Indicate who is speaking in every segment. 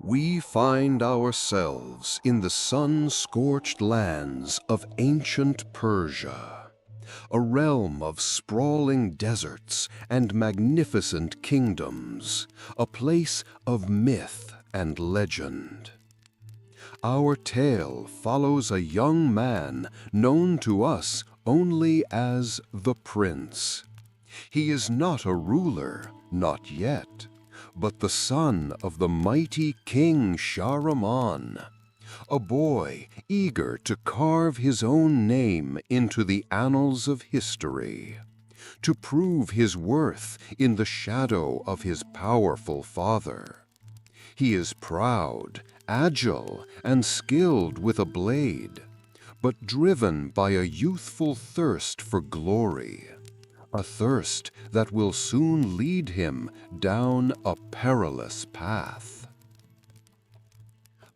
Speaker 1: We find ourselves in the sun-scorched lands of ancient Persia, a realm of sprawling deserts and magnificent kingdoms, a place of myth and legend. Our tale follows a young man known to us only as the Prince. He is not a ruler, not yet, but the son of the mighty King Shahraman, a boy eager to carve his own name into the annals of history, to prove his worth in the shadow of his powerful father. He is proud, agile, and skilled with a blade, but driven by a youthful thirst for glory. A thirst that will soon lead him down a perilous path.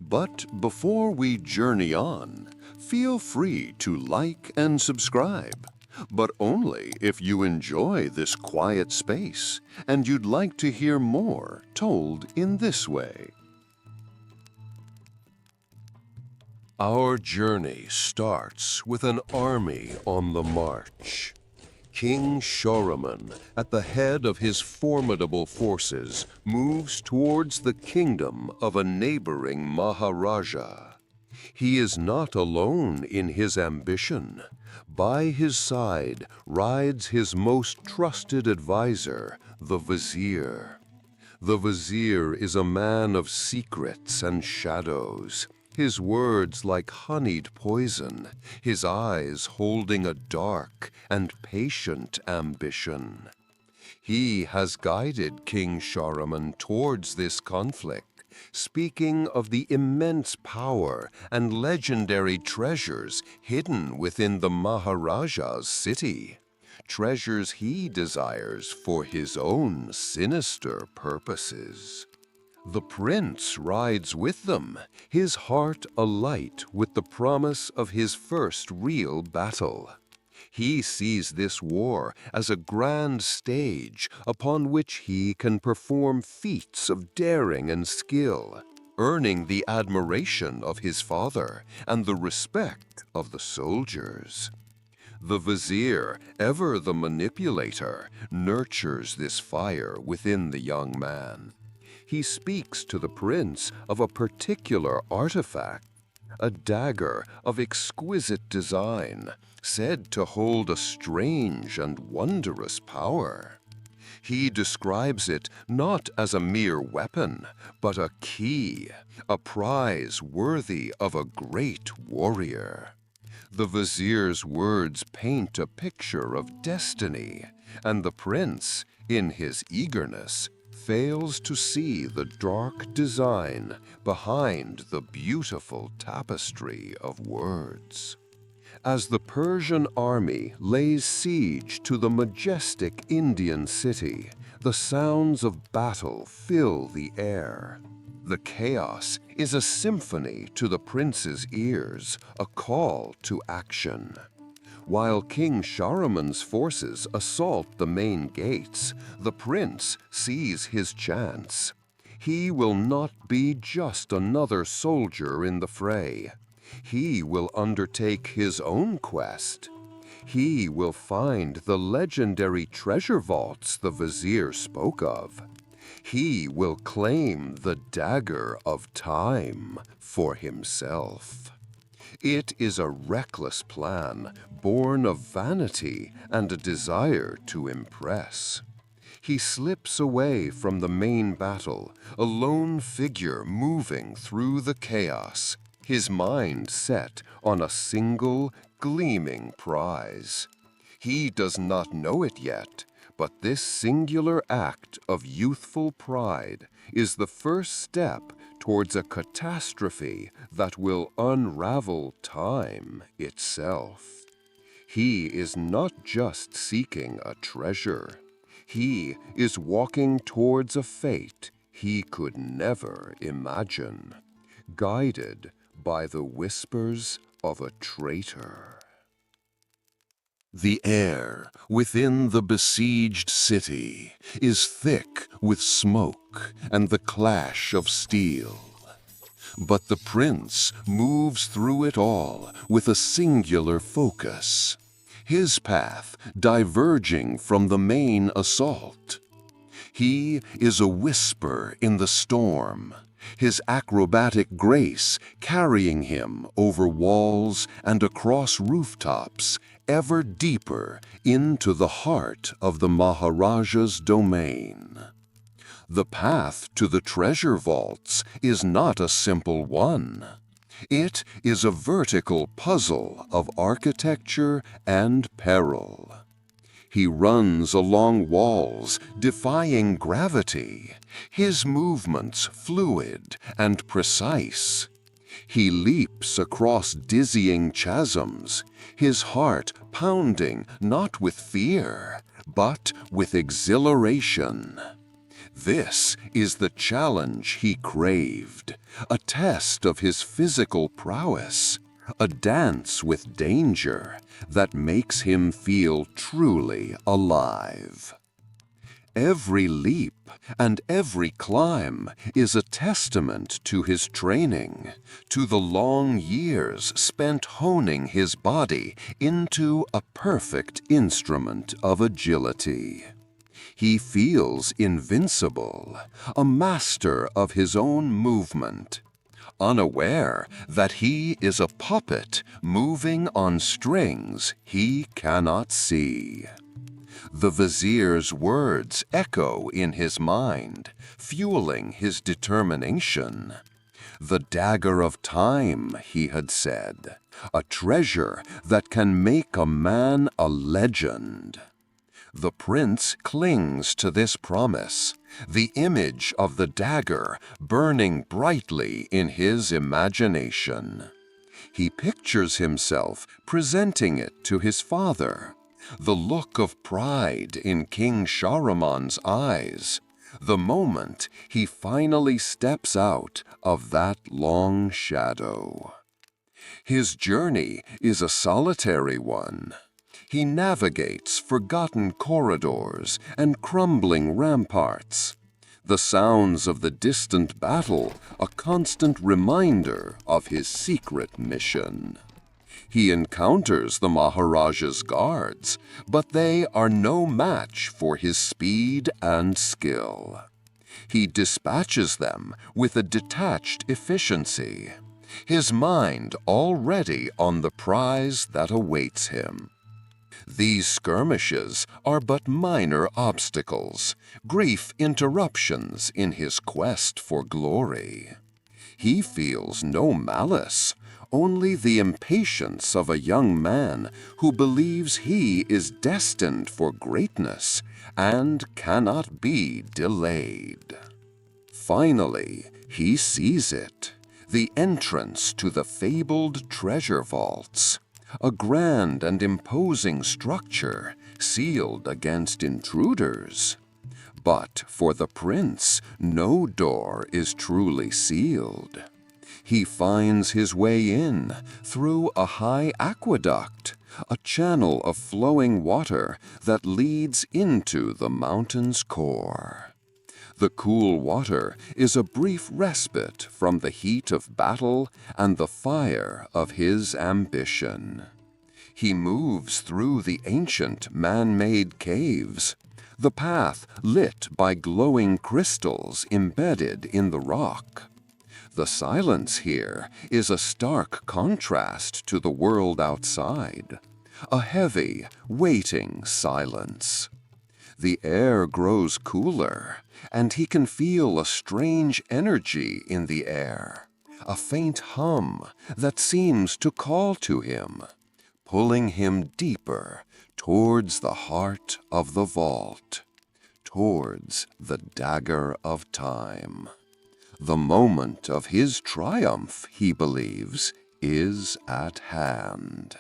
Speaker 1: But before we journey on, feel free to like and subscribe, but only if you enjoy this quiet space and you'd like to hear more told in this way. Our journey starts with an army on the march. King Shahraman, at the head of his formidable forces, moves towards the kingdom of a neighboring Maharaja. He is not alone in his ambition. By his side rides his most trusted advisor, the Vizier. The Vizier is a man of secrets and shadows, his words like honeyed poison, his eyes holding a dark and patient ambition. He has guided King Shahraman towards this conflict, speaking of the immense power and legendary treasures hidden within the Maharaja's city, treasures he desires for his own sinister purposes. The prince rides with them, his heart alight with the promise of his first real battle. He sees this war as a grand stage upon which he can perform feats of daring and skill, earning the admiration of his father and the respect of the soldiers. The Vizier, ever the manipulator, nurtures this fire within the young man. He speaks to the prince of a particular artifact, a dagger of exquisite design, said to hold a strange and wondrous power. He describes it not as a mere weapon, but a key, a prize worthy of a great warrior. The Vizier's words paint a picture of destiny, and the prince, in his eagerness, fails to see the dark design behind the beautiful tapestry of words. As the Persian army lays siege to the majestic Indian city, the sounds of battle fill the air. The chaos is a symphony to the prince's ears, a call to action. While King Shahraman's forces assault the main gates, the prince sees his chance. He will not be just another soldier in the fray. He will undertake his own quest. He will find the legendary treasure vaults the Vizier spoke of. He will claim the dagger of time for himself. It is a reckless plan, born of vanity and a desire to impress. He slips away from the main battle, a lone figure moving through the chaos, his mind set on a single, gleaming prize. He does not know it yet, but this singular act of youthful pride is the first step towards a catastrophe that will unravel time itself. He is not just seeking a treasure. He is walking towards a fate he could never imagine, guided by the whispers of a traitor. The air within the besieged city is thick with smoke and the clash of steel. But the prince moves through it all with a singular focus, his path diverging from the main assault. He is a whisper in the storm, his acrobatic grace carrying him over walls and across rooftops, ever deeper into the heart of the Maharaja's domain. The path to the treasure vaults is not a simple one. It is a vertical puzzle of architecture and peril. He runs along walls, defying gravity, his movements fluid and precise. He leaps across dizzying chasms, his heart pounding not with fear, but with exhilaration. This is the challenge he craved, a test of his physical prowess, a dance with danger that makes him feel truly alive. Every leap and every climb is a testament to his training, to the long years spent honing his body into a perfect instrument of agility. He feels invincible, a master of his own movement, unaware that he is a puppet moving on strings he cannot see. The vizier's words echo in his mind, fueling his determination. The dagger of time, he had said, a treasure that can make a man a legend. The prince clings to this promise, the image of the dagger burning brightly in his imagination. He pictures himself presenting it to his father, the look of pride in King Shahraman's eyes, the moment he finally steps out of that long shadow. His journey is a solitary one. He navigates forgotten corridors and crumbling ramparts, the sounds of the distant battle a constant reminder of his secret mission. He encounters the Maharaja's guards, but they are no match for his speed and skill. He dispatches them with a detached efficiency, his mind already on the prize that awaits him. These skirmishes are but minor obstacles, brief interruptions in his quest for glory. He feels no malice, only the impatience of a young man who believes he is destined for greatness and cannot be delayed. Finally, he sees it, the entrance to the fabled treasure vaults, a grand and imposing structure sealed against intruders. But for the prince, no door is truly sealed. He finds his way in through a high aqueduct, a channel of flowing water that leads into the mountain's core. The cool water is a brief respite from the heat of battle and the fire of his ambition. He moves through the ancient man-made caves, the path lit by glowing crystals embedded in the rock. The silence here is a stark contrast to the world outside, a heavy, waiting silence. The air grows cooler, and he can feel a strange energy in the air, a faint hum that seems to call to him, pulling him deeper towards the heart of the vault, towards the dagger of time. The moment of his triumph, he believes, is at hand.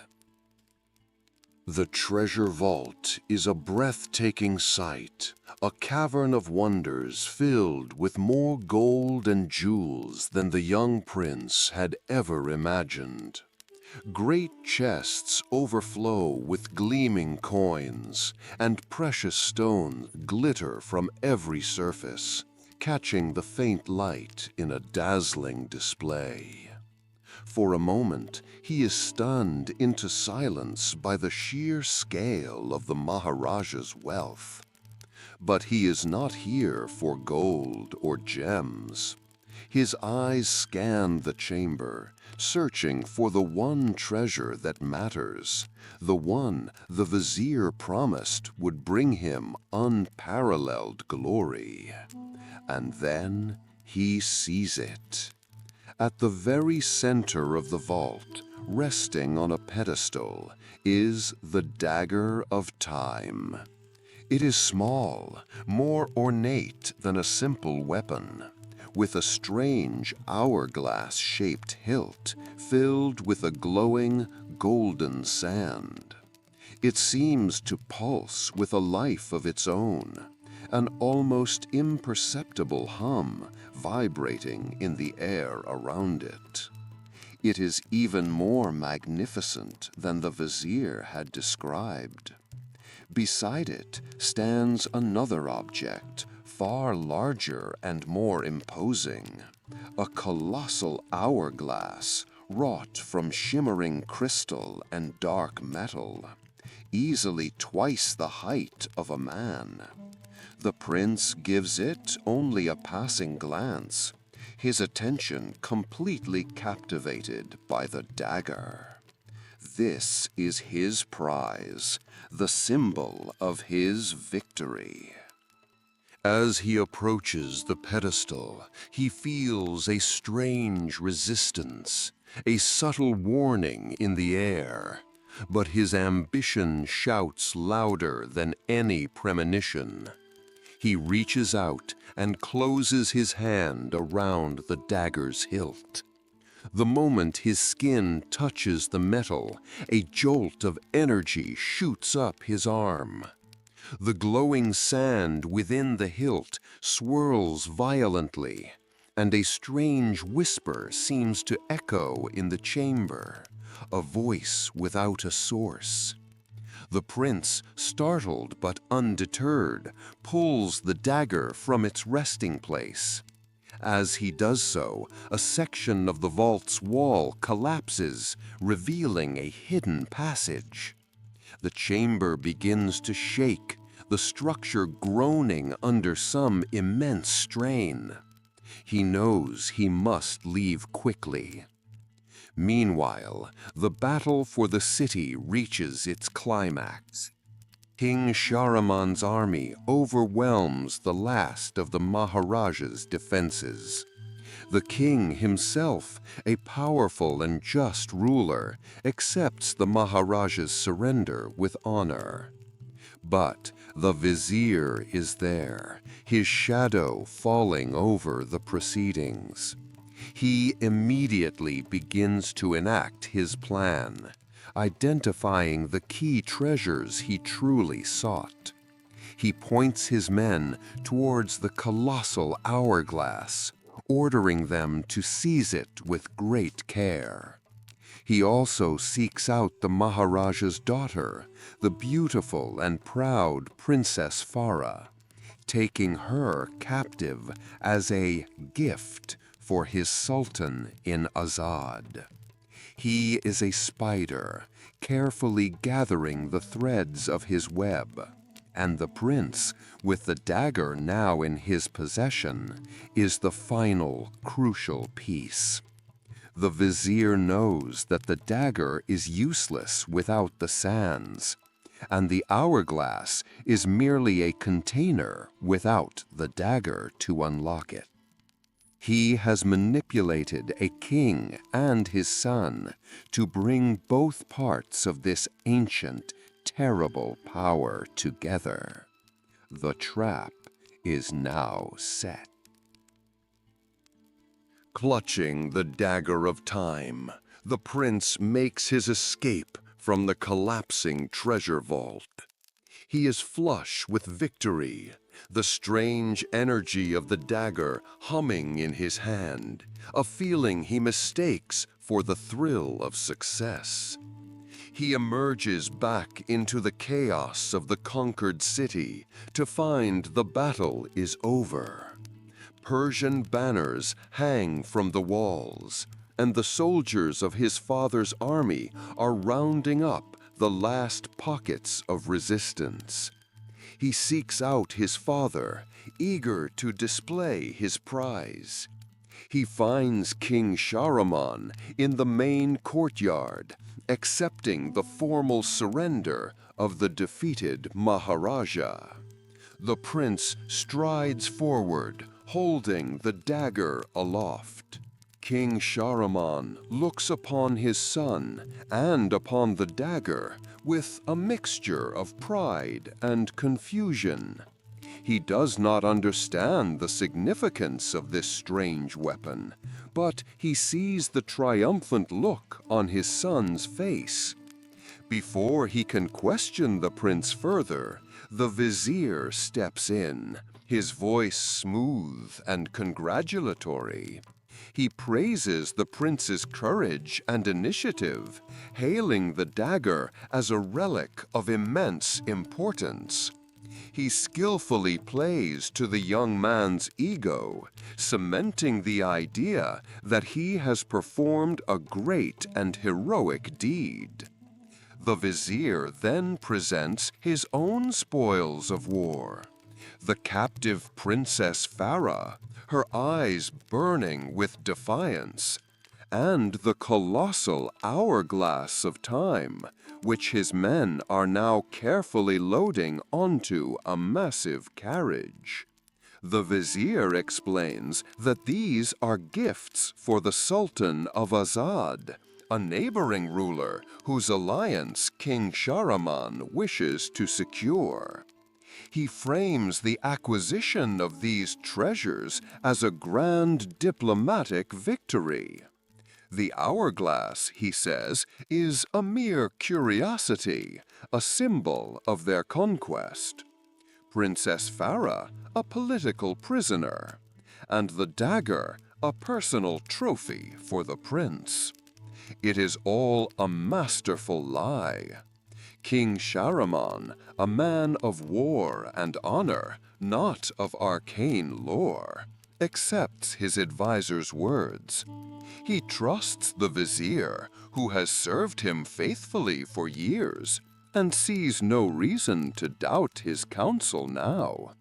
Speaker 1: The treasure vault is a breathtaking sight, a cavern of wonders filled with more gold and jewels than the young prince had ever imagined. Great chests overflow with gleaming coins, and precious stones glitter from every surface, catching the faint light in a dazzling display. For a moment, he is stunned into silence by the sheer scale of the Maharaja's wealth. But he is not here for gold or gems. His eyes scan the chamber, searching for the one treasure that matters, the one the vizier promised would bring him unparalleled glory. And then he sees it. At the very center of the vault, resting on a pedestal, is the Dagger of Time. It is small, more ornate than a simple weapon, with a strange hourglass-shaped hilt filled with a glowing golden sand. It seems to pulse with a life of its own, an almost imperceptible hum vibrating in the air around it. It is even more magnificent than the vizier had described. Beside it stands another object, far larger and more imposing, a colossal hourglass wrought from shimmering crystal and dark metal, easily twice the height of a man. The prince gives it only a passing glance, his attention completely captivated by the dagger. This is his prize, the symbol of his victory. As he approaches the pedestal, he feels a strange resistance, a subtle warning in the air. But his ambition shouts louder than any premonition. He reaches out and closes his hand around the dagger's hilt. The moment his skin touches the metal, a jolt of energy shoots up his arm. The glowing sand within the hilt swirls violently, and a strange whisper seems to echo in the chamber, a voice without a source. The prince, startled but undeterred, pulls the dagger from its resting place. As he does so, a section of the vault's wall collapses, revealing a hidden passage. The chamber begins to shake, the structure groaning under some immense strain. He knows he must leave quickly. Meanwhile, the battle for the city reaches its climax. King Shahraman's army overwhelms the last of the Maharaja's defenses. The king himself, a powerful and just ruler, accepts the Maharaja's surrender with honor. But the vizier is there, his shadow falling over the proceedings. He immediately begins to enact his plan, identifying the key treasures he truly sought. He points his men towards the colossal hourglass, ordering them to seize it with great care. He also seeks out the Maharaja's daughter, the beautiful and proud Princess Farah, taking her captive as a gift for his sultan in Azad. He is a spider, carefully gathering the threads of his web, and the prince, with the dagger now in his possession, is the final, crucial piece. The vizier knows that the dagger is useless without the sands, and the hourglass is merely a container without the dagger to unlock it. He has manipulated a king and his son to bring both parts of this ancient, terrible power together. The trap is now set. Clutching the dagger of time, the prince makes his escape from the collapsing treasure vault. He is flush with victory, the strange energy of the dagger humming in his hand, a feeling he mistakes for the thrill of success. He emerges back into the chaos of the conquered city to find the battle is over. Persian banners hang from the walls, and the soldiers of his father's army are rounding up the last pockets of resistance. He seeks out his father, eager to display his prize. He finds King Shahraman in the main courtyard, accepting the formal surrender of the defeated Maharaja. The prince strides forward, holding the dagger aloft. King Shahraman looks upon his son and upon the dagger with a mixture of pride and confusion. He does not understand the significance of this strange weapon, but he sees the triumphant look on his son's face. Before he can question the prince further, the vizier steps in, his voice smooth and congratulatory. He praises the prince's courage and initiative, hailing the dagger as a relic of immense importance. He skillfully plays to the young man's ego, cementing the idea that he has performed a great and heroic deed. The vizier then presents his own spoils of war. The captive princess Farah, her eyes burning with defiance, and the colossal hourglass of time, which his men are now carefully loading onto a massive carriage. The vizier explains that these are gifts for the Sultan of Azad, a neighboring ruler whose alliance King Shahraman wishes to secure. He frames the acquisition of these treasures as a grand diplomatic victory. The hourglass, he says, is a mere curiosity, a symbol of their conquest. Princess Farah, a political prisoner, and the dagger, a personal trophy for the prince. It is all a masterful lie. King Shahraman, a man of war and honor, not of arcane lore, accepts his advisor's words. He trusts the vizier, who has served him faithfully for years, and sees no reason to doubt his counsel now.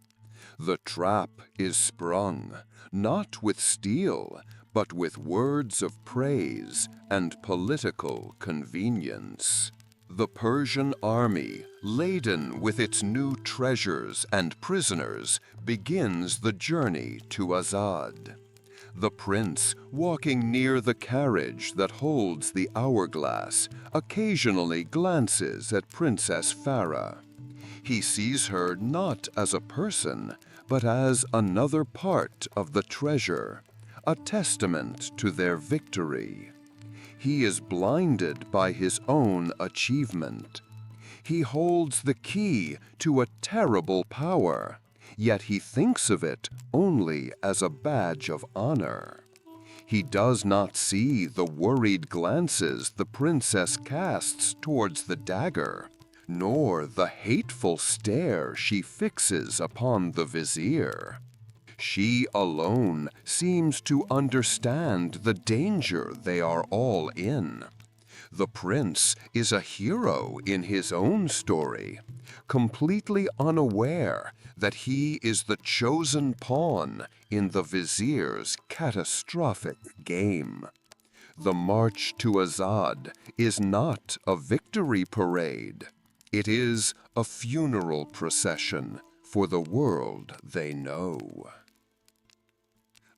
Speaker 1: The trap is sprung, not with steel, but with words of praise and political convenience. The Persian army, laden with its new treasures and prisoners, begins the journey to Azad. The prince, walking near the carriage that holds the hourglass, occasionally glances at Princess Farah. He sees her not as a person, but as another part of the treasure, a testament to their victory. He is blinded by his own achievement. He holds the key to a terrible power, yet he thinks of it only as a badge of honor. He does not see the worried glances the princess casts towards the dagger, nor the hateful stare she fixes upon the vizier. She alone seems to understand the danger they are all in. The prince is a hero in his own story, completely unaware that he is the chosen pawn in the vizier's catastrophic game. The march to Azad is not a victory parade. It is a funeral procession for the world they know.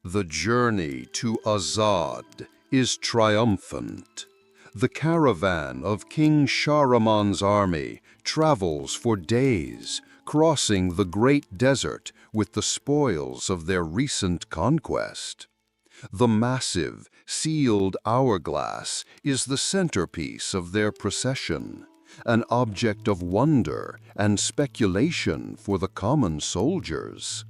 Speaker 1: The journey to Azad is triumphant. The caravan of King Shahraman's army travels for days, crossing the great desert with the spoils of their recent conquest. The massive, sealed hourglass is the centerpiece of their procession, an object of wonder and speculation for the common soldiers.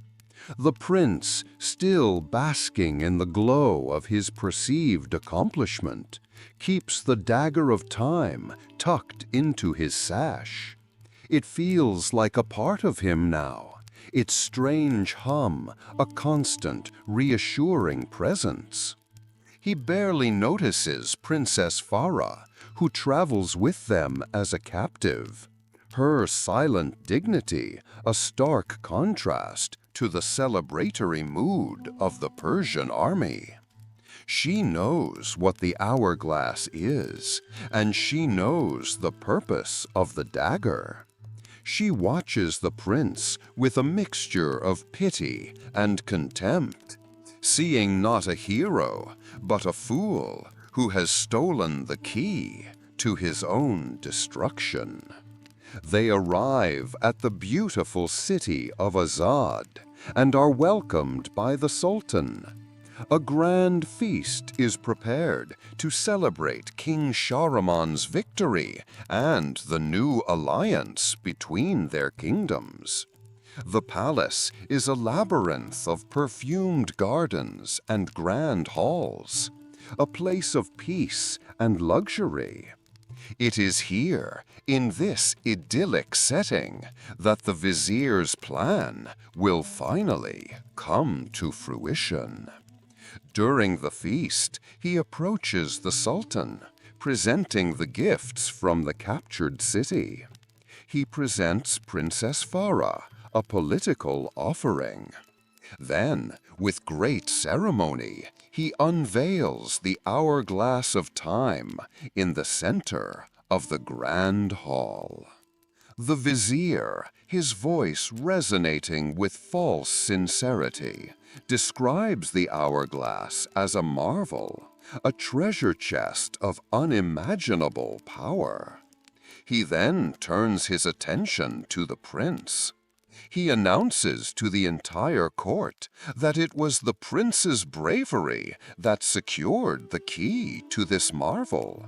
Speaker 1: The prince, still basking in the glow of his perceived accomplishment, keeps the dagger of time tucked into his sash. It feels like a part of him now, its strange hum a constant, reassuring presence. He barely notices Princess Farah, who travels with them as a captive. Her silent dignity, a stark contrast to the celebratory mood of the Persian army. She knows what the hourglass is, and she knows the purpose of the dagger. She watches the prince with a mixture of pity and contempt, seeing not a hero, but a fool who has stolen the key to his own destruction. They arrive at the beautiful city of Azad and are welcomed by the Sultan. A grand feast is prepared to celebrate King Shahraman's victory and the new alliance between their kingdoms. The palace is a labyrinth of perfumed gardens and grand halls, a place of peace and luxury. It is here, in this idyllic setting, that the vizier's plan will finally come to fruition. During the feast, he approaches the Sultan, presenting the gifts from the captured city. He presents Princess Farah a political offering. Then, with great ceremony, he unveils the hourglass of time in the center of the grand hall. The vizier, his voice resonating with false sincerity, describes the hourglass as a marvel, a treasure chest of unimaginable power. He then turns his attention to the prince. He announces to the entire court that it was the prince's bravery that secured the key to this marvel.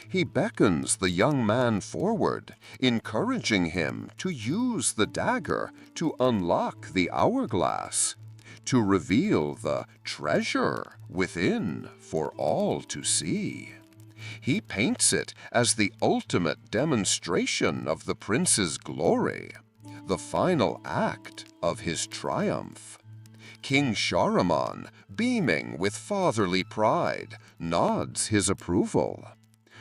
Speaker 1: He beckons the young man forward, encouraging him to use the dagger to unlock the hourglass, to reveal the treasure within for all to see. He paints it as the ultimate demonstration of the prince's glory, the final act of his triumph. King Shahraman, beaming with fatherly pride, nods his approval.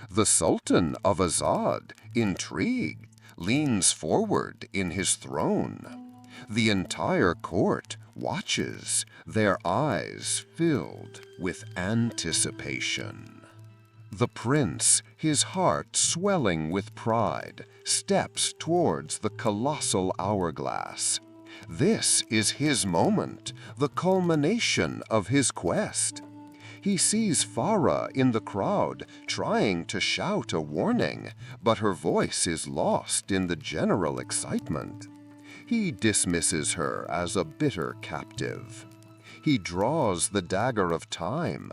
Speaker 1: The Sultan of Azad, intrigued, leans forward in his throne. The entire court watches, their eyes filled with anticipation. The prince, his heart swelling with pride, steps towards the colossal hourglass. This is his moment, the culmination of his quest. He sees Farah in the crowd, trying to shout a warning, but her voice is lost in the general excitement. He dismisses her as a bitter captive. He draws the dagger of time.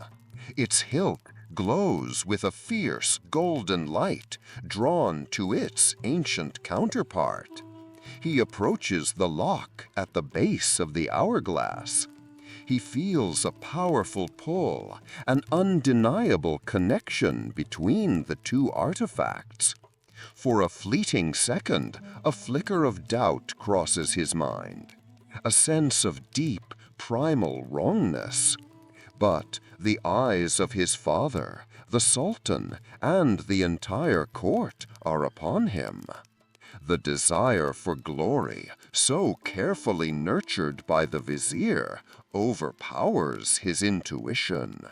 Speaker 1: Its hilt glows with a fierce golden light drawn to its ancient counterpart. He approaches the lock at the base of the hourglass. He feels a powerful pull, an undeniable connection between the two artifacts. For a fleeting second, a flicker of doubt crosses his mind, a sense of deep, primal wrongness. But the eyes of his father, the Sultan, and the entire court are upon him. The desire for glory, so carefully nurtured by the vizier, overpowers his intuition.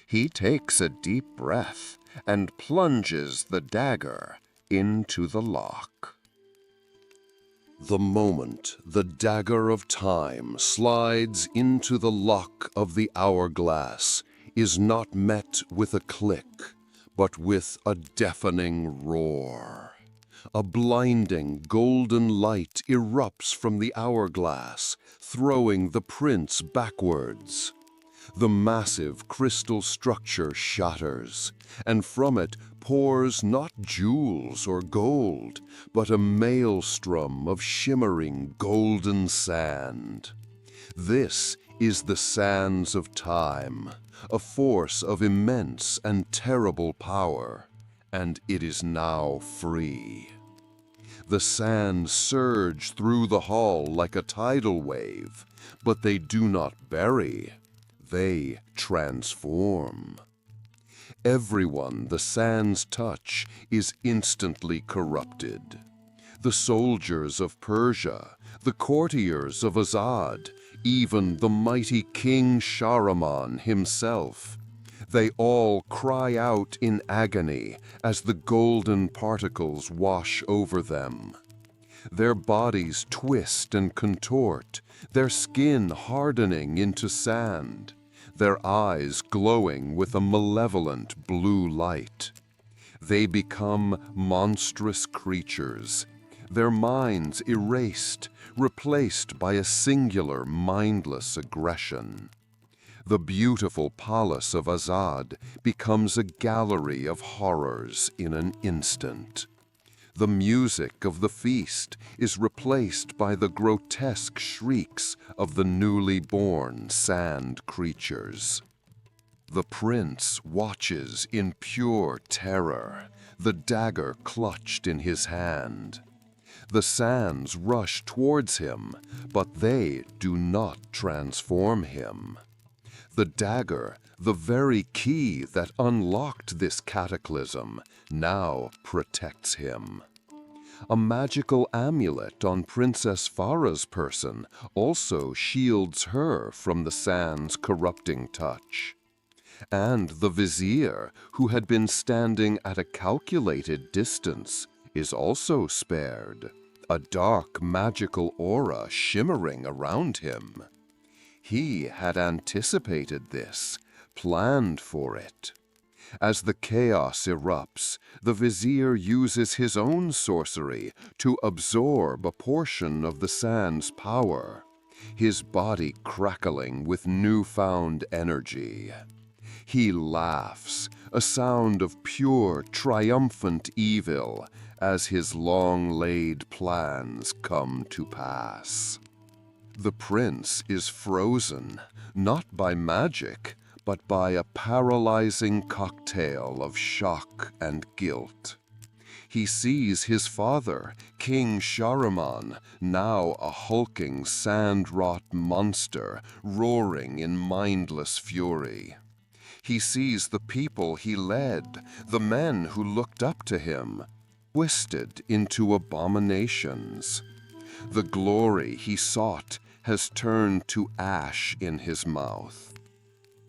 Speaker 1: He takes a deep breath and plunges the dagger into the lock. The moment the dagger of time slides into the lock of the hourglass is not met with a click, but with a deafening roar. A blinding golden light erupts from the hourglass, throwing the prince backwards. The massive crystal structure shatters, and from it pours not jewels or gold, but a maelstrom of shimmering golden sand. This is the Sands of Time, a force of immense and terrible power, and it is now free. The sands surge through the hall like a tidal wave, but they do not bury, they transform. Everyone the sands touch is instantly corrupted. The soldiers of Persia, the courtiers of Azad, even the mighty King Shahraman himself. They all cry out in agony as the golden particles wash over them. Their bodies twist and contort, their skin hardening into sand, their eyes glowing with a malevolent blue light. They become monstrous creatures, their minds erased, replaced by a singular, mindless aggression. The beautiful palace of Azad becomes a gallery of horrors in an instant. The music of the feast is replaced by the grotesque shrieks of the newly born sand creatures. The prince watches in pure terror, the dagger clutched in his hand. The sands rush towards him, but they do not transform him. The dagger, the very key that unlocked this cataclysm, now protects him. A magical amulet on Princess Farah's person also shields her from the sand's corrupting touch. And the vizier, who had been standing at a calculated distance, is also spared, a dark magical aura shimmering around him. He had anticipated this, planned for it. As the chaos erupts, the vizier uses his own sorcery to absorb a portion of the sand's power, his body crackling with newfound energy. He laughs, a sound of pure, triumphant evil, as his long-laid plans come to pass. The prince is frozen, not by magic, but by a paralyzing cocktail of shock and guilt. He sees his father, King Shahraman, now a hulking sand-wrought monster, roaring in mindless fury. He sees the people he led, the men who looked up to him, twisted into abominations. The glory he sought has turned to ash in his mouth.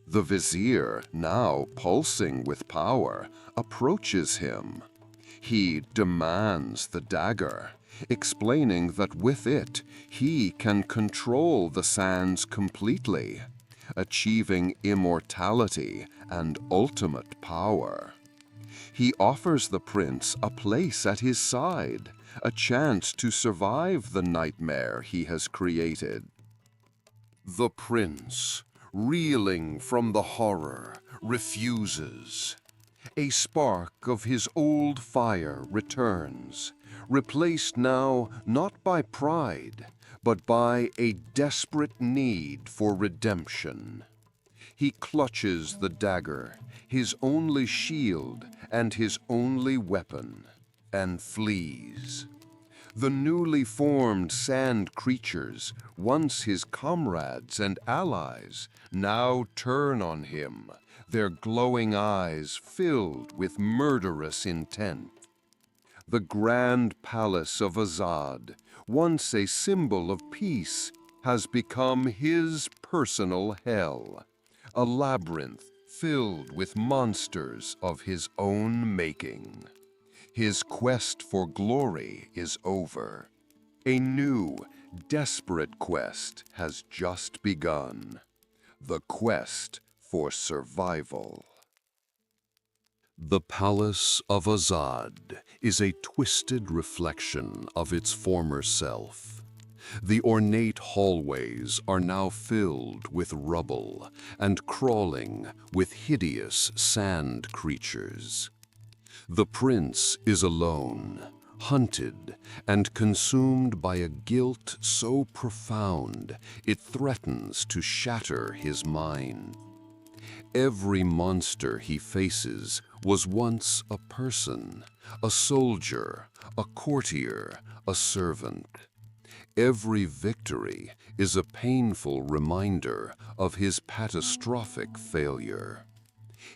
Speaker 1: The vizier, now pulsing with power, approaches him. He demands the dagger, explaining that with it he can control the sands completely, achieving immortality and ultimate power. He offers the prince a place at his side, a chance to survive the nightmare he has created. The prince, reeling from the horror, refuses. A spark of his old fire returns, replaced now not by pride, but by a desperate need for redemption. He clutches the dagger, his only shield and his only weapon, and flees. The newly formed sand creatures, once his comrades and allies, now turn on him, their glowing eyes filled with murderous intent. The grand palace of Azad, once a symbol of peace, has become his personal hell, a labyrinth filled with monsters of his own making. His quest for glory is over. A new, desperate quest has just begun. The quest for survival. The Palace of Azad is a twisted reflection of its former self. The ornate hallways are now filled with rubble and crawling with hideous sand creatures. The prince is alone, hunted and consumed by a guilt so profound it threatens to shatter his mind. Every monster he faces was once a person, a soldier, a courtier, a servant. Every victory is a painful reminder of his catastrophic failure.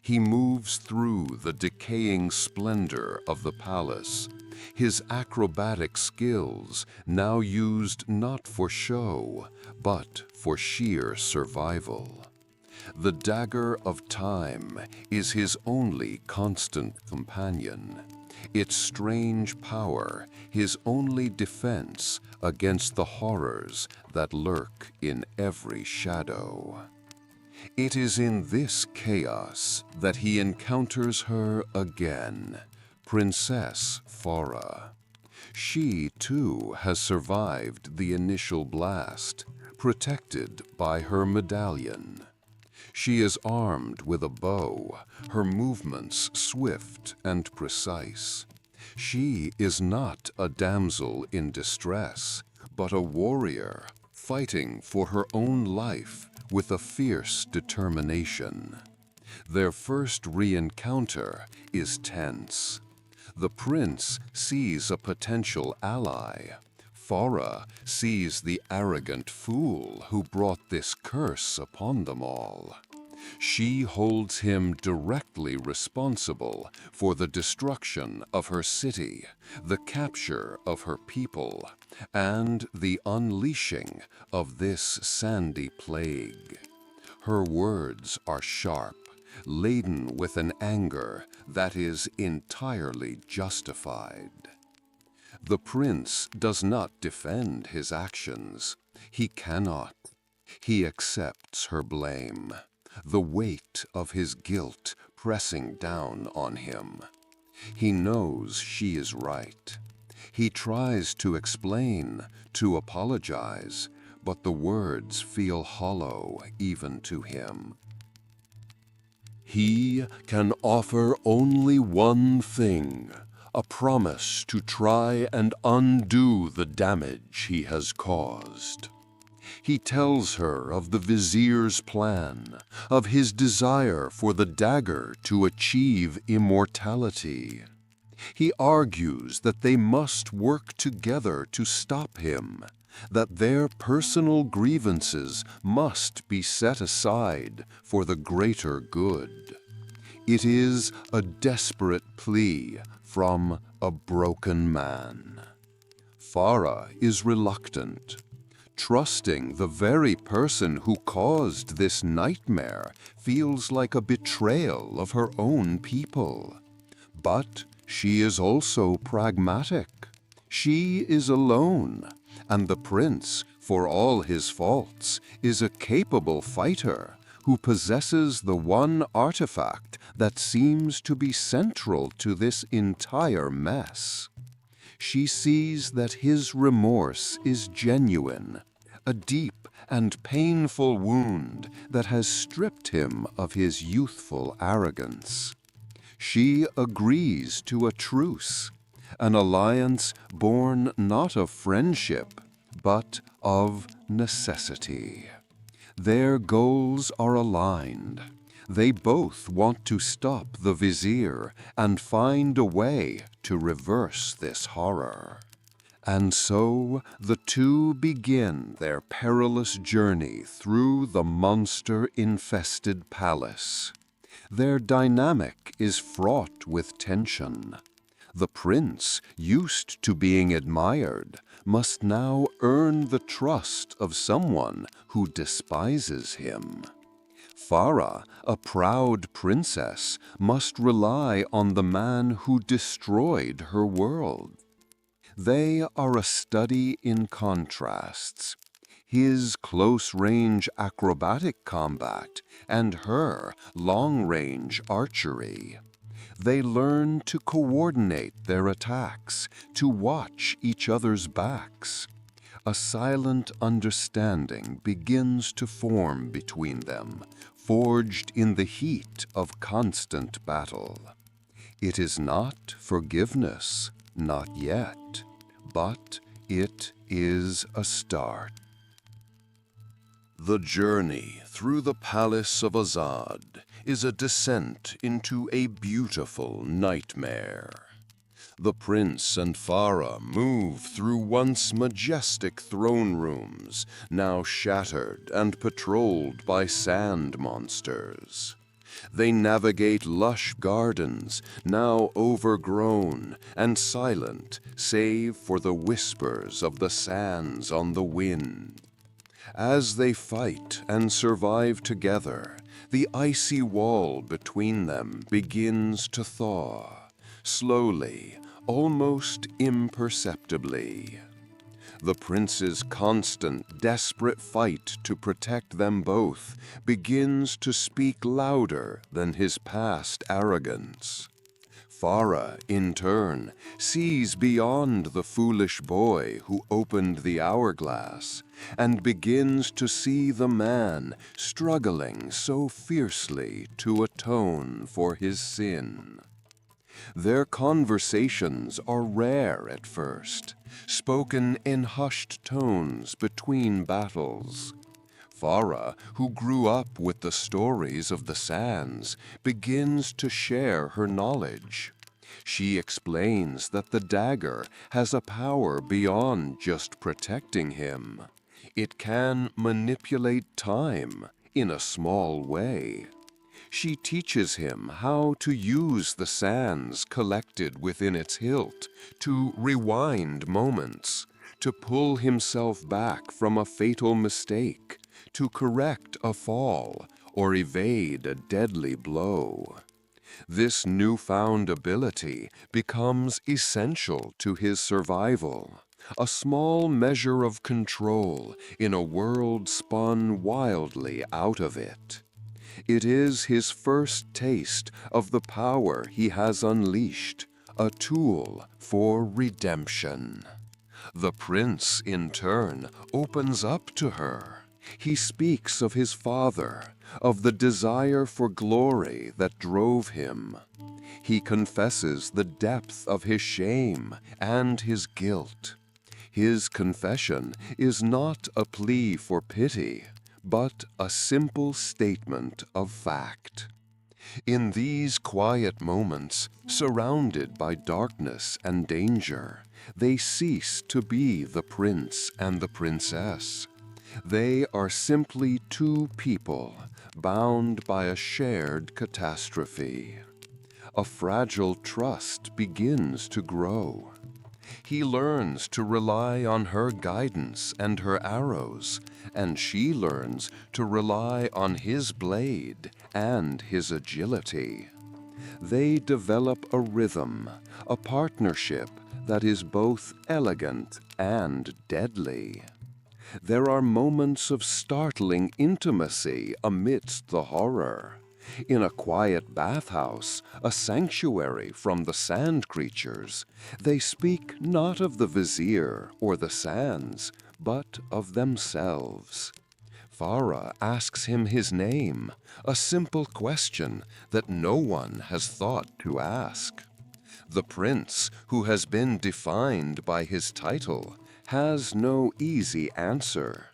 Speaker 1: He moves through the decaying splendor of the palace, his acrobatic skills now used not for show, but for sheer survival. The dagger of time is his only constant companion, its strange power his only defense against the horrors that lurk in every shadow. It is in this chaos that he encounters her again, Princess Farah. She, too, has survived the initial blast, protected by her medallion. She is armed with a bow, her movements swift and precise. She is not a damsel in distress, but a warrior fighting for her own life with a fierce determination. Their first re-encounter is tense. The prince sees a potential ally. Farah sees the arrogant fool who brought this curse upon them all. She holds him directly responsible for the destruction of her city, the capture of her people, and the unleashing of this sandy plague. Her words are sharp, laden with an anger that is entirely justified. The prince does not defend his actions. He cannot. He accepts her blame, the weight of his guilt pressing down on him. He knows she is right. He tries to explain, to apologize, but the words feel hollow even to him. He can offer only one thing, a promise to try and undo the damage he has caused. He tells her of the vizier's plan, of his desire for the dagger to achieve immortality. He argues that they must work together to stop him, that their personal grievances must be set aside for the greater good. It is a desperate plea from a broken man. Farah is reluctant, trusting the very person who caused this nightmare feels like a betrayal of her own people. But she is also pragmatic. She is alone, and the prince, for all his faults, is a capable fighter who possesses the one artifact that seems to be central to this entire mess. She sees that his remorse is genuine, a deep and painful wound that has stripped him of his youthful arrogance. She agrees to a truce, an alliance born not of friendship, but of necessity. Their goals are aligned. They both want to stop the vizier and find a way to reverse this horror. And so the two begin their perilous journey through the monster-infested palace. Their dynamic is fraught with tension. The prince, used to being admired, must now earn the trust of someone who despises him. Farah, a proud princess, must rely on the man who destroyed her world. They are a study in contrasts. His close-range acrobatic combat and her long-range archery. They learn to coordinate their attacks, to watch each other's backs. A silent understanding begins to form between them, forged in the heat of constant battle. It is not forgiveness, not yet, but it is a start. The journey through the palace of Azad is a descent into a beautiful nightmare. The prince and Farah move through once majestic throne rooms, now shattered and patrolled by sand monsters. They navigate lush gardens, now overgrown and silent, save for the whispers of the sands on the wind. As they fight and survive together, the icy wall between them begins to thaw, slowly, almost imperceptibly. The prince's constant, desperate fight to protect them both begins to speak louder than his past arrogance. Farah, in turn, sees beyond the foolish boy who opened the hourglass and begins to see the man struggling so fiercely to atone for his sin. Their conversations are rare at first, spoken in hushed tones between battles. Farah, who grew up with the stories of the sands, begins to share her knowledge. She explains that the dagger has a power beyond just protecting him. It can manipulate time in a small way. She teaches him how to use the sands collected within its hilt to rewind moments, to pull himself back from a fatal mistake, to correct a fall or evade a deadly blow. This newfound ability becomes essential to his survival, a small measure of control in a world spun wildly out of it. It is his first taste of the power he has unleashed, a tool for redemption. The prince, in turn, opens up to her. He speaks of his father, of the desire for glory that drove him. He confesses the depth of his shame and his guilt. His confession is not a plea for pity, but a simple statement of fact. In these quiet moments, surrounded by darkness and danger, they cease to be the prince and the princess. They are simply two people bound by a shared catastrophe. A fragile trust begins to grow. He learns to rely on her guidance and her arrows, and she learns to rely on his blade and his agility. They develop a rhythm, a partnership that is both elegant and deadly. There are moments of startling intimacy amidst the horror. In a quiet bathhouse, a sanctuary from the sand creatures, they speak not of the vizier or the sands, but of themselves. Farah asks him his name, a simple question that no one has thought to ask. The prince, who has been defined by his title, has no easy answer.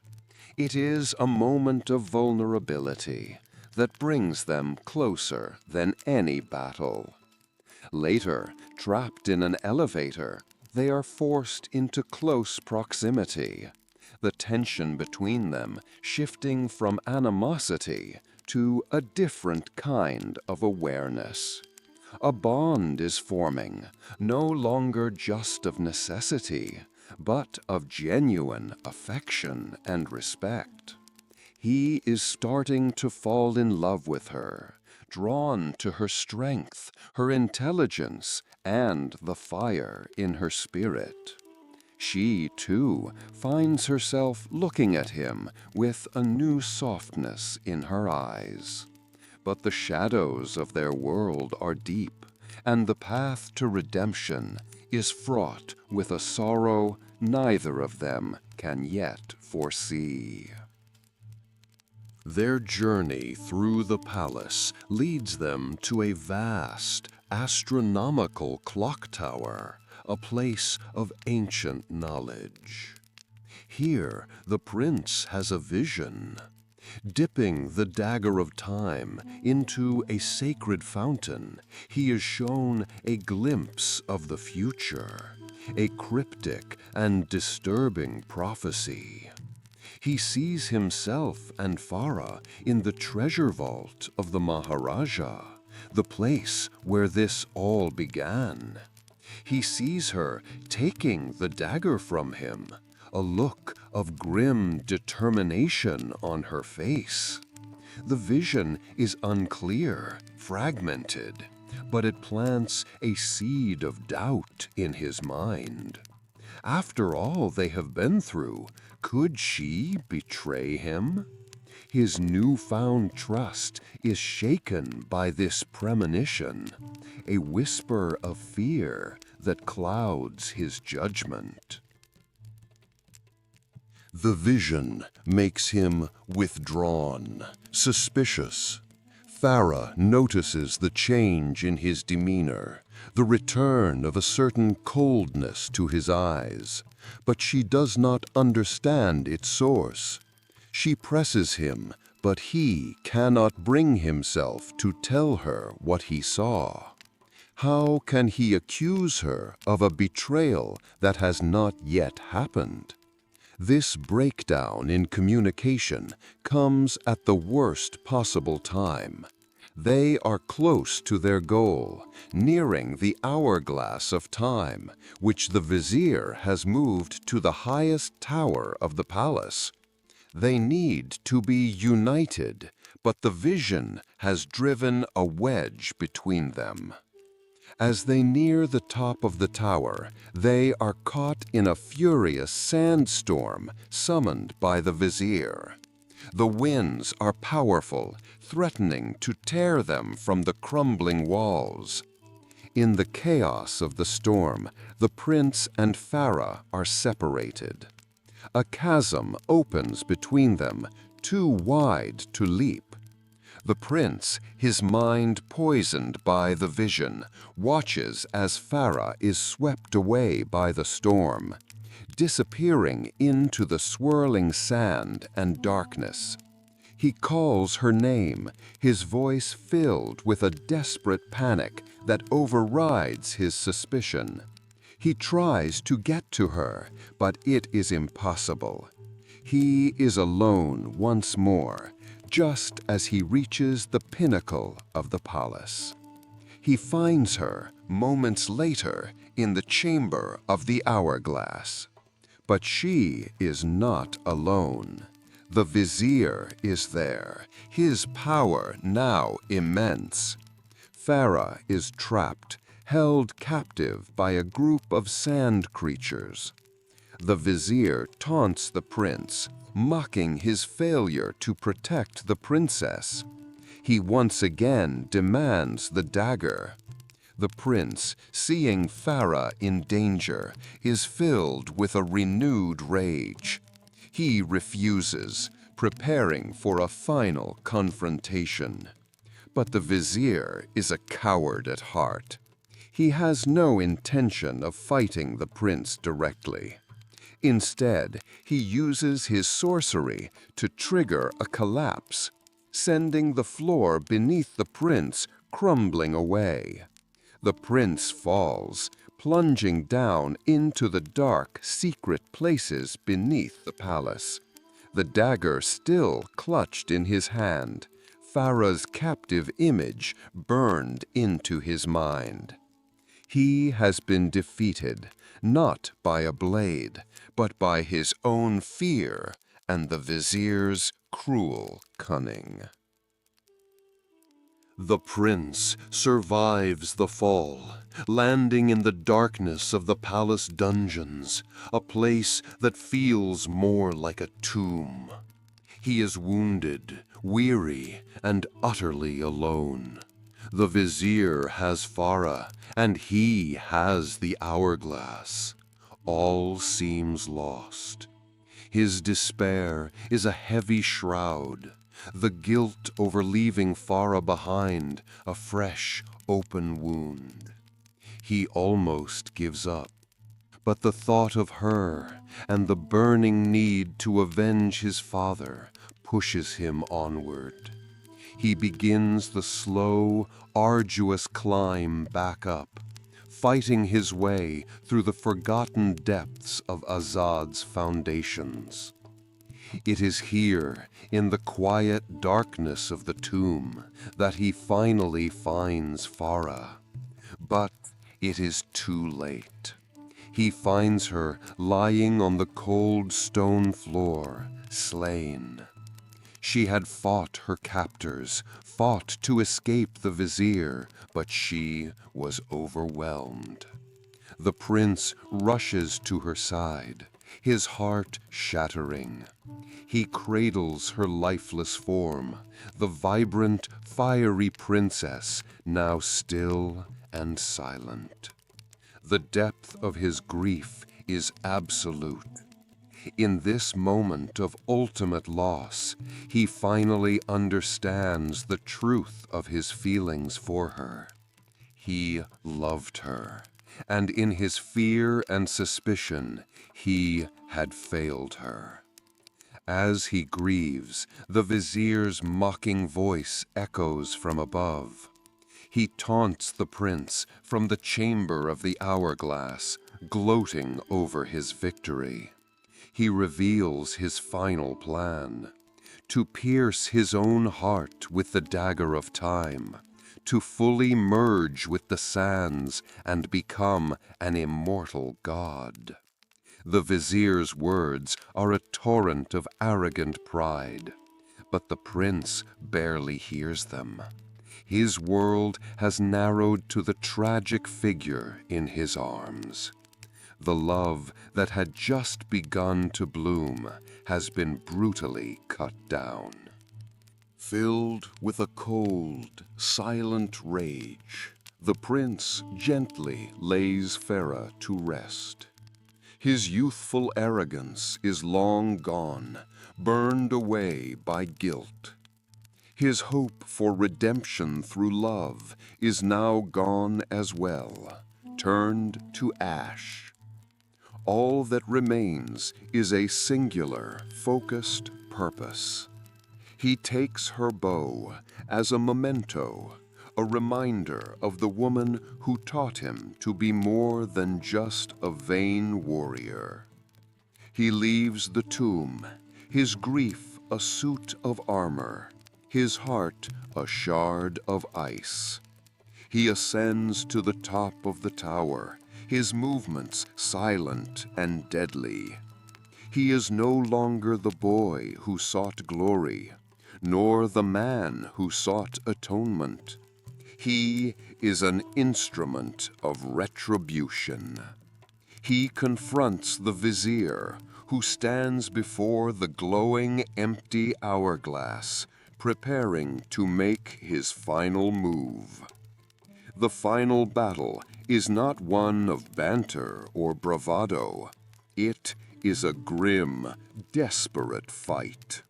Speaker 1: It is a moment of vulnerability that brings them closer than any battle. Later, trapped in an elevator, they are forced into close proximity, the tension between them shifting from animosity to a different kind of awareness. A bond is forming, no longer just of necessity, but of genuine affection and respect. He is starting to fall in love with her, drawn to her strength, her intelligence, and the fire in her spirit. She, too, finds herself looking at him with a new softness in her eyes. But the shadows of their world are deep, and the path to redemption is fraught with a sorrow neither of them can yet foresee. Their journey through the palace leads them to a vast, astronomical clock tower, a place of ancient knowledge. Here, the prince has a vision. Dipping the dagger of time into a sacred fountain, he is shown a glimpse of the future, a cryptic and disturbing prophecy. He sees himself and Farah in the treasure vault of the Maharaja, the place where this all began. He sees her taking the dagger from him, a look of grim determination on her face. The vision is unclear, fragmented, but it plants a seed of doubt in his mind. After all they have been through, could she betray him? His newfound trust is shaken by this premonition, a whisper of fear that clouds his judgment. The vision makes him withdrawn, suspicious. Farah notices the change in his demeanor, the return of a certain coldness to his eyes, but she does not understand its source. She presses him, but he cannot bring himself to tell her what he saw. How can he accuse her of a betrayal that has not yet happened? This breakdown in communication comes at the worst possible time. They are close to their goal, nearing the hourglass of time, which the vizier has moved to the highest tower of the palace. They need to be united, but the vision has driven a wedge between them. As they near the top of the tower, they are caught in a furious sandstorm summoned by the vizier. The winds are powerful, threatening to tear them from the crumbling walls. In the chaos of the storm, the prince and Farah are separated. A chasm opens between them, too wide to leap. The prince, his mind poisoned by the vision, watches as Farah is swept away by the storm, disappearing into the swirling sand and darkness. He calls her name, his voice filled with a desperate panic that overrides his suspicion. He tries to get to her, but it is impossible. He is alone once more, just as he reaches the pinnacle of the palace. He finds her moments later in the chamber of the hourglass. But she is not alone. The vizier is there, his power now immense. Farah is trapped, held captive by a group of sand creatures. The vizier taunts the prince, mocking his failure to protect the princess. He once again demands the dagger. The prince, seeing Farah in danger, is filled with a renewed rage. He refuses, preparing for a final confrontation. But the vizier is a coward at heart. He has no intention of fighting the prince directly. Instead, he uses his sorcery to trigger a collapse, sending the floor beneath the prince crumbling away. The prince falls, plunging down into the dark, secret places beneath the palace. The dagger still clutched in his hand, Farah's captive image burned into his mind. He has been defeated, not by a blade, but by his own fear and the vizier's cruel cunning. The prince survives the fall, landing in the darkness of the palace dungeons, a place that feels more like a tomb. He is wounded, weary, and utterly alone. The vizier has Farah, and he has the hourglass. All seems lost. His despair is a heavy shroud, the guilt over leaving Farah behind, a fresh, open wound. He almost gives up, but the thought of her and the burning need to avenge his father pushes him onward. He begins the slow, arduous climb back up, fighting his way through the forgotten depths of Azad's foundations. It is here, in the quiet darkness of the tomb, that he finally finds Farah. But it is too late. He finds her lying on the cold stone floor, slain. She had fought her captors, fought to escape the vizier, but she was overwhelmed. The prince rushes to her side, his heart shattering. He cradles her lifeless form, the vibrant, fiery princess, now still and silent. The depth of his grief is absolute. In this moment of ultimate loss, he finally understands the truth of his feelings for her. He loved her, and in his fear and suspicion, he had failed her. As he grieves, the vizier's mocking voice echoes from above. He taunts the prince from the chamber of the hourglass, gloating over his victory. He reveals his final plan: to pierce his own heart with the dagger of time, to fully merge with the sands and become an immortal god. The vizier's words are a torrent of arrogant pride, but the prince barely hears them. His world has narrowed to the tragic figure in his arms. The love that had just begun to bloom has been brutally cut down. Filled with a cold, silent rage, the prince gently lays Farah to rest. His youthful arrogance is long gone, burned away by guilt. His hope for redemption through love is now gone as well, turned to ash. All that remains is a singular, focused purpose. He takes her bow as a memento, a reminder of the woman who taught him to be more than just a vain warrior. He leaves the tomb, his grief a suit of armor, his heart a shard of ice. He ascends to the top of the tower, his movements silent and deadly. He is no longer the boy who sought glory, nor the man who sought atonement. He is an instrument of retribution. He confronts the vizier, who stands before the glowing, empty hourglass, preparing to make his final move. The final battle is not one of banter or bravado. It is a grim, desperate fight.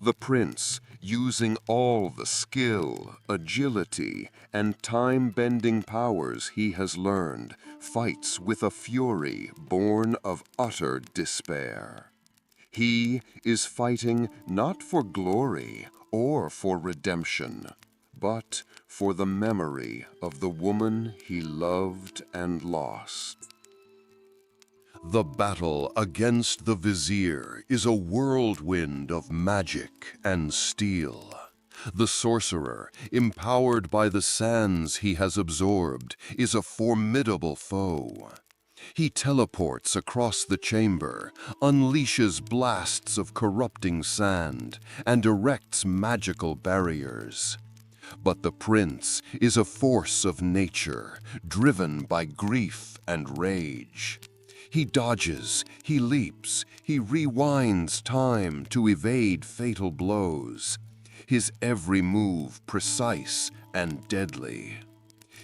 Speaker 1: The prince, using all the skill, agility, and time-bending powers he has learned, fights with a fury born of utter despair. He is fighting not for glory or for redemption, but for the memory of the woman he loved and lost. The battle against the vizier is a whirlwind of magic and steel. The sorcerer, empowered by the sands he has absorbed, is a formidable foe. He teleports across the chamber, unleashes blasts of corrupting sand, and erects magical barriers. But the prince is a force of nature, driven by grief and rage. He dodges, he leaps, he rewinds time to evade fatal blows. His every move precise and deadly.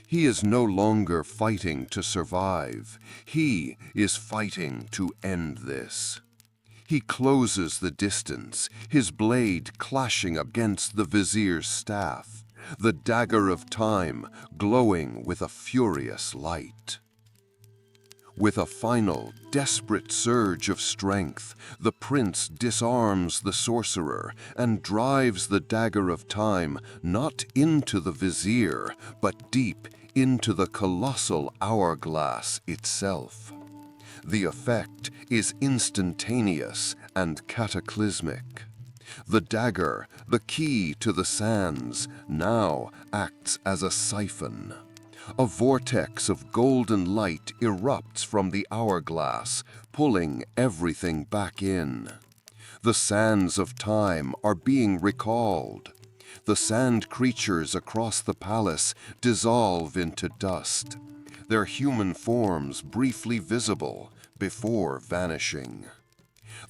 Speaker 1: He is no longer fighting to survive. He is fighting to end this. He closes the distance, his blade clashing against the vizier's staff, the dagger of time glowing with a furious light. With a final, desperate surge of strength, the prince disarms the sorcerer and drives the dagger of time not into the vizier, but deep into the colossal hourglass itself. The effect is instantaneous and cataclysmic. The dagger, the key to the sands, now acts as a siphon. A vortex of golden light erupts from the hourglass, pulling everything back in. The sands of time are being recalled. The sand creatures across the palace dissolve into dust, their human forms briefly visible before vanishing.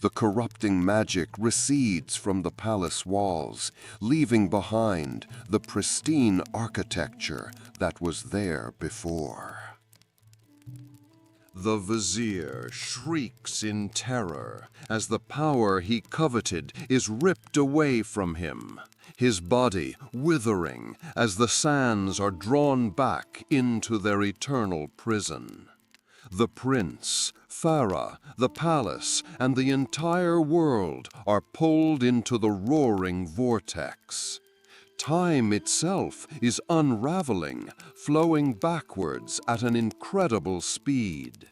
Speaker 1: The corrupting magic recedes from the palace walls, leaving behind the pristine architecture that was there before. The vizier shrieks in terror as the power he coveted is ripped away from him, his body withering as the sands are drawn back into their eternal prison. The prince, Farah, the palace, and the entire world are pulled into the roaring vortex. Time itself is unraveling, flowing backwards at an incredible speed.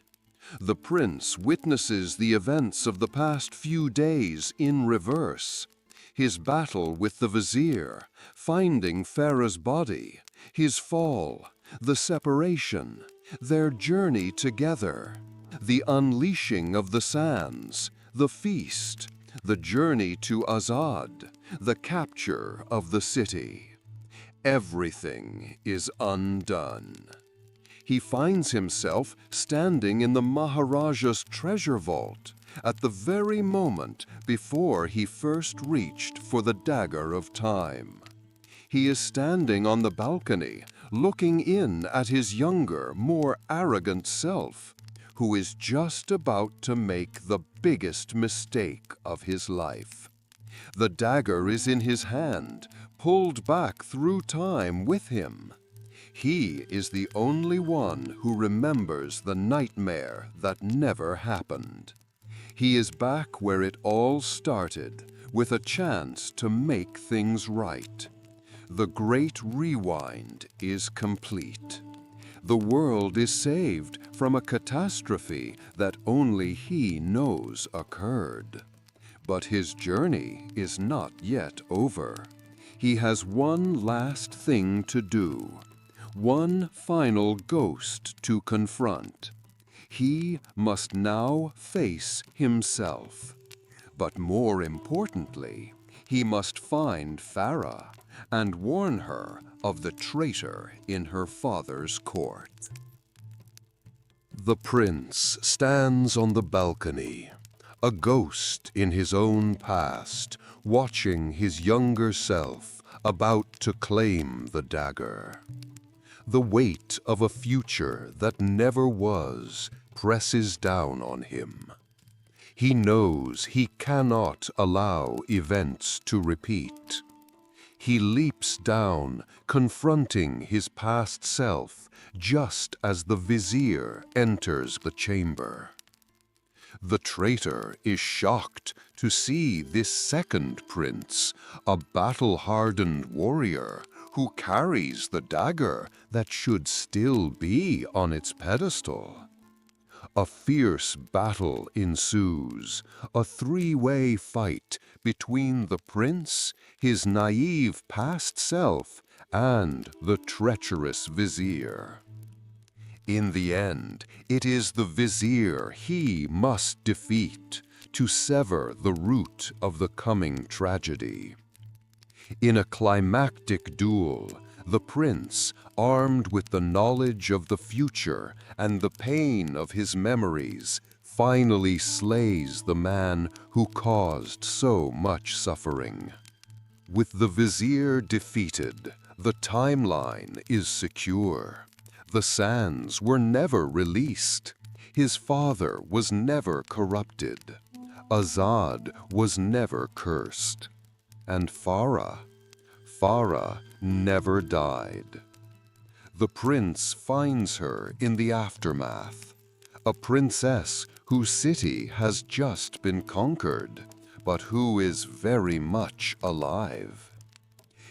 Speaker 1: The prince witnesses the events of the past few days in reverse. His battle with the vizier, finding Farah's body, his fall, the separation, their journey together, the unleashing of the sands, the feast, the journey to Azad, the capture of the city. Everything is undone. He finds himself standing in the Maharaja's treasure vault at the very moment before he first reached for the dagger of time. He is standing on the balcony, looking in at his younger, more arrogant self, who is just about to make the biggest mistake of his life. The dagger is in his hand, pulled back through time with him. He is the only one who remembers the nightmare that never happened. He is back where it all started, with a chance to make things right. The great rewind is complete. The world is saved from a catastrophe that only he knows occurred. But his journey is not yet over. He has one last thing to do, one final ghost to confront. He must now face himself. But more importantly, he must find Farah and warn her of the traitor in her father's court. The prince stands on the balcony, a ghost in his own past, watching his younger self about to claim the dagger. The weight of a future that never was presses down on him. He knows he cannot allow events to repeat. He leaps down, confronting his past self just as the vizier enters the chamber. The traitor is shocked to see this second prince, a battle-hardened warrior who carries the dagger that should still be on its pedestal. A fierce battle ensues, a three-way fight between the prince, his naive past self, and the treacherous vizier. In the end, it is the vizier he must defeat to sever the root of the coming tragedy. In a climactic duel, the prince, armed with the knowledge of the future and the pain of his memories, finally slays the man who caused so much suffering. With the vizier defeated, the timeline is secure. The sands were never released. His father was never corrupted. Azad was never cursed. And Farah never died. The prince finds her in the aftermath, a princess whose city has just been conquered, but who is very much alive.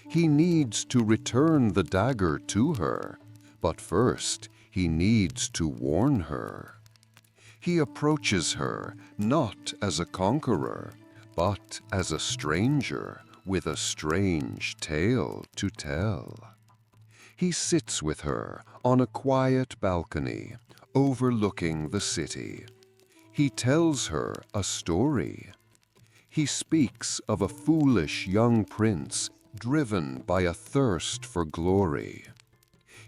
Speaker 1: He needs to return the dagger to her, but first he needs to warn her. He approaches her not as a conqueror, but as a stranger with a strange tale to tell. He sits with her on a quiet balcony overlooking the city. He tells her a story. He speaks of a foolish young prince driven by a thirst for glory.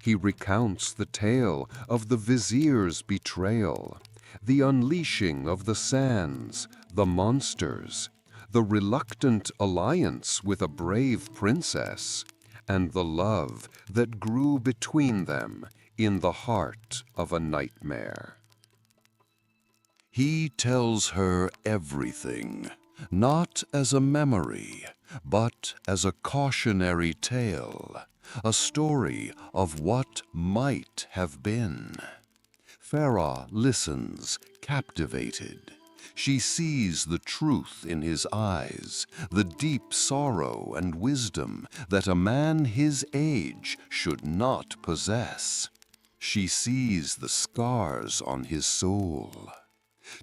Speaker 1: He recounts the tale of the vizier's betrayal, the unleashing of the sands, the monsters, the reluctant alliance with a brave princess, and the love that grew between them in the heart of a nightmare. He tells her everything, not as a memory, but as a cautionary tale, a story of what might have been. Farah listens, captivated. She sees the truth in his eyes, the deep sorrow and wisdom that a man his age should not possess. She sees the scars on his soul.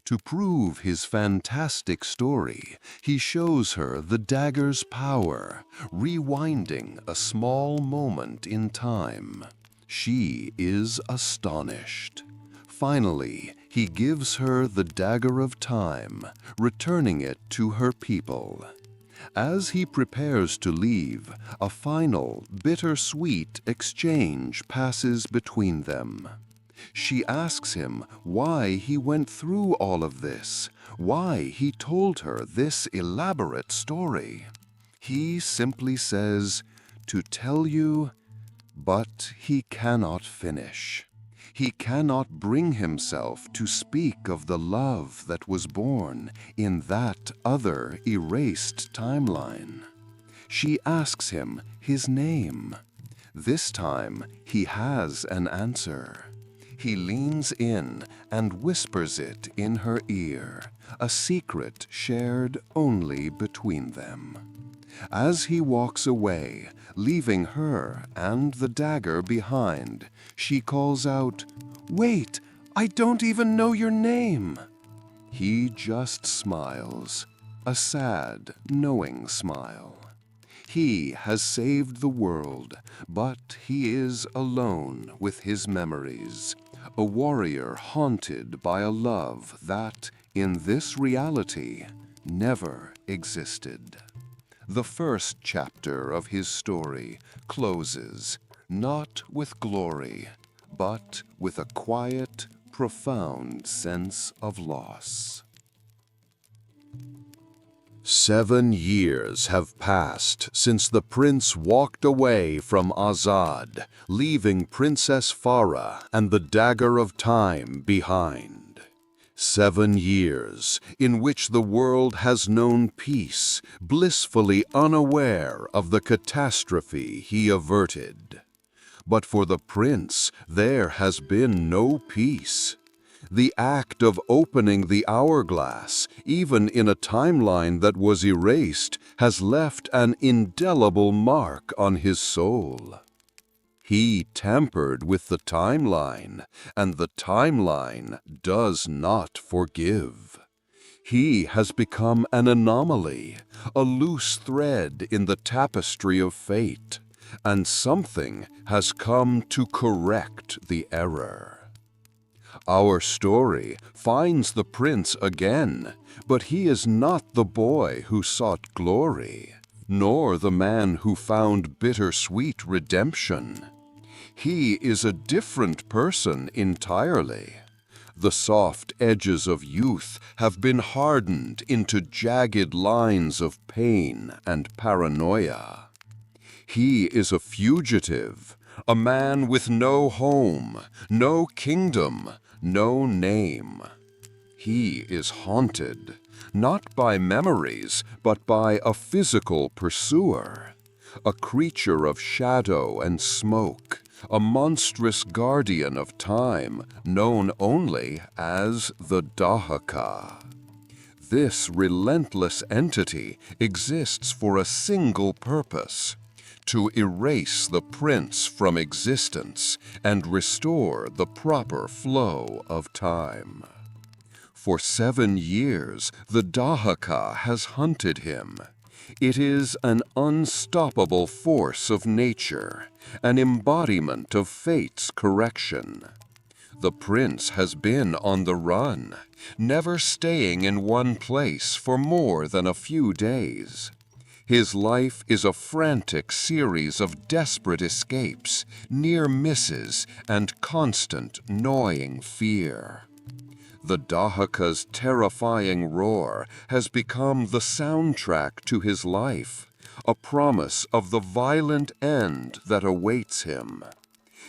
Speaker 1: To prove his fantastic story, he shows her the dagger's power, rewinding a small moment in time. She is astonished. Finally, he gives her the dagger of time, returning it to her people. As he prepares to leave, a final, bittersweet exchange passes between them. She asks him why he went through all of this, why he told her this elaborate story. He simply says, "To tell you," but he cannot finish. He cannot bring himself to speak of the love that was born in that other erased timeline. She asks him his name. This time he has an answer. He leans in and whispers it in her ear, a secret shared only between them. As he walks away, leaving her and the dagger behind, she calls out, "Wait, I don't even know your name." He just smiles, a sad, knowing smile. He has saved the world, but he is alone with his memories, a warrior haunted by a love that, in this reality, never existed. The first chapter of his story closes not with glory, but with a quiet, profound sense of loss. 7 years have passed since the prince walked away from Azad, leaving Princess Farah and the dagger of time behind. 7 years in which the world has known peace, blissfully unaware of the catastrophe he averted. But for the prince, there has been no peace. The act of opening the hourglass, even in a timeline that was erased, has left an indelible mark on his soul. He tampered with the timeline, and the timeline does not forgive. He has become an anomaly, a loose thread in the tapestry of fate, and something has come to correct the error. Our story finds the prince again, but he is not the boy who sought glory, nor the man who found bittersweet redemption. He is a different person entirely. The soft edges of youth have been hardened into jagged lines of pain and paranoia. He is a fugitive, a man with no home, no kingdom, no name. He is haunted, not by memories, but by a physical pursuer, a creature of shadow and smoke, a monstrous guardian of time known only as the Dahaka. This relentless entity exists for a single purpose: to erase the prince from existence and restore the proper flow of time. For 7 years, the Dahaka has hunted him. It is an unstoppable force of nature, an embodiment of fate's correction. The prince has been on the run, never staying in one place for more than a few days. His life is a frantic series of desperate escapes, near misses, and constant gnawing fear. The Dahaka's terrifying roar has become the soundtrack to his life, a promise of the violent end that awaits him.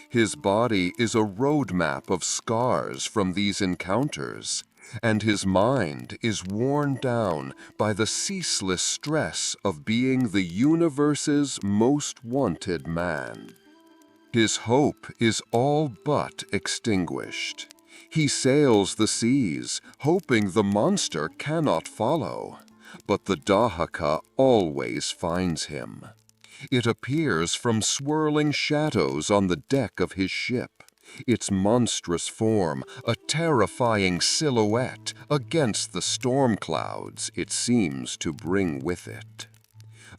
Speaker 1: His body is a roadmap of scars from these encounters, and his mind is worn down by the ceaseless stress of being the universe's most wanted man. His hope is all but extinguished. He sails the seas, hoping the monster cannot follow, but the Dahaka always finds him. It appears from swirling shadows on the deck of his ship, its monstrous form a terrifying silhouette against the storm clouds it seems to bring with it.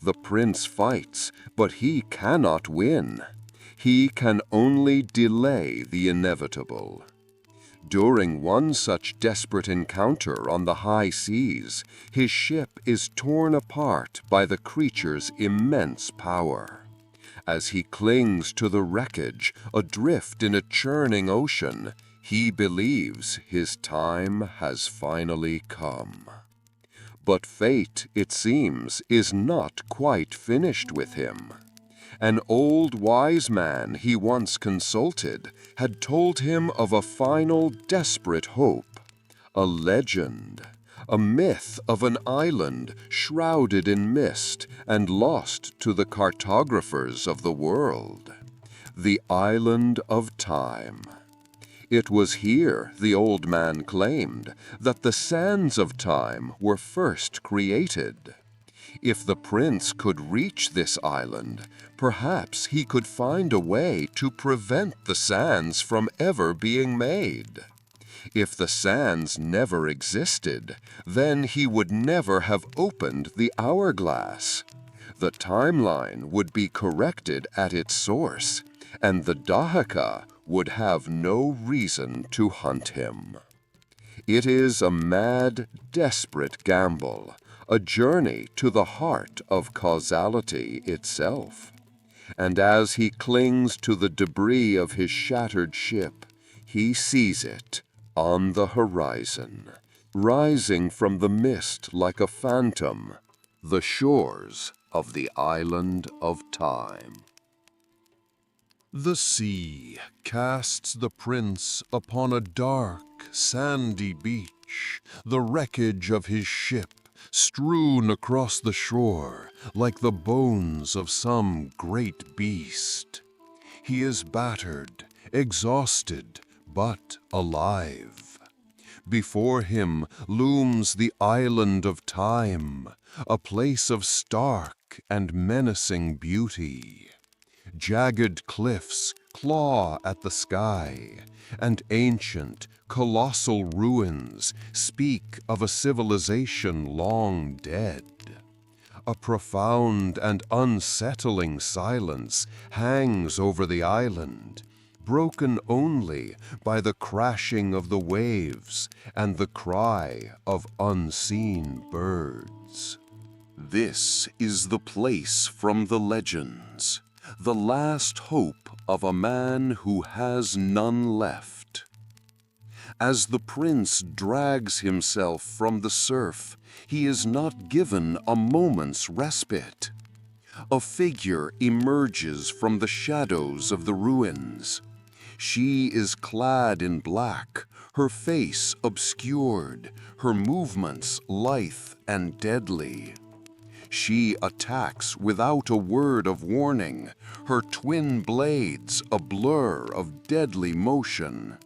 Speaker 1: The prince fights, but he cannot win. He can only delay the inevitable. During one such desperate encounter on the high seas, his ship is torn apart by the creature's immense power. As he clings to the wreckage, adrift in a churning ocean, he believes his time has finally come. But fate, it seems, is not quite finished with him. An old wise man he once consulted had told him of a final desperate hope, a legend, a myth of an island shrouded in mist and lost to the cartographers of the world, the Island of Time. It was here, the old man claimed, that the Sands of Time were first created. If the prince could reach this island, perhaps he could find a way to prevent the sands from ever being made. If the sands never existed, then he would never have opened the hourglass. The timeline would be corrected at its source, and the Dahaka would have no reason to hunt him. It is a mad, desperate gamble, a journey to the heart of causality itself. And as he clings to the debris of his shattered ship, he sees it on the horizon, rising from the mist like a phantom, the shores of the Island of Time. The sea casts the prince upon a dark, sandy beach, the wreckage of his ship strewn across the shore like the bones of some great beast. He is battered, exhausted, but alive. Before him looms the Island of Time, a place of stark and menacing beauty. Jagged cliffs claw at the sky, and ancient, colossal ruins speak of a civilization long dead. A profound and unsettling silence hangs over the island, broken only by the crashing of the waves and the cry of unseen birds. This is the place from the legends, the last hope of a man who has none left. As the prince drags himself from the surf, he is not given a moment's respite. A figure emerges from the shadows of the ruins. She is clad in black, her face obscured, her movements lithe and deadly. She attacks without a word of warning, her twin blades a blur of deadly motion.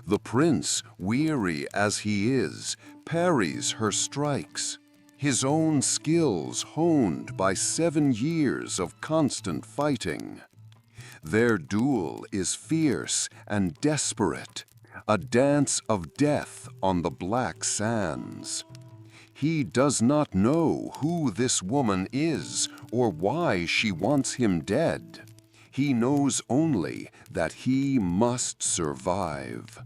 Speaker 1: The prince, weary as he is, parries her strikes, his own skills honed by 7 years of constant fighting. Their duel is fierce and desperate, a dance of death on the black sands. He does not know who this woman is or why she wants him dead. He knows only that he must survive.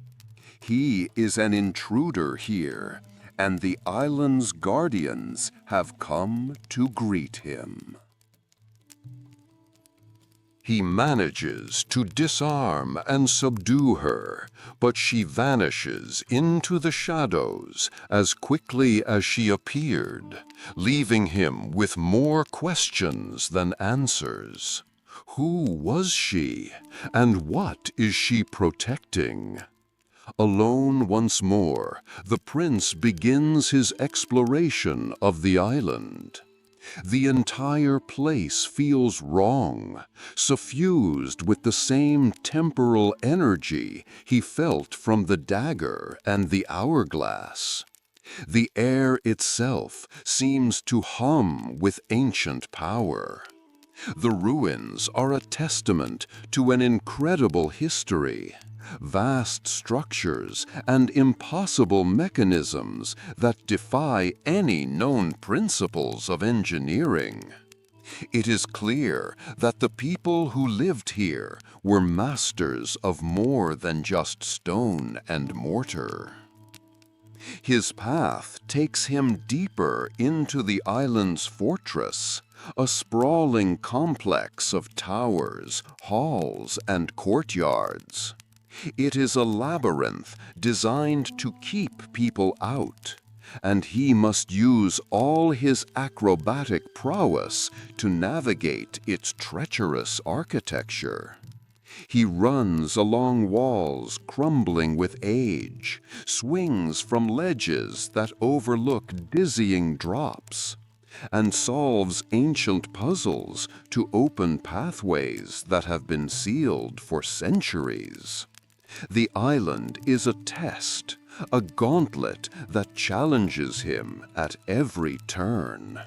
Speaker 1: He is an intruder here, and the island's guardians have come to greet him. He manages to disarm and subdue her, but she vanishes into the shadows as quickly as she appeared, leaving him with more questions than answers. Who was she, and what is she protecting? Alone once more, the prince begins his exploration of the island. The entire place feels wrong, suffused with the same temporal energy he felt from the dagger and the hourglass. The air itself seems to hum with ancient power. The ruins are a testament to an incredible history. Vast structures and impossible mechanisms that defy any known principles of engineering. It is clear that the people who lived here were masters of more than just stone and mortar. His path takes him deeper into the island's fortress, a sprawling complex of towers, halls, and courtyards. It is a labyrinth designed to keep people out, and he must use all his acrobatic prowess to navigate its treacherous architecture. He runs along walls crumbling with age, swings from ledges that overlook dizzying drops, and solves ancient puzzles to open pathways that have been sealed for centuries. The island is a test, a gauntlet that challenges him at every turn.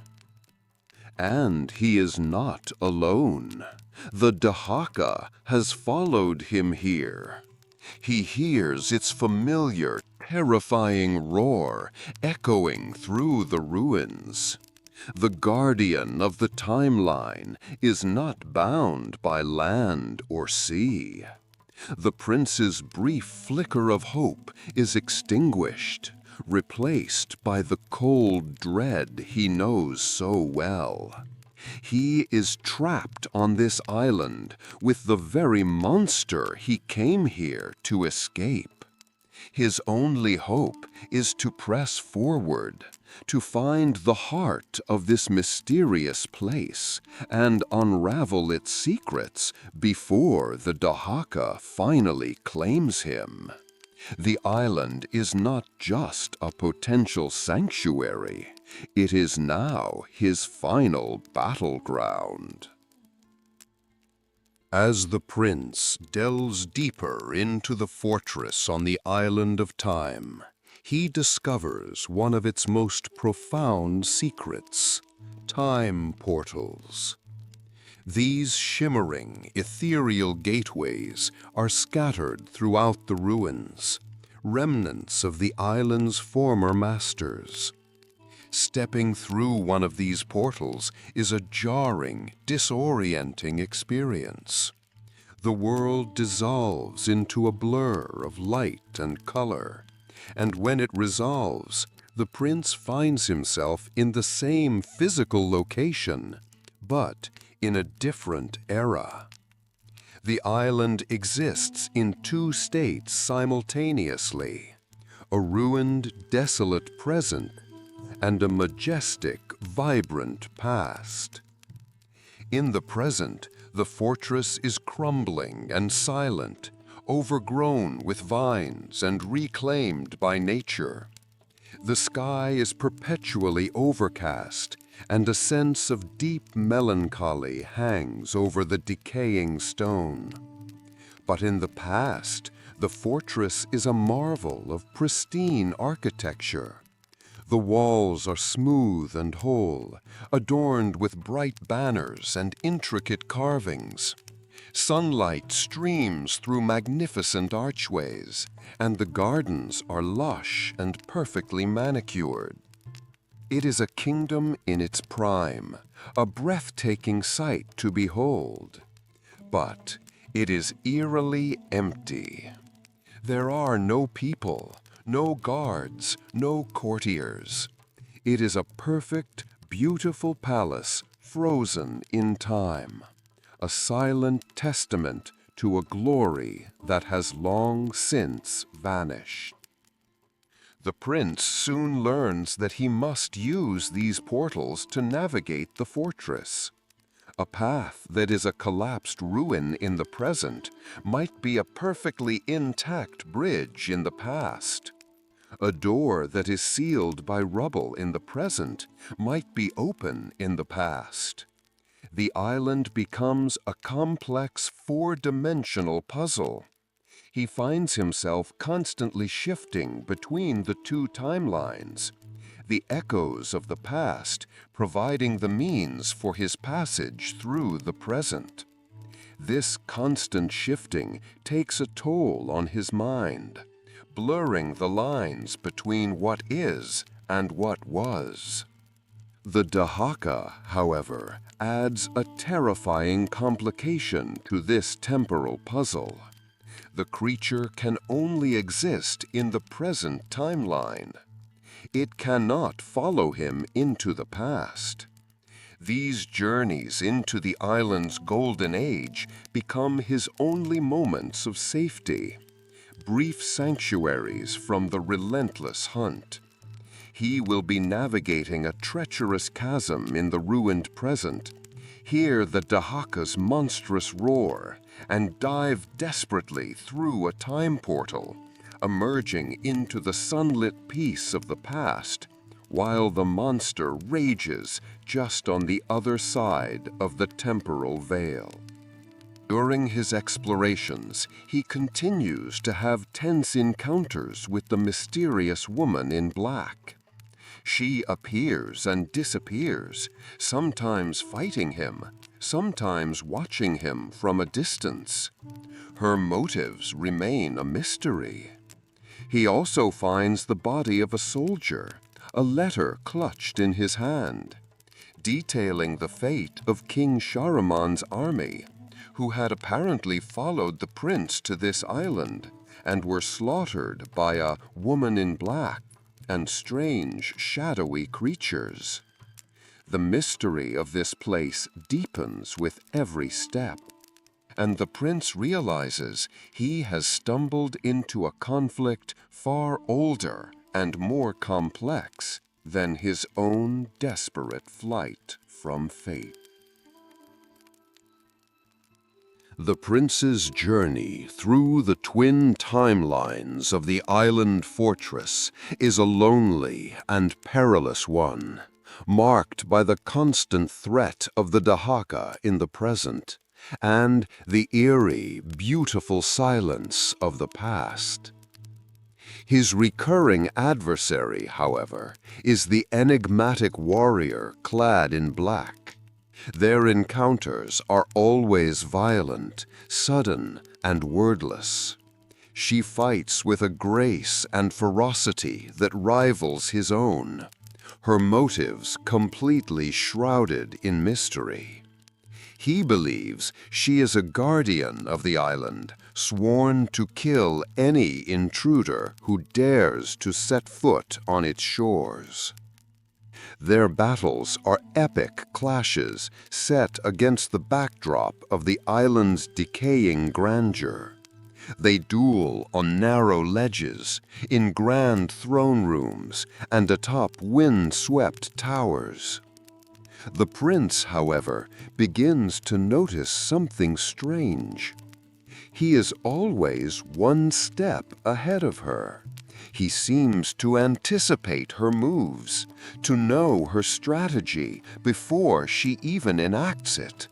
Speaker 1: And he is not alone. The Dahaka has followed him here. He hears its familiar, terrifying roar echoing through the ruins. The guardian of the timeline is not bound by land or sea. The prince's brief flicker of hope is extinguished, replaced by the cold dread he knows so well. He is trapped on this island with the very monster he came here to escape. His only hope is to press forward, to find the heart of this mysterious place and unravel its secrets before the Dahaka finally claims him. The island is not just a potential sanctuary, it is now his final battleground. As the prince delves deeper into the fortress on the island of time, he discovers one of its most profound secrets: time portals. These shimmering, ethereal gateways are scattered throughout the ruins, remnants of the island's former masters. Stepping through one of these portals is a jarring, disorienting experience. The world dissolves into a blur of light and color, and when it resolves, the prince finds himself in the same physical location, but in a different era. The island exists in 2 states simultaneously: a ruined, desolate present and a majestic, vibrant past. In the present, the fortress is crumbling and silent, overgrown with vines and reclaimed by nature. The sky is perpetually overcast, and a sense of deep melancholy hangs over the decaying stone. But in the past, the fortress is a marvel of pristine architecture. The walls are smooth and whole, adorned with bright banners and intricate carvings. Sunlight streams through magnificent archways, and the gardens are lush and perfectly manicured. It is a kingdom in its prime, a breathtaking sight to behold. But it is eerily empty. There are no people, no guards, no courtiers. It is a perfect, beautiful palace frozen in time, a silent testament to a glory that has long since vanished. The prince soon learns that he must use these portals to navigate the fortress. A path that is a collapsed ruin in the present might be a perfectly intact bridge in the past. A door that is sealed by rubble in the present might be open in the past. The island becomes a complex four-dimensional puzzle. He finds himself constantly shifting between the two timelines, the echoes of the past providing the means for his passage through the present. This constant shifting takes a toll on his mind, blurring the lines between what is and what was. The Dahaka, however, adds a terrifying complication to this temporal puzzle. The creature can only exist in the present timeline. It cannot follow him into the past. These journeys into the island's golden age become his only moments of safety, brief sanctuaries from the relentless hunt. He will be navigating a treacherous chasm in the ruined present, hear the Dahaka's monstrous roar, and dive desperately through a time portal, emerging into the sunlit peace of the past, while the monster rages just on the other side of the temporal veil. During his explorations, he continues to have tense encounters with the mysterious woman in black. She appears and disappears, sometimes fighting him, sometimes watching him from a distance. Her motives remain a mystery. He also finds the body of a soldier, a letter clutched in his hand, detailing the fate of King Shahraman's army, who had apparently followed the prince to this island and were slaughtered by a woman in black and strange, shadowy creatures. The mystery of this place deepens with every step, and the prince realizes he has stumbled into a conflict far older and more complex than his own desperate flight from fate. The prince's journey through the twin timelines of the island fortress is a lonely and perilous one, marked by the constant threat of the Dahaka in the present and the eerie, beautiful silence of the past. His recurring adversary, however, is the enigmatic warrior clad in black. Their encounters are always violent, sudden, and wordless. She fights with a grace and ferocity that rivals his own, her motives completely shrouded in mystery. He believes she is a guardian of the island, sworn to kill any intruder who dares to set foot on its shores. Their battles are epic clashes set against the backdrop of the island's decaying grandeur. They duel on narrow ledges, in grand throne rooms, and atop wind-swept towers. The prince, however, begins to notice something strange. He is always one step ahead of her. He seems to anticipate her moves, to know her strategy before she even enacts it.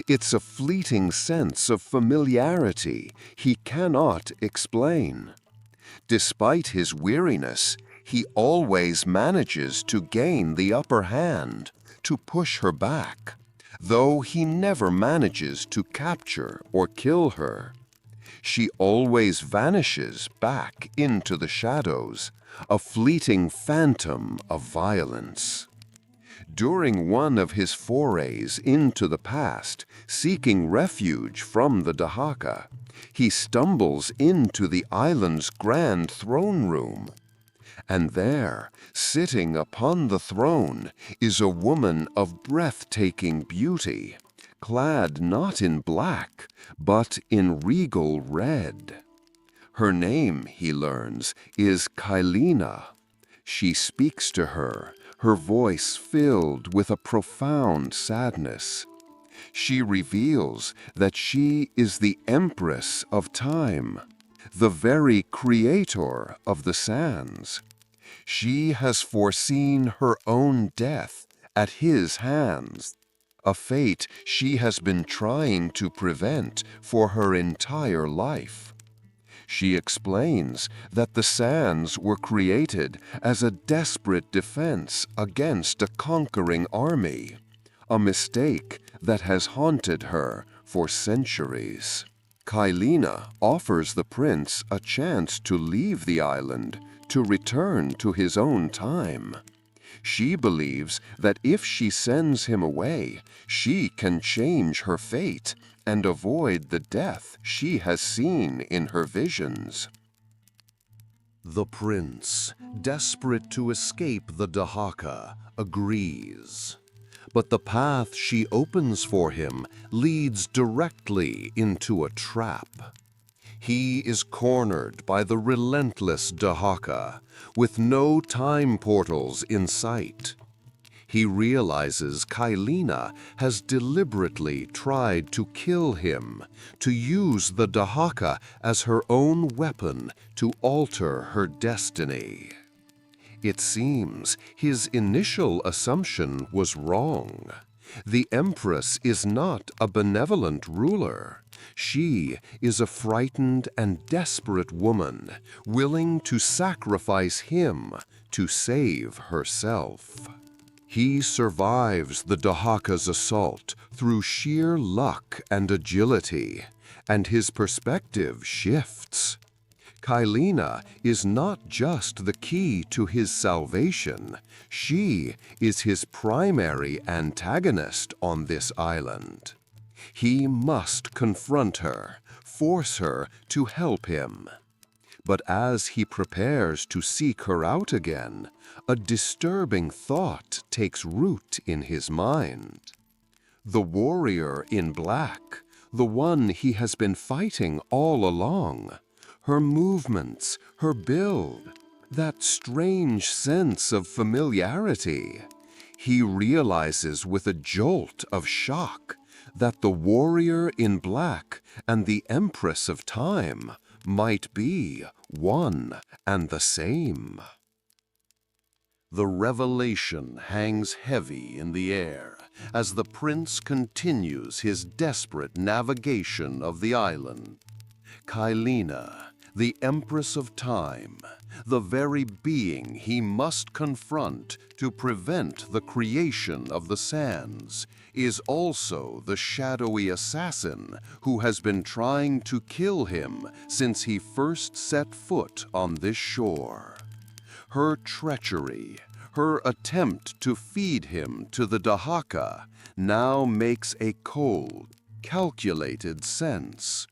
Speaker 1: It's a fleeting sense of familiarity he cannot explain. Despite his weariness, he always manages to gain the upper hand, to push her back, though he never manages to capture or kill her. She always vanishes back into the shadows, a fleeting phantom of violence. During one of his forays into the past, seeking refuge from the Dahaka, he stumbles into the island's grand throne room. And there, sitting upon the throne, is a woman of breathtaking beauty, clad not in black, but in regal red. Her name, he learns, is Kaileena. She speaks to her, her voice filled with a profound sadness. She reveals that she is the Empress of Time, the very creator of the sands. She has foreseen her own death at his hands, a fate she has been trying to prevent for her entire life. She explains that the sands were created as a desperate defense against a conquering army, a mistake that has haunted her for centuries. Kaileena offers the prince a chance to leave the island, to return to his own time. She believes that if she sends him away, she can change her fate and avoid the death she has seen in her visions. The prince, desperate to escape the Dahaka, agrees. But the path she opens for him leads directly into a trap. He is cornered by the relentless Dahaka, with no time portals in sight. He realizes Kaileena has deliberately tried to kill him, to use the Dahaka as her own weapon to alter her destiny. It seems his initial assumption was wrong. The Empress is not a benevolent ruler. She is a frightened and desperate woman, willing to sacrifice him to save herself. He survives the Dahaka's assault through sheer luck and agility, and his perspective shifts. Kaileena is not just the key to his salvation, she is his primary antagonist on this island. He must confront her, force her to help him. But as he prepares to seek her out again, a disturbing thought takes root in his mind. The warrior in black, the one he has been fighting all along, her movements, her build, that strange sense of familiarity. He realizes with a jolt of shock that the warrior in black and the Empress of Time might be one and the same. The revelation hangs heavy in the air as the prince continues his desperate navigation of the island. Kaileena, the Empress of Time, the very being he must confront to prevent the creation of the sands, is also the shadowy assassin who has been trying to kill him since he first set foot on this shore. Her treachery, her attempt to feed him to the Dahaka, now makes a cold, calculated sense.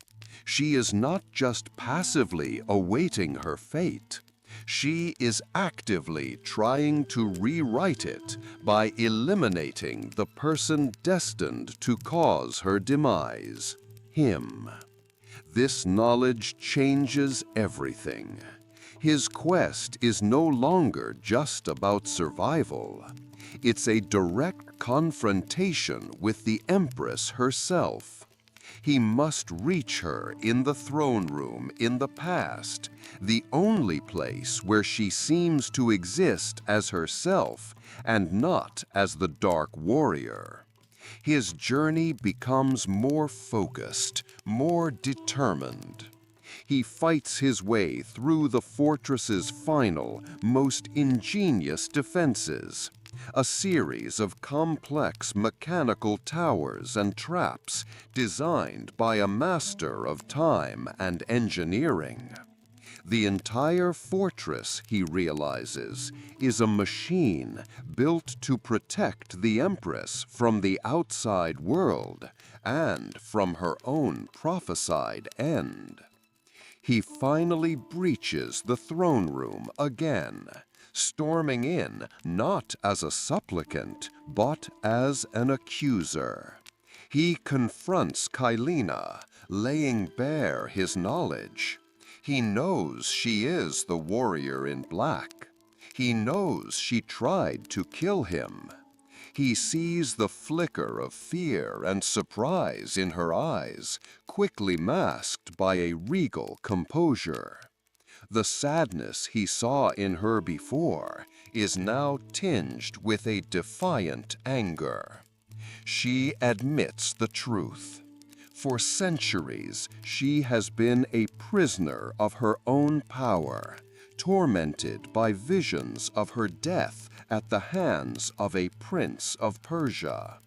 Speaker 1: She is not just passively awaiting her fate. She is actively trying to rewrite it by eliminating the person destined to cause her demise, him. This knowledge changes everything. His quest is no longer just about survival. It's a direct confrontation with the Empress herself. He must reach her in the throne room in the past, the only place where she seems to exist as herself and not as the Dark Warrior. His journey becomes more focused, more determined. He fights his way through the fortress's final, most ingenious defenses, a series of complex mechanical towers and traps designed by a master of time and engineering. The entire fortress, he realizes, is a machine built to protect the Empress from the outside world and from her own prophesied end. He finally breaches the throne room again, storming in not as a supplicant, but as an accuser. He confronts Kaileena, laying bare his knowledge. He knows she is the warrior in black. He knows she tried to kill him. He sees the flicker of fear and surprise in her eyes, quickly masked by a regal composure. The sadness he saw in her before is now tinged with a defiant anger. She admits the truth. For centuries, she has been a prisoner of her own power, tormented by visions of her death at the hands of a Prince of Persia.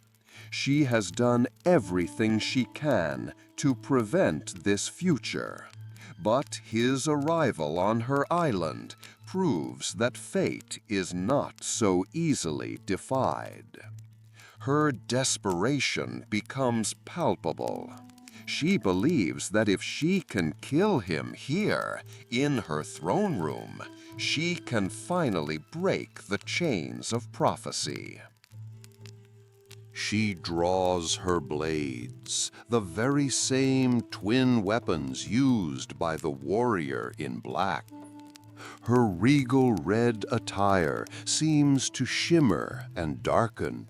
Speaker 1: She has done everything she can to prevent this future, but his arrival on her island proves that fate is not so easily defied. Her desperation becomes palpable. She believes that if she can kill him here, in her throne room, she can finally break the chains of prophecy. She draws her blades, the very same twin weapons used by the warrior in black. Her regal red attire seems to shimmer and darken,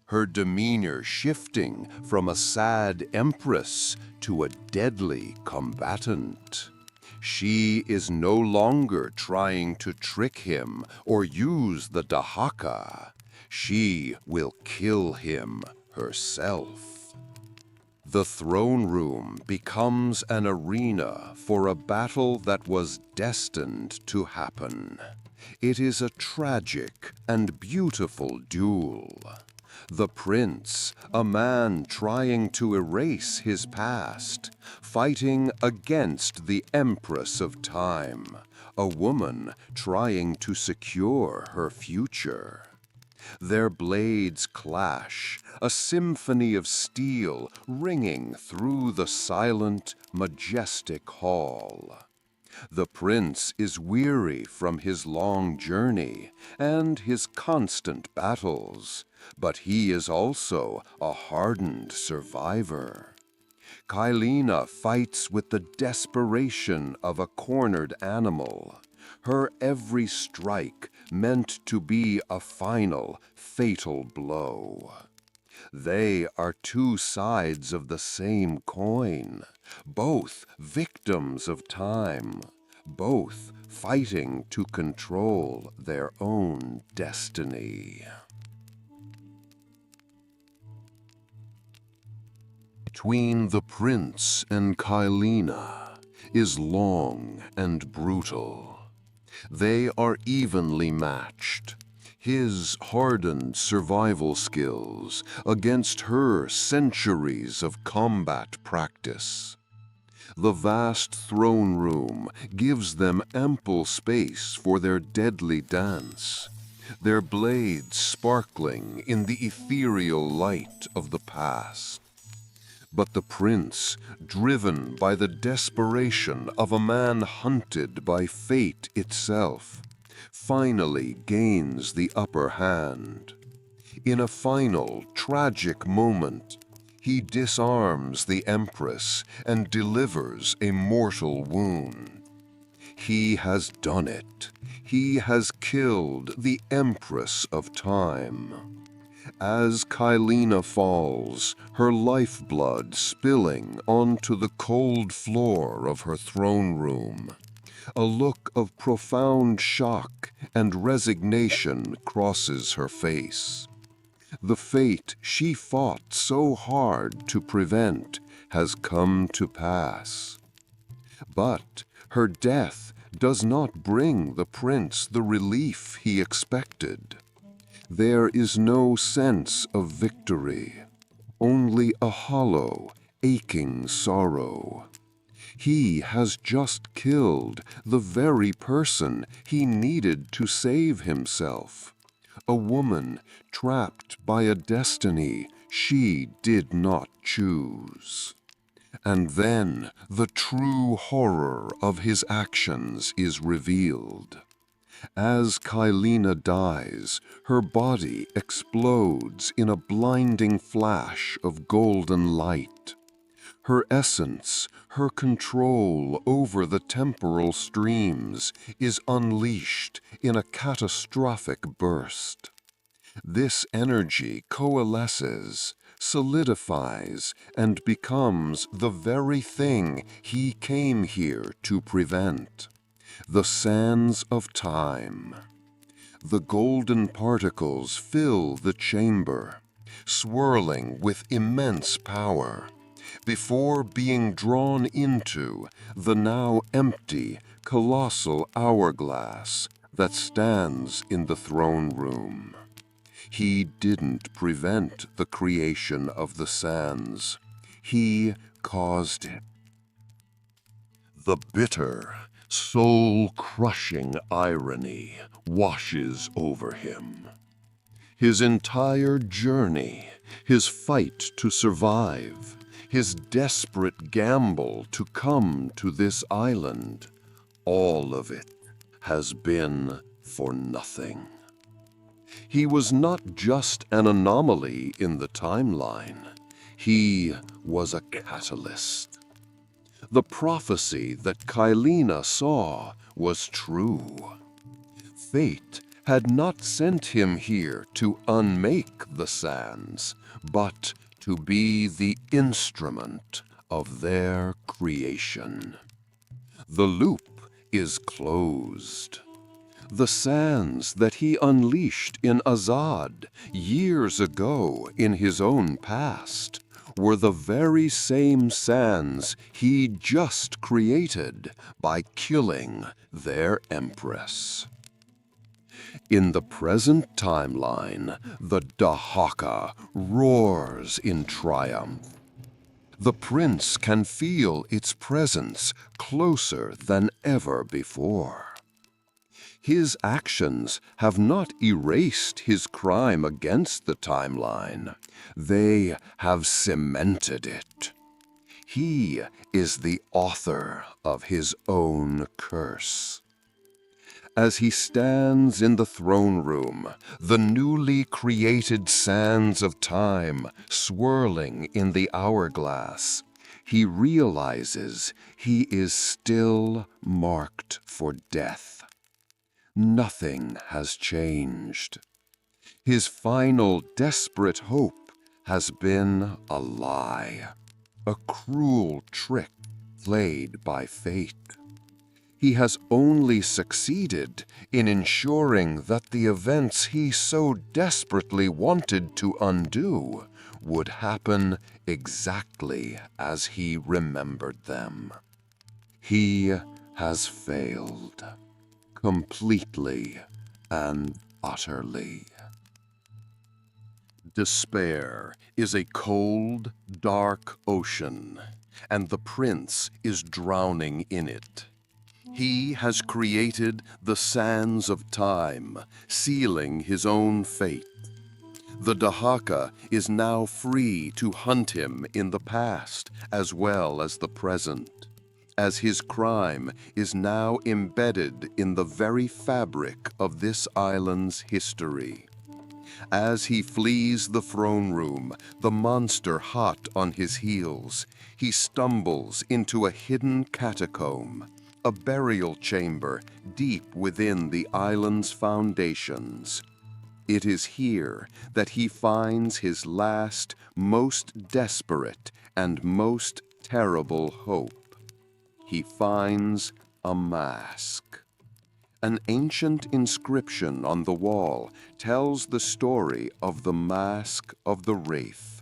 Speaker 1: her demeanor shifting from a sad empress to a deadly combatant. She is no longer trying to trick him or use the Dahaka. She will kill him herself. The throne room becomes an arena for a battle that was destined to happen. It is a tragic and beautiful duel. The prince, a man trying to erase his past, fighting against the Empress of Time, a woman trying to secure her future. Their blades clash, a symphony of steel ringing through the silent, majestic hall. The prince is weary from his long journey and his constant battles, but he is also a hardened survivor. Kaileena fights with the desperation of a cornered animal, her every strike meant to be a final, fatal blow. They are two sides of the same coin, both victims of time, both fighting to control their own destiny. Between the prince and Kaileena is long and brutal. They are evenly matched. His hardened survival skills against her centuries of combat practice. The vast throne room gives them ample space for their deadly dance, their blades sparkling in the ethereal light of the past. But the prince, driven by the desperation of a man hunted by fate itself, finally gains the upper hand. In a final, tragic moment, he disarms the Empress and delivers a mortal wound. He has done it. He has killed the Empress of Time. As Kaileena falls, her lifeblood spilling onto the cold floor of her throne room, a look of profound shock and resignation crosses her face. The fate she fought so hard to prevent has come to pass. But her death does not bring the prince the relief he expected. There is no sense of victory, only a hollow, aching sorrow. He has just killed the very person he needed to save himself, a woman trapped by a destiny she did not choose. And then the true horror of his actions is revealed. As Kaileena dies, her body explodes in a blinding flash of golden light. Her essence, her control over the temporal streams, is unleashed in a catastrophic burst. This energy coalesces, solidifies, and becomes the very thing he came here to prevent: the sands of time. The golden particles fill the chamber, swirling with immense power, before being drawn into the now empty, colossal hourglass that stands in the throne room. He didn't prevent the creation of the sands. He caused it. The bitter, soul-crushing irony washes over him. His entire journey, his fight to survive, his desperate gamble to come to this island, all of it has been for nothing. He was not just an anomaly in the timeline. He was a catalyst. The prophecy that Kaileena saw was true. Fate had not sent him here to unmake the sands, but to be the instrument of their creation. The loop is closed. The sands that he unleashed in Azad years ago in his own past were the very same sands he just created by killing their Empress. In the present timeline, the Dahaka roars in triumph. The prince can feel its presence closer than ever before. His actions have not erased his crime against the timeline. They have cemented it. He is the author of his own curse. As he stands in the throne room, the newly created sands of time swirling in the hourglass, he realizes he is still marked for death. Nothing has changed. His final desperate hope has been a lie, a cruel trick played by fate. He has only succeeded in ensuring that the events he so desperately wanted to undo would happen exactly as he remembered them. He has failed. Completely and utterly. Despair is a cold, dark ocean, and the prince is drowning in it. He has created the sands of time, sealing his own fate. The Dahaka is now free to hunt him in the past as well as the present, as his crime is now embedded in the very fabric of this island's history. As he flees the throne room, the monster hot on his heels, he stumbles into a hidden catacomb, a burial chamber deep within the island's foundations. It is here that he finds his last, most desperate, and most terrible hope. He finds a mask. An ancient inscription on the wall tells the story of the Mask of the Wraith.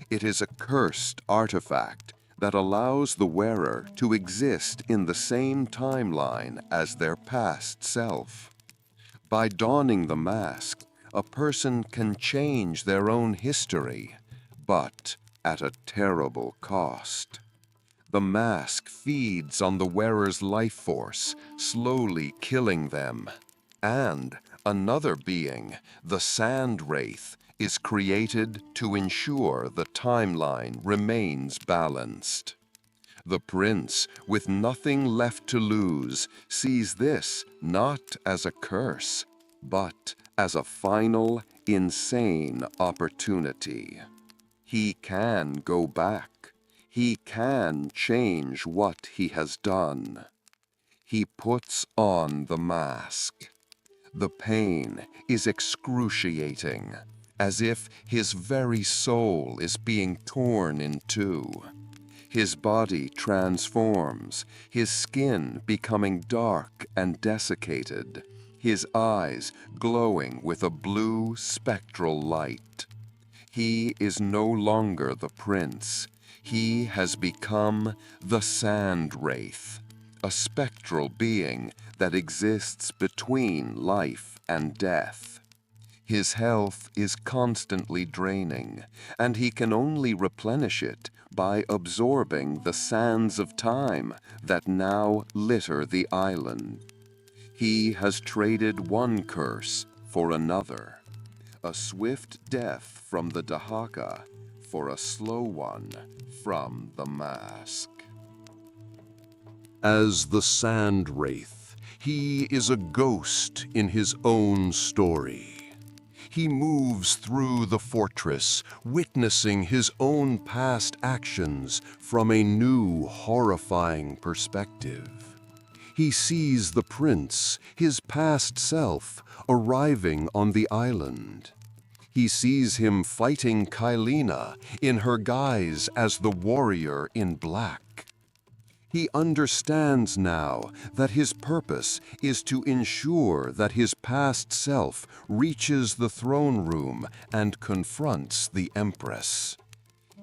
Speaker 1: It is a cursed artifact that allows the wearer to exist in the same timeline as their past self. By donning the mask, a person can change their own history, but at a terrible cost. The mask feeds on the wearer's life force, slowly killing them. And another being, the Sand Wraith, is created to ensure the timeline remains balanced. The prince, with nothing left to lose, sees this not as a curse, but as a final, insane opportunity. He can go back. He can change what he has done. He puts on the mask. The pain is excruciating, as if his very soul is being torn in two. His body transforms, his skin becoming dark and desiccated, his eyes glowing with a blue spectral light. He is no longer the prince. He has become the Sand Wraith, a spectral being that exists between life and death. His health is constantly draining, and he can only replenish it by absorbing the sands of time that now litter the island. He has traded one curse for another, a swift death from the Dahaka for a slow one from the mask. As the Sand Wraith, he is a ghost in his own story. He moves through the fortress, witnessing his own past actions from a new, horrifying perspective. He sees the prince, his past self, arriving on the island. He sees him fighting Kaileena in her guise as the warrior in black. He understands now that his purpose is to ensure that his past self reaches the throne room and confronts the Empress.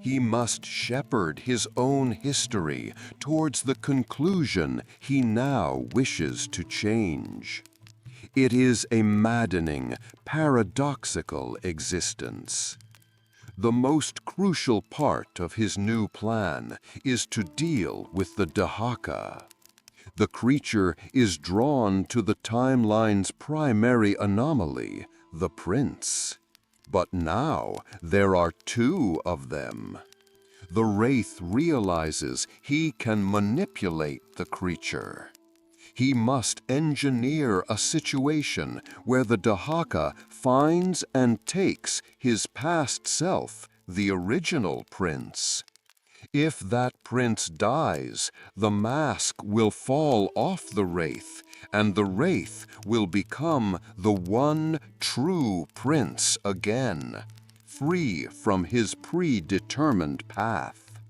Speaker 1: He must shepherd his own history towards the conclusion he now wishes to change. It is a maddening, paradoxical existence. The most crucial part of his new plan is to deal with the Dahaka. The creature is drawn to the timeline's primary anomaly, the prince. But now there are two of them. The Wraith realizes he can manipulate the creature. He must engineer a situation where the Dahaka finds and takes his past self, the original prince. If that prince dies, the mask will fall off the Wraith, and the Wraith will become the one true prince again, free from his predetermined path.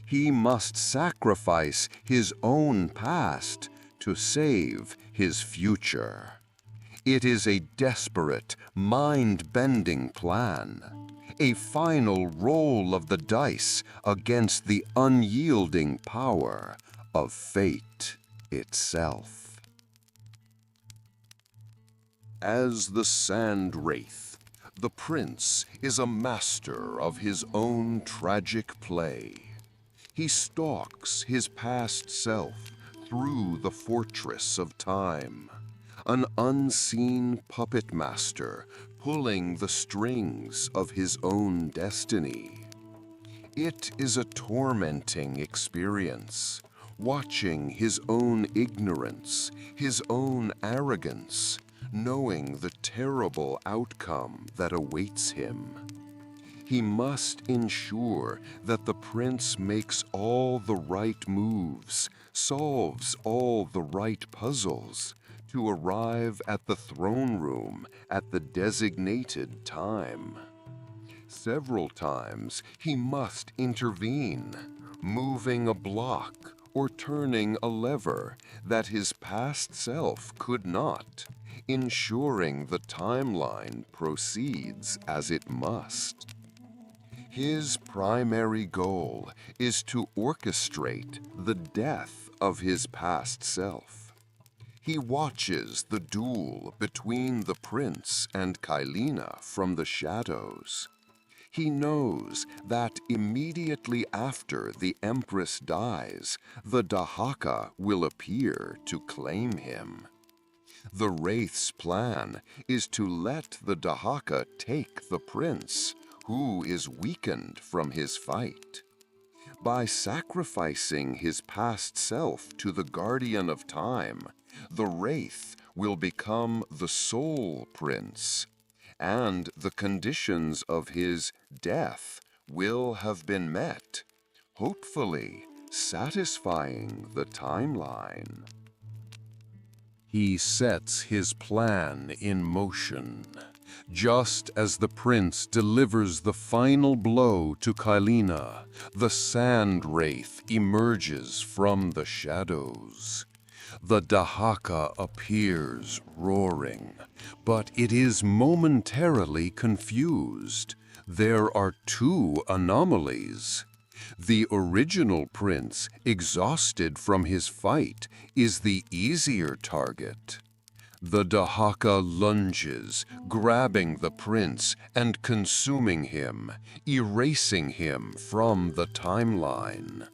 Speaker 1: He must sacrifice his own past to save his future. It is a desperate, mind-bending plan, a final roll of the dice against the unyielding power of fate itself. As the Sand Wraith, the prince is a master of his own tragic play. He stalks his past self through the fortress of time, an unseen puppet master pulling the strings of his own destiny. It is a tormenting experience, watching his own ignorance, his own arrogance, knowing the terrible outcome that awaits him. He must ensure that the prince makes all the right moves solves all the right puzzles to arrive at the throne room at the designated time. Several times he must intervene, moving a block or turning a lever that his past self could not, ensuring the timeline proceeds as it must. His primary goal is to orchestrate the death of his past self. He watches the duel between the prince and Kaileena from the shadows. He knows that immediately after the Empress dies, the Dahaka will appear to claim him. The Wraith's plan is to let the Dahaka take the prince, who is weakened from his fight. By sacrificing his past self to the Guardian of Time, the Wraith will become the sole prince, and the conditions of his death will have been met, hopefully satisfying the timeline. He sets his plan in motion. Just as the prince delivers the final blow to Kaileena, the Sand Wraith emerges from the shadows. The Dahaka appears roaring, but it is momentarily confused. There are two anomalies. The original prince, exhausted from his fight, is the easier target. The Dahaka lunges, grabbing the prince and consuming him, erasing him from the timeline.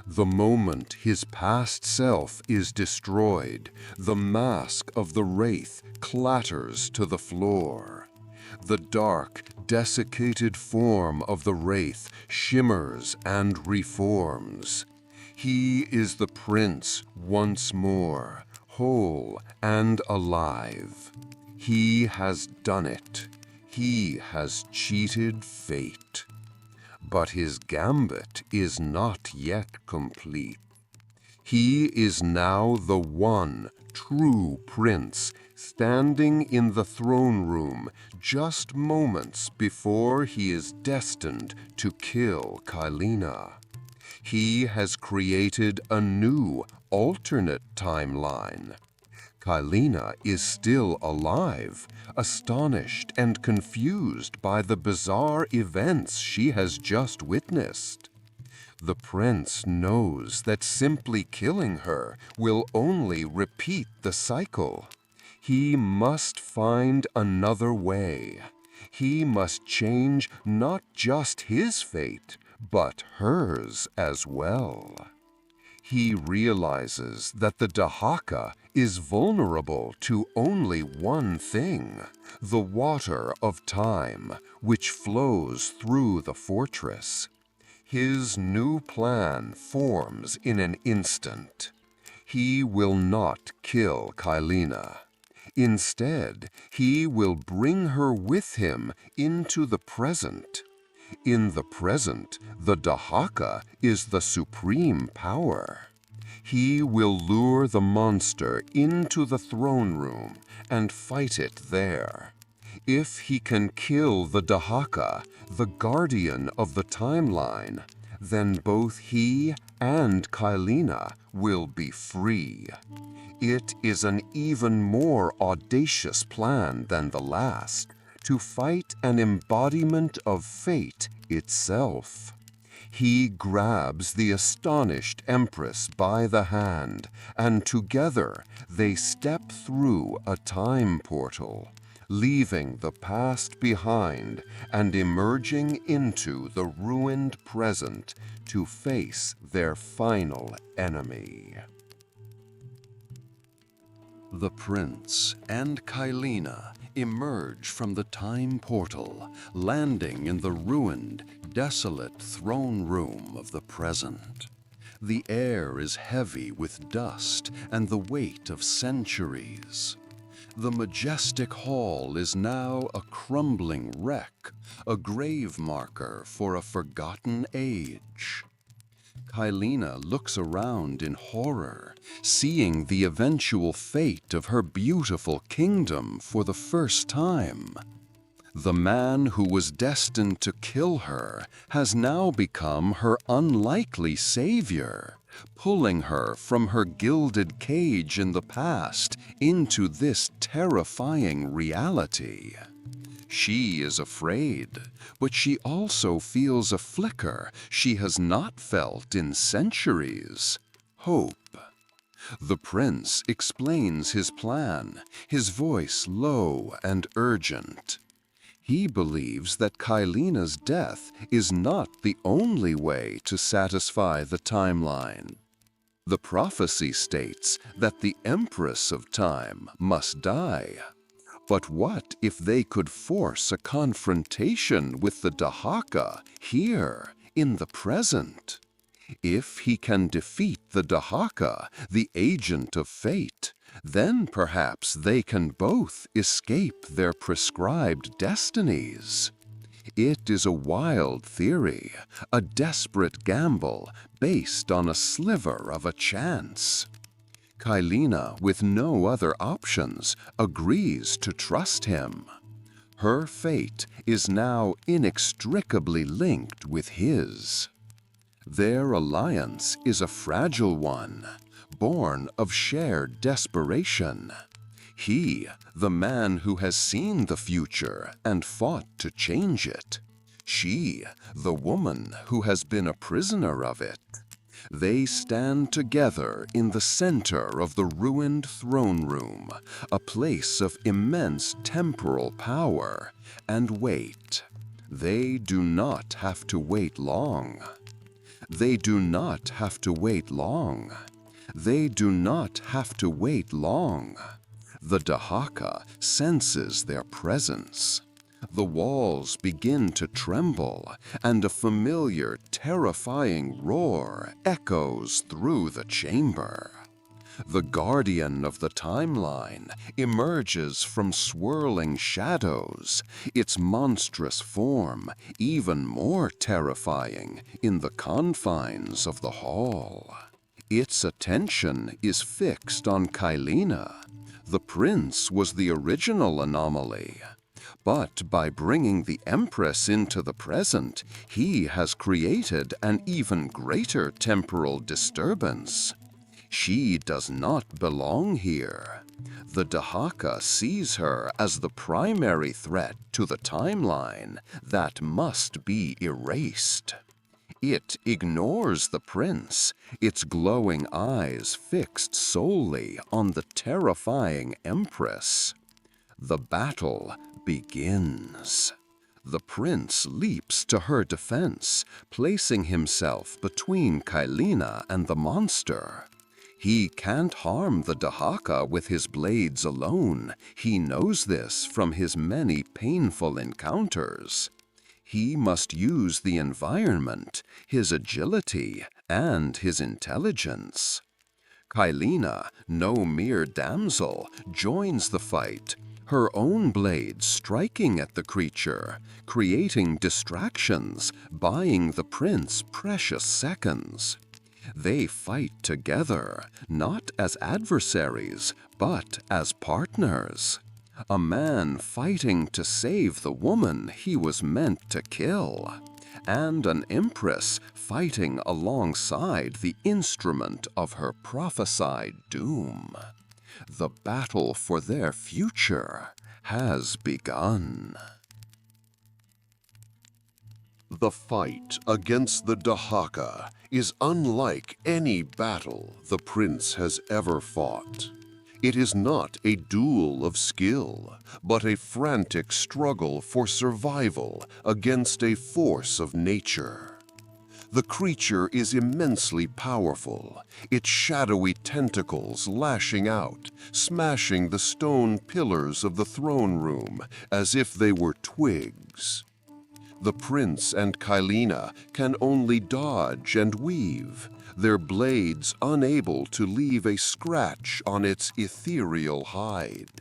Speaker 1: The moment his past self is destroyed, the mask of the Wraith clatters to the floor. The dark, desiccated form of the Wraith shimmers and reforms. He is the prince once more, whole and alive. He has done it. He has cheated fate. But his gambit is not yet complete. He is now the one true prince, standing in the throne room just moments before he is destined to kill Kaileena. He has created a new, alternate timeline. Kaileena is still alive, astonished and confused by the bizarre events she has just witnessed. The prince knows that simply killing her will only repeat the cycle. He must find another way. He must change not just his fate, but hers as well. He realizes that the Dahaka is vulnerable to only one thing, the water of time, which flows through the fortress. His new plan forms in an instant. He will not kill Kaileena. Instead, he will bring her with him into the present. In the present, the Dahaka is the supreme power. He will lure the monster into the throne room and fight it there. If he can kill the Dahaka, the guardian of the timeline, then both he and Kaileena will be free. It is an even more audacious plan than the last, to fight an embodiment of fate itself. He grabs the astonished Empress by the hand, and together they step through a time portal, leaving the past behind and emerging into the ruined present to face their final enemy. The prince and Kaileena emerge from the time portal, landing in the ruined, desolate throne room of the present. The air is heavy with dust and the weight of centuries. The majestic hall is now a crumbling wreck, a grave marker for a forgotten age.
Speaker 2: Kaileena looks around in horror, seeing the eventual fate of her beautiful kingdom for the first time. The man who was destined to kill her has now become her unlikely savior, pulling her from her gilded cage in the past into this terrifying reality. She is afraid, but she also feels a flicker she has not felt in centuries: hope. The prince explains his plan, his voice low and urgent. He believes that Kaileena's death is not the only way to satisfy the timeline. The prophecy states that the Empress of Time must die. But what if they could force a confrontation with the Dahaka here, in the present? If he can defeat the Dahaka, the agent of fate, then perhaps they can both escape their prescribed destinies. It is a wild theory, a desperate gamble based on a sliver of a chance. Kaileena, with no other options, agrees to trust him. Her fate is now inextricably linked with his. Their alliance is a fragile one, born of shared desperation. He, the man who has seen the future and fought to change it. She, the woman who has been a prisoner of it. They stand together in the center of the ruined throne room, a place of immense temporal power. And wait. They do not have to wait long. They do not have to wait long. They do not have to wait long. The Dahaka senses their presence. The walls begin to tremble, and a familiar, terrifying roar echoes through the chamber. The guardian of the timeline emerges from swirling shadows, its monstrous form even more terrifying in the confines of the hall. Its attention is fixed on Kaileena. The prince was the original anomaly. But by bringing the Empress into the present, he has created an even greater temporal disturbance. She does not belong here. The Dahaka sees her as the primary threat to the timeline that must be erased. It ignores the prince, its glowing eyes fixed solely on the terrifying Empress. The battle begins. The prince leaps to her defense, placing himself between Kaileena and the monster. He can't harm the Dahaka with his blades alone. He knows this from his many painful encounters. He must use the environment, his agility, and his intelligence. Kaileena, no mere damsel, joins the fight, her own blade striking at the creature, creating distractions, buying the prince precious seconds. They fight together, not as adversaries, but as partners. A man fighting to save the woman he was meant to kill, and an empress fighting alongside the instrument of her prophesied doom. The battle for their future has begun.
Speaker 1: The fight against the Dahaka is unlike any battle the prince has ever fought. It is not a duel of skill, but a frantic struggle for survival against a force of nature. The creature is immensely powerful, its shadowy tentacles lashing out, smashing the stone pillars of the throne room as if they were twigs. The prince and Kaileena can only dodge and weave, their blades unable to leave a scratch on its ethereal hide.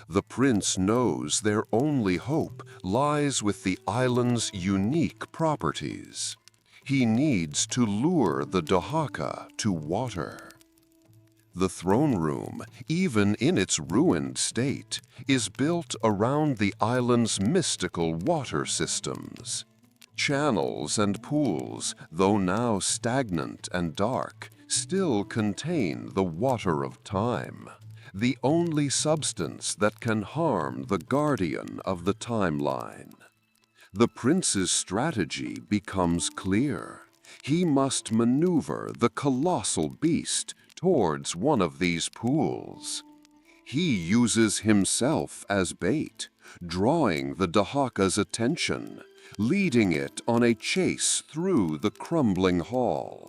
Speaker 1: The prince knows their only hope lies with the island's unique properties. he needs to lure the Dahaka to water. The throne room, even in its ruined state, is built around the island's mystical water systems. Channels and pools, though now stagnant and dark, still contain the water of time, the only substance that can harm the guardian of the timeline. The prince's strategy becomes clear. He must maneuver the colossal beast towards one of these pools. He uses himself as bait, drawing the Dahaka's attention, leading it on a chase through the crumbling hall.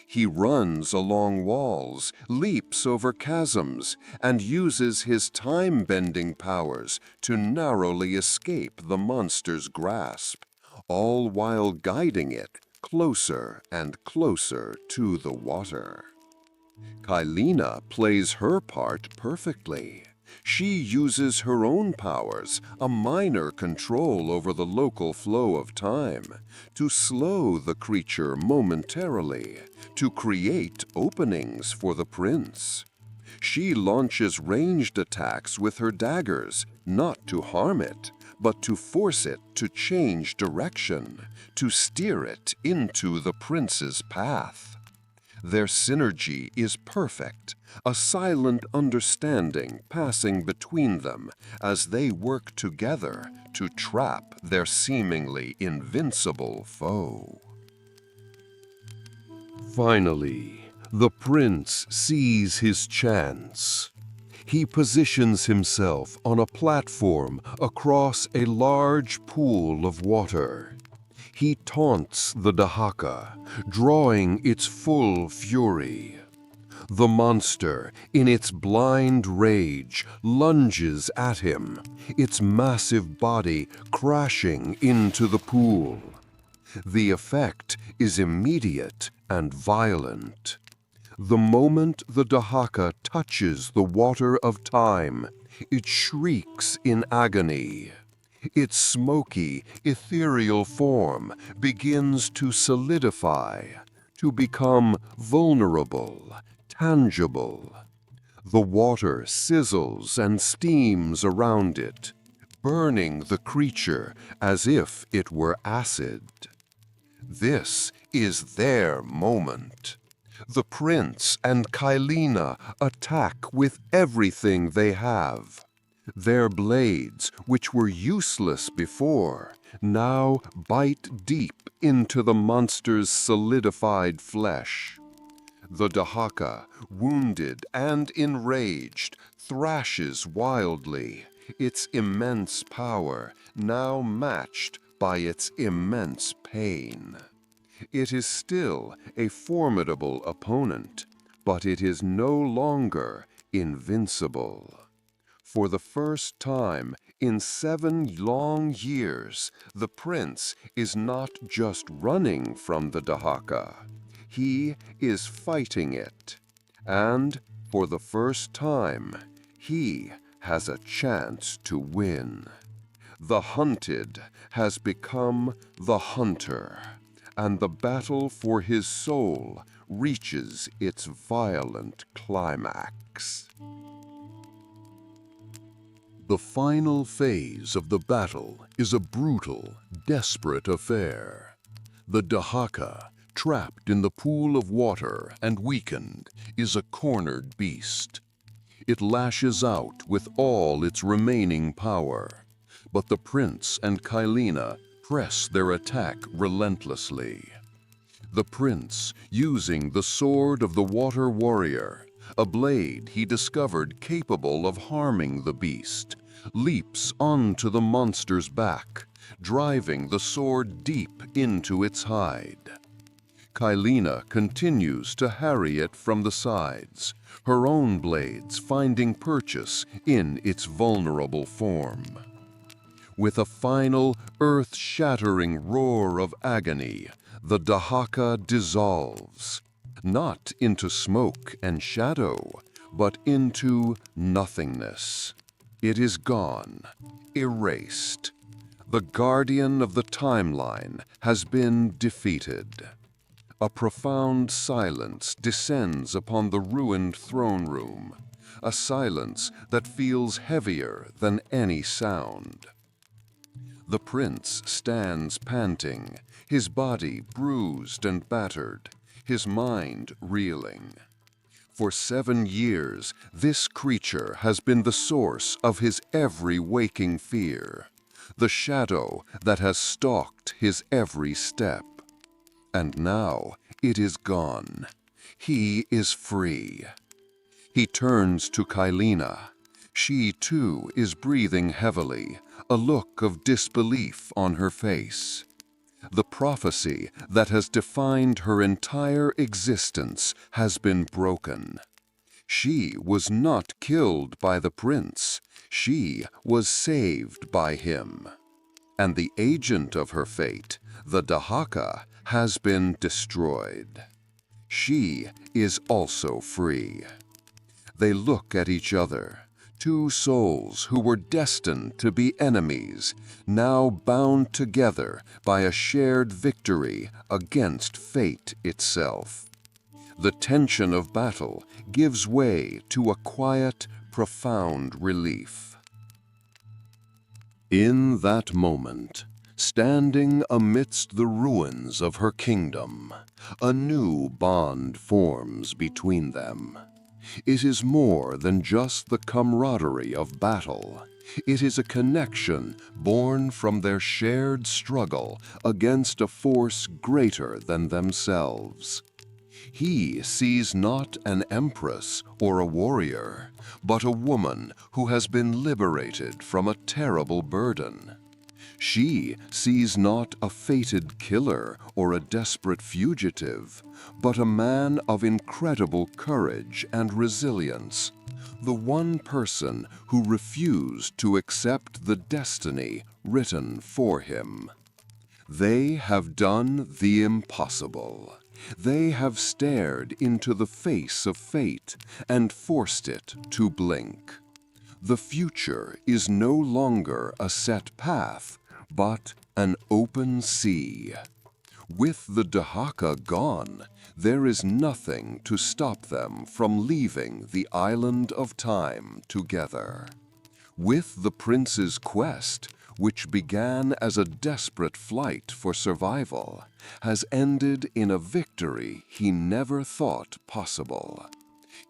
Speaker 1: He runs along walls, leaps over chasms, and uses his time-bending powers to narrowly escape the monster's grasp, all while guiding it closer and closer to the water. Kaileena plays her part perfectly. She uses her own powers, a minor control over the local flow of time, to slow the creature momentarily, to create openings for the prince. She launches ranged attacks with her daggers, not to harm it, but to force it to change direction, to steer it into the prince's path. Their synergy is perfect, a silent understanding passing between them as they work together to trap their seemingly invincible foe. Finally, the prince sees his chance. He positions himself on a platform across a large pool of water. He taunts the Dahaka, drawing its full fury. The monster, in its blind rage, lunges at him, its massive body crashing into the pool. The effect is immediate and violent. The moment the Dahaka touches the water of time, it shrieks in agony. Its smoky, ethereal form begins to solidify, to become vulnerable, tangible. The water sizzles and steams around it, burning the creature as if it were acid. This is their moment. The prince and Kaileena attack with everything they have. Their blades, which were useless before, now bite deep into the monster's solidified flesh. The Dahaka, wounded and enraged, thrashes wildly, its immense power now matched by its immense pain. It is still a formidable opponent, but it is no longer invincible. For the first time in 7 long years, the prince is not just running from the Dahaka. He is fighting it. And for the first time, he has a chance to win. The hunted has become the hunter, and the battle for his soul reaches its violent climax. The final phase of the battle is a brutal, desperate affair. The Dahaka, trapped in the pool of water and weakened, is a cornered beast. It lashes out with all its remaining power, but the prince and Kaileena press their attack relentlessly. The prince, using the sword of the water warrior, a blade he discovered capable of harming the beast, leaps onto the monster's back, driving the sword deep into its hide. Kaileena continues to harry it from the sides, her own blades finding purchase in its vulnerable form. With a final, earth-shattering roar of agony, the Dahaka dissolves, not into smoke and shadow, but into nothingness. It is gone, erased. The guardian of the timeline has been defeated. A profound silence descends upon the ruined throne room, a silence that feels heavier than any sound. The prince stands panting, his body bruised and battered, his mind reeling. For 7 years, this creature has been the source of his every waking fear, the shadow that has stalked his every step. And now it is gone. He is free. He turns to Kaileena. She too is breathing heavily, a look of disbelief on her face. The prophecy that has defined her entire existence has been broken. She was not killed by the prince. She was saved by him. And the agent of her fate, the Dahaka, has been destroyed. She is also free. They look at each other. Two souls who were destined to be enemies, now bound together by a shared victory against fate itself. The tension of battle gives way to a quiet, profound relief. In that moment, standing amidst the ruins of her kingdom, a new bond forms between them. It is more than just the camaraderie of battle. It is a connection born from their shared struggle against a force greater than themselves. He sees not an empress or a warrior, but a woman who has been liberated from a terrible burden. She sees not a fated killer or a desperate fugitive, but a man of incredible courage and resilience, the one person who refused to accept the destiny written for him. They have done the impossible. They have stared into the face of fate and forced it to blink. The future is no longer a set path, but an open sea. With the Dahaka gone, there is nothing to stop them from leaving the island of time together. With the prince's quest, which began as a desperate flight for survival, has ended in a victory he never thought possible.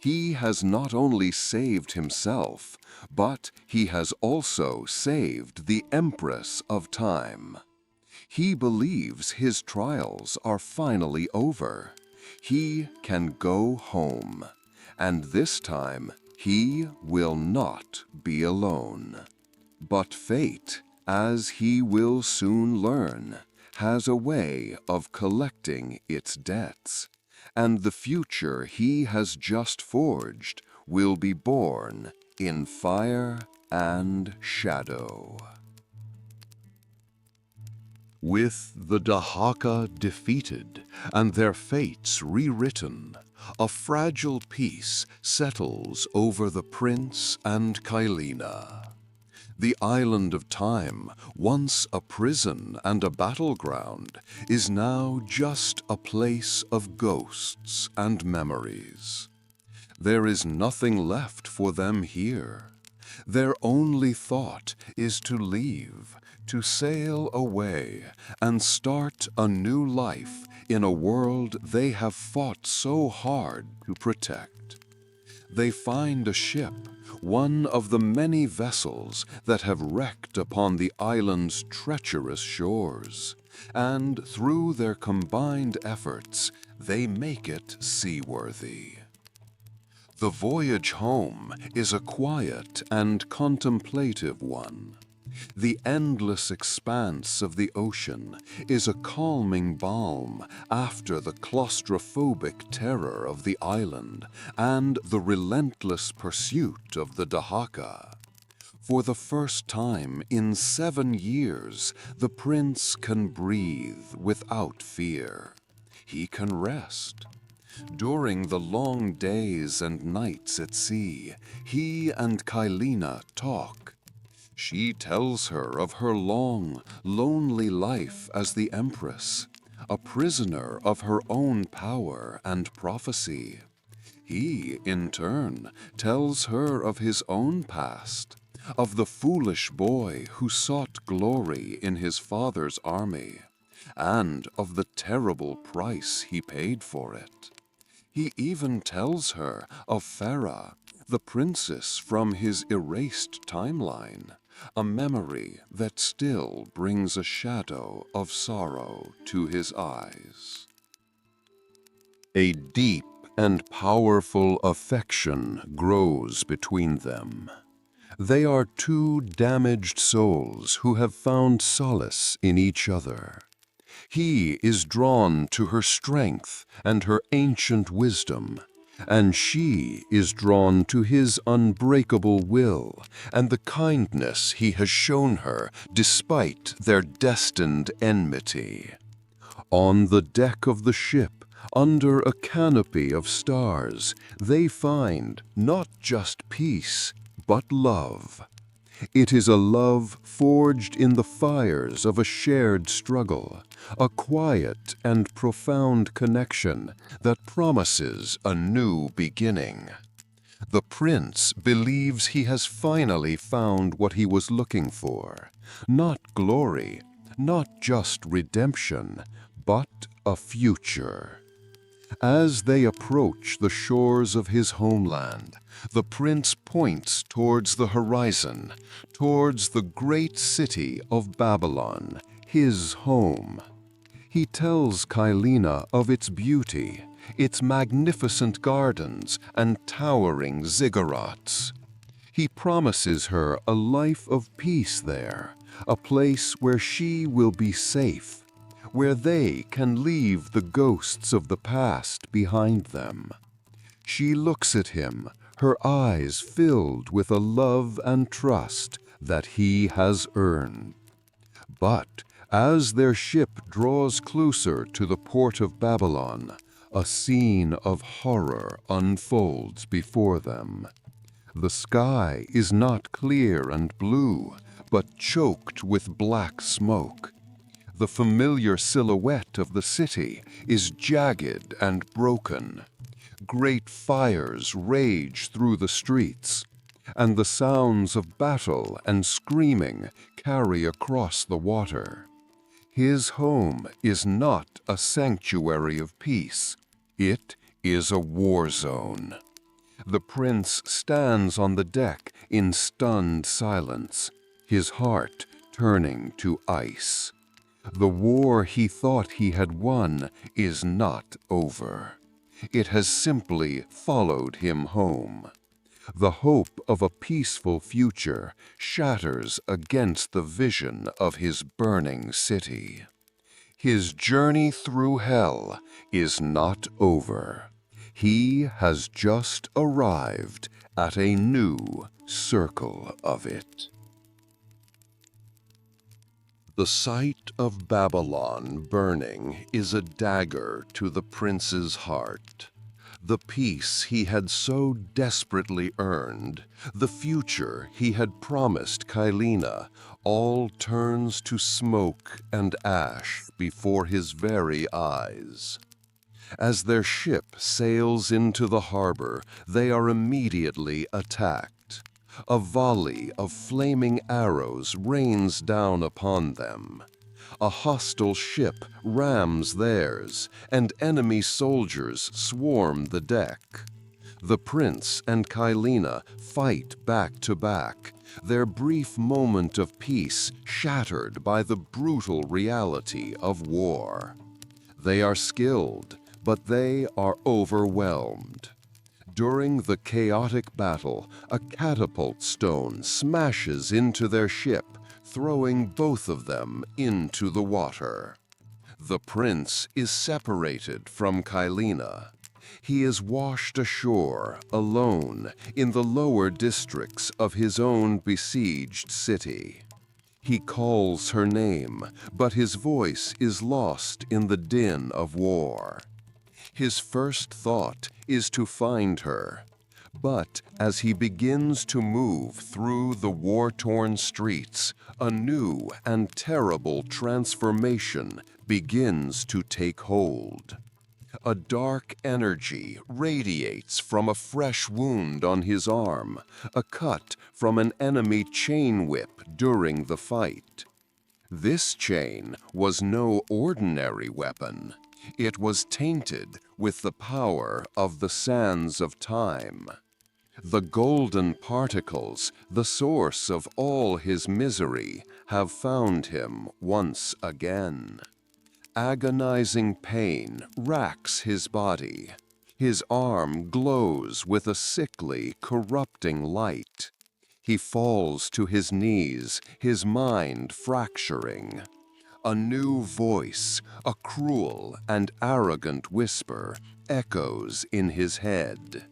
Speaker 1: He has not only saved himself, but he has also saved the Empress of Time. He believes his trials are finally over. He can go home, and this time he will not be alone. But fate, as he will soon learn, has a way of collecting its debts, and the future he has just forged will be born in fire and shadow. With the Dahaka defeated and their fates rewritten, a fragile peace settles over the prince and Kaileena. The island of time, once a prison and a battleground, is now just a place of ghosts and memories. There is nothing left for them here. Their only thought is to leave, to sail away, and start a new life in a world they have fought so hard to protect. They find a ship, one of the many vessels that have wrecked upon the island's treacherous shores, and through their combined efforts, they make it seaworthy. The voyage home is a quiet and contemplative one. The endless expanse of the ocean is a calming balm after the claustrophobic terror of the island and the relentless pursuit of the Dahaka. For the first time in 7 years, the prince can breathe without fear. He can rest. During the long days and nights at sea, he and Kaileena talk.
Speaker 2: She tells her of her long, lonely life as the Empress, a prisoner of her own power and prophecy. He, in turn, tells her of his own past, of the foolish boy who sought glory in his father's army, and of the terrible price he paid for it. He even tells her of Farah, the princess from his erased timeline, a memory that still brings a shadow of sorrow to his eyes. A deep and powerful affection grows between them. They are two damaged souls who have found solace in each other. He is drawn to her strength and her ancient wisdom, and she is drawn to his unbreakable will and the kindness he has shown her despite their destined enmity. On the deck of the ship, under a canopy of stars, they find not just peace, but love. It is a love forged in the fires of a shared struggle, a quiet and profound connection that promises a new beginning. The prince believes he has finally found what he was looking for, not glory, not just redemption, but a future. As they approach the shores of his homeland, the prince points towards the horizon, towards the great city of Babylon, his home. He tells Kaileena of its beauty, its magnificent gardens and towering ziggurats. He promises her a life of peace there, a place where she will be safe, where they can leave the ghosts of the past behind them. She looks at him, her eyes filled with a love and trust that he has earned. But as their ship draws closer to the port of Babylon, a scene of horror unfolds before them. The sky is not clear and blue, but choked with black smoke. The familiar silhouette of the city is jagged and broken. Great fires rage through the streets, and the sounds of battle and screaming carry across the water. His home is not a sanctuary of peace. It is a war zone. The prince stands on the deck in stunned silence, his heart turning to ice. The war he thought he had won is not over. It has simply followed him home. The hope of a peaceful future shatters against the vision of his burning city. His journey through hell is not over. He has just arrived at a new circle of it. The sight of Babylon burning is a dagger to the prince's heart. The peace he had so desperately earned, the future he had promised Kaileena, all turns to smoke and ash before his very eyes. As their ship sails into the harbor, they are immediately attacked. A volley of flaming arrows rains down upon them. A hostile ship rams theirs, and enemy soldiers swarm the deck. The prince and Kaileena fight back to back, their brief moment of peace shattered by the brutal reality of war. They are skilled, but they are overwhelmed. During the chaotic battle, a catapult stone smashes into their ship, throwing both of them into the water. The prince is separated from Kaileena. He is washed ashore, alone, in the lower districts of his own besieged city. He calls her name, but his voice is lost in the din of war. His first thought is to find her,
Speaker 1: But as he begins to move through the war-torn streets, a new and terrible transformation begins to take hold. A dark energy radiates from a fresh wound on his arm, a cut from an enemy chain whip during the fight. This chain was no ordinary weapon. It was tainted with the power of the Sands of Time. The golden particles, the source of all his misery, have found him once again. Agonizing pain racks his body. His arm glows with a sickly, corrupting light. He falls to his knees, his mind fracturing. A new voice, a cruel and arrogant whisper, echoes in his head.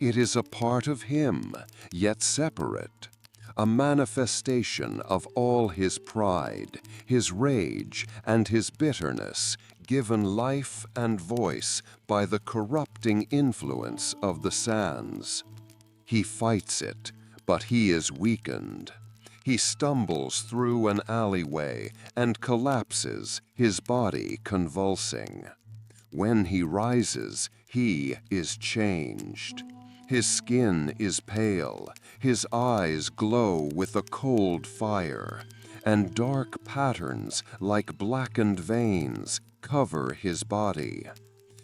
Speaker 1: It is a part of him, yet separate, a manifestation of all his pride, his rage, and his bitterness, given life and voice by the corrupting influence of the sands. He fights it, but he is weakened. He stumbles through an alleyway and collapses, his body convulsing. When he rises, he is changed. His skin is pale, his eyes glow with a cold fire, and dark patterns like blackened veins cover his body.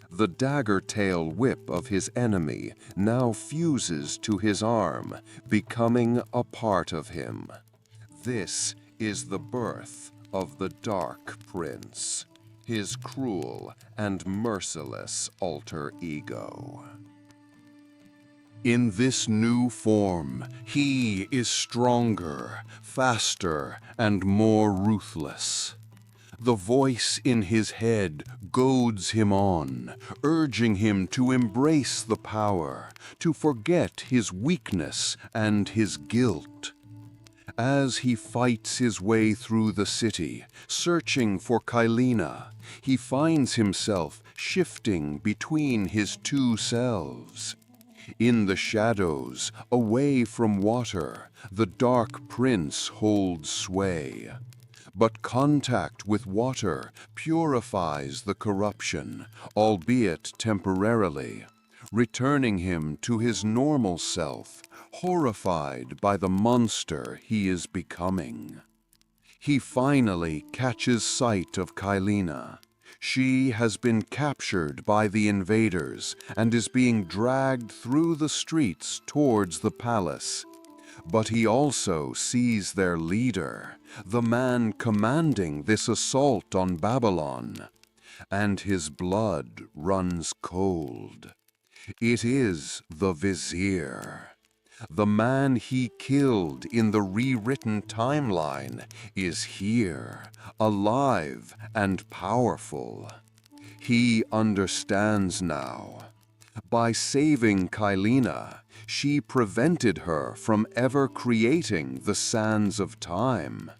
Speaker 1: The dagger-tail whip of his enemy now fuses to his arm, becoming a part of him. This is the birth of the Dark Prince, his cruel and merciless alter ego. In this new form, he is stronger, faster, and more ruthless. The voice in his head goads him on, urging him to embrace the power, to forget his weakness and his guilt. As he fights his way through the city, searching for Kaileena, he finds himself shifting between his two selves. In the shadows, away from water, the Dark Prince holds sway. But contact with water purifies the corruption, albeit temporarily, returning him to his normal self, horrified by the monster he is becoming. He finally catches sight of Kaileena. She has been captured by the invaders and is being dragged through the streets towards the palace. But he also sees their leader, the man commanding this assault on Babylon, and his blood runs cold. It is the Vizier. The man he killed in the rewritten timeline is here, alive and powerful. He understands now. By saving Kaileena, she prevented her from ever creating the Sands of Time.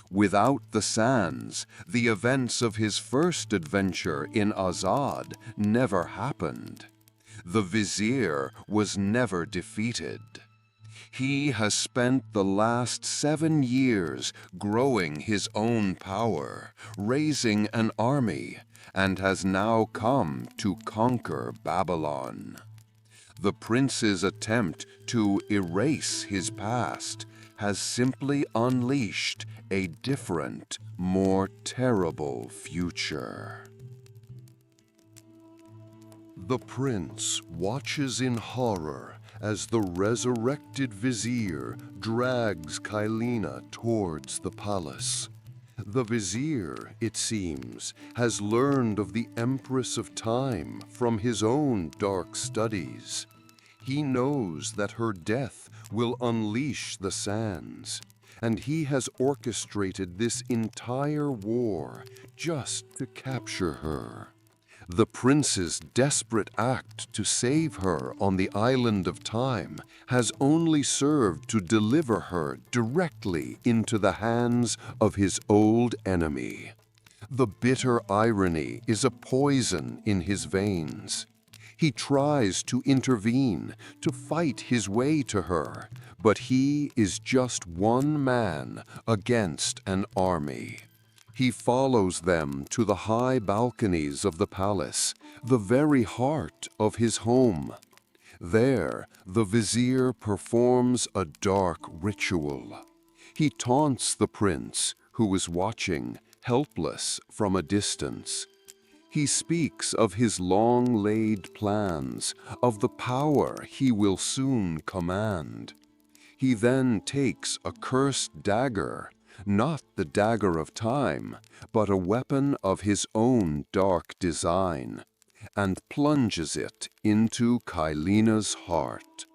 Speaker 1: Without the sands, the events of his first adventure in Azad never happened. The Vizier was never defeated. He has spent the last 7 years growing his own power, raising an army, and has now come to conquer Babylon. The prince's attempt to erase his past has simply unleashed a different, more terrible future. The prince watches in horror as the resurrected Vizier drags Kaileena towards the palace. The Vizier, it seems, has learned of the Empress of Time from his own dark studies. He knows that her death will unleash the sands, and he has orchestrated this entire war just to capture her. The prince's desperate act to save her on the island of time has only served to deliver her directly into the hands of his old enemy. The bitter irony is a poison in his veins. He tries to intervene, to fight his way to her, but he is just one man against an army. He follows them to the high balconies of the palace, the very heart of his home. There, the vizier performs a dark ritual. He taunts the prince, who is watching, helpless from a distance. He speaks of his long-laid plans, of the power he will soon command. He then takes a cursed dagger, not the dagger of time, but a weapon of his own dark design, and plunges it into Kaileena's heart.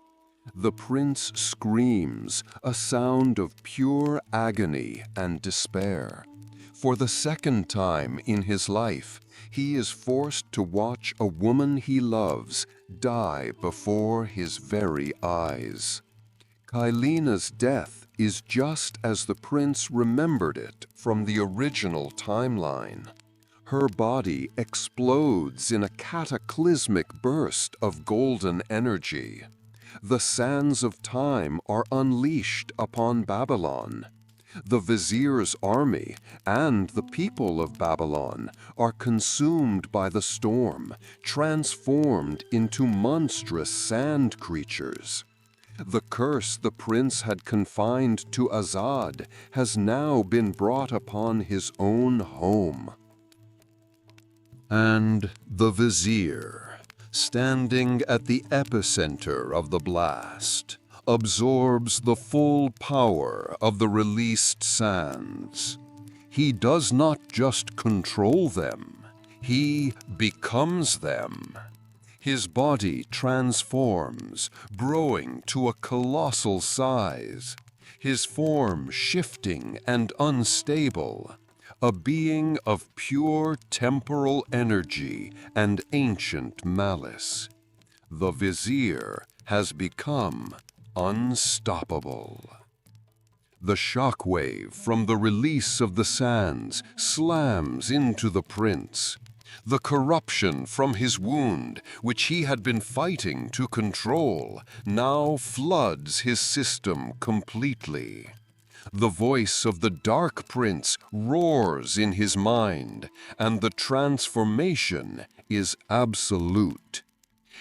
Speaker 1: The prince screams, a sound of pure agony and despair. For the second time in his life, he is forced to watch a woman he loves die before his very eyes. Kaileena's death is just as the prince remembered it from the original timeline. Her body explodes in a cataclysmic burst of golden energy. The sands of time are unleashed upon Babylon. The vizier's army and the people of Babylon are consumed by the storm, transformed into monstrous sand creatures. The curse the prince had confined to Azad has now been brought upon his own home. And the vizier, standing at the epicenter of the blast, absorbs the full power of the released sands. He does not just control them, he becomes them. His body transforms, growing to a colossal size, his form shifting and unstable, a being of pure temporal energy and ancient malice. The vizier has become unstoppable. The shockwave from the release of the sands slams into the prince. The corruption from his wound, which he had been fighting to control, now floods his system completely. The voice of the Dark Prince roars in his mind, and the transformation is absolute.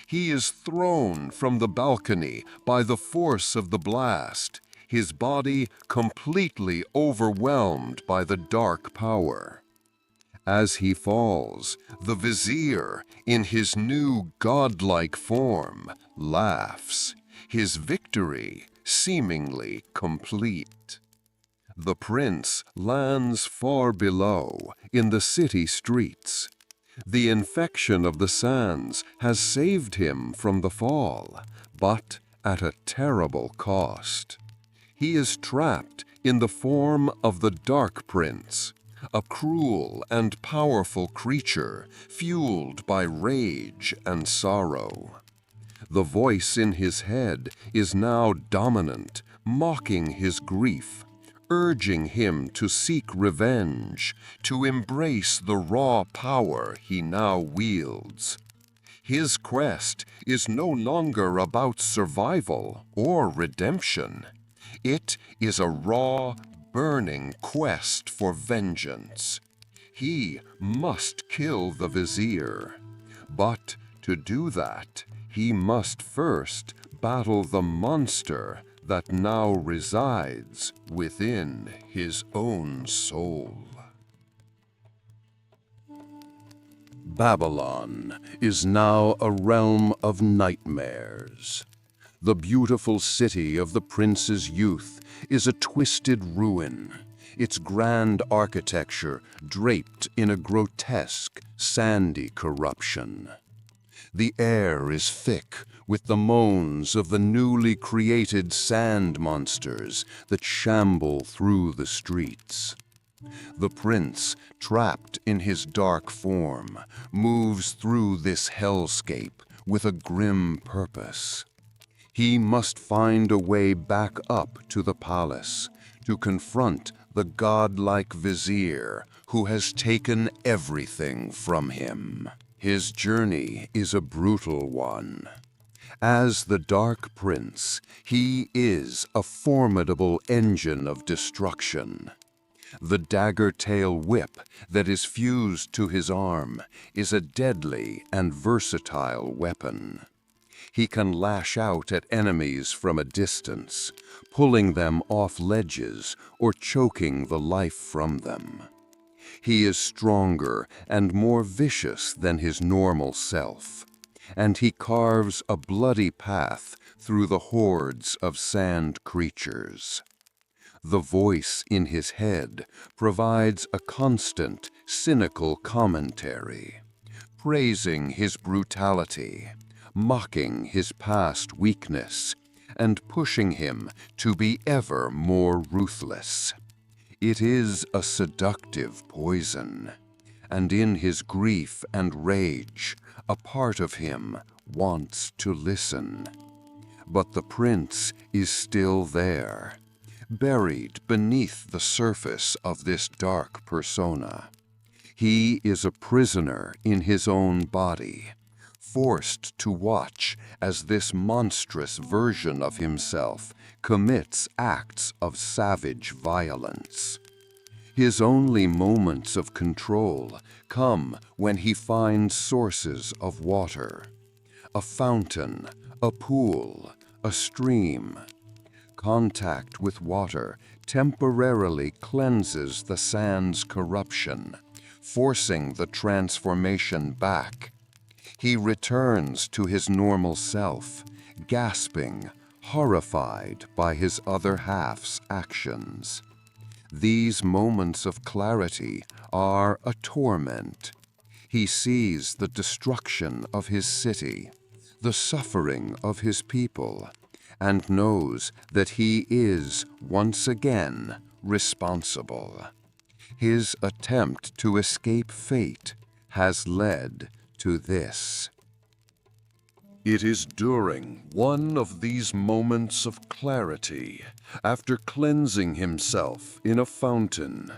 Speaker 1: He is thrown from the balcony by the force of the blast, his body completely overwhelmed by the dark power. As he falls, the vizier, in his new godlike form, laughs, his victory seemingly complete. The prince lands far below, in the city streets. The infection of the sands has saved him from the fall, but at a terrible cost. He is trapped in the form of the Dark Prince, a cruel and powerful creature fueled by rage and sorrow. The voice in his head is now dominant, mocking his grief, urging him to seek revenge, to embrace the raw power he now wields. His quest is no longer about survival or redemption. It is a raw, burning quest for vengeance. He must kill the vizier. But to do that, he must first battle the monster that now resides within his own soul. Babylon is now a realm of nightmares. The beautiful city of the prince's youth is a twisted ruin, its grand architecture draped in a grotesque, sandy corruption. The air is thick with the moans of the newly created sand monsters that shamble through the streets. The prince, trapped in his dark form, moves through this hellscape with a grim purpose. He must find a way back up to the palace to confront the godlike vizier who has taken everything from him.
Speaker 2: His journey is a brutal one. As the Dark Prince, he is a formidable engine of destruction. The dagger-tail whip that is fused to his arm is a deadly and versatile weapon. He can lash out at enemies from a distance, pulling them off ledges or choking the life from them. He is stronger and more vicious than his normal self, and he carves a bloody path through the hordes of sand creatures. The voice in his head provides a constant, cynical commentary, praising his brutality, mocking his past weakness, and pushing him to be ever more ruthless. It is a seductive poison, and in his grief and rage, a part of him wants to listen. But the prince is still there, buried beneath the surface of this dark persona. He is a prisoner in his own body, forced to watch as this monstrous version of himself commits acts of savage violence. His only moments of control come when he finds sources of water, a fountain, a pool, a stream. Contact with water temporarily cleanses the sand's corruption, forcing the transformation back. He returns to his normal self, gasping, horrified by his other half's actions. These moments of clarity are a torment. He sees the destruction of his city, the suffering of his people, and knows that he is, once again, responsible. His attempt to escape fate has led to this. It is during one of these moments of clarity, after cleansing himself in a fountain,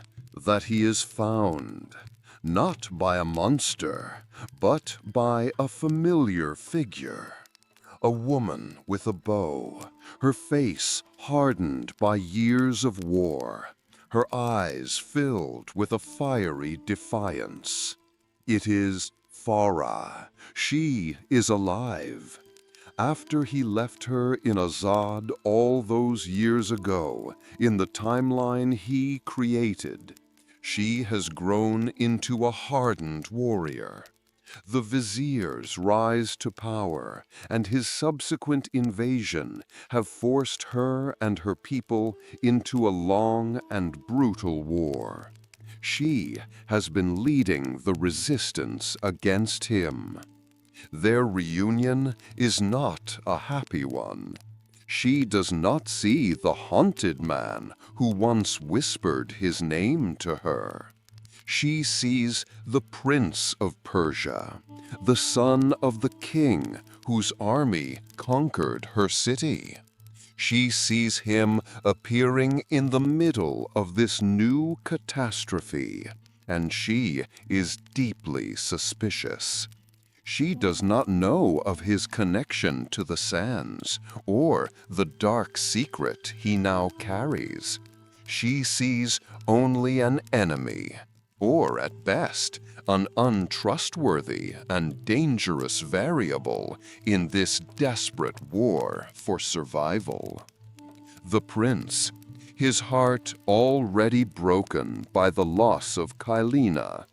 Speaker 2: that he is found, not by a monster, but by a familiar figure. A woman with a bow, her face hardened by years of war, her eyes filled with a fiery defiance. It is Farah. She is alive. After he left her in Azad all those years ago, in the timeline he created, she has grown into a hardened warrior. The vizier's rise to power and his subsequent invasion have forced her and her people into a long and brutal war. She has been leading the resistance against him. Their reunion is not a happy one. She does not see the haunted man who once whispered his name to her. She sees the Prince of Persia, the son of the king whose army conquered her city. She sees him appearing in the middle of this new catastrophe, and she is deeply suspicious. She does not know of his connection to the sands or the dark secret he now carries. She sees only an enemy, or at best, an untrustworthy and dangerous variable in this desperate war for survival. The prince, his heart already broken by the loss of Kaileena,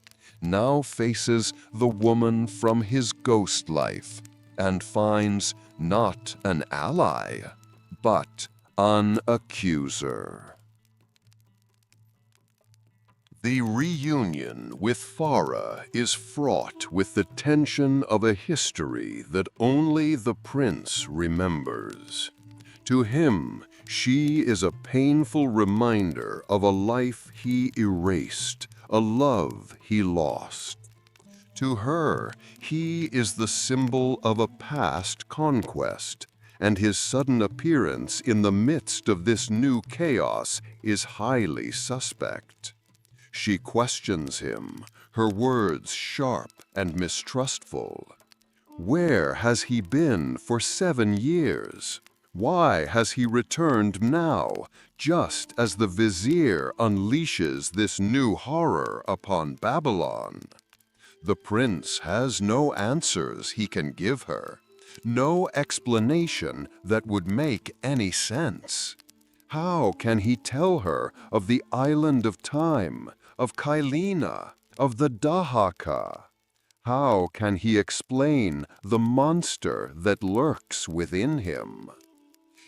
Speaker 2: now faces the woman from his ghost life and finds not an ally, but an accuser. The reunion with Farah is fraught with the tension of a history that only the prince remembers. To him, she is a painful reminder of a life he erased, a love he lost. To her, he is the symbol of a past conquest, and his sudden appearance in the midst of this new chaos is highly suspect.
Speaker 1: She questions him, her words sharp and mistrustful. Where has he been for 7 years? Why has he returned now, just as the vizier unleashes this new horror upon Babylon? The prince has no answers he can give her, no explanation that would make any sense. How can he tell her of the island of time, of Kaileena, of the Dahaka? How can he explain the monster that lurks within him?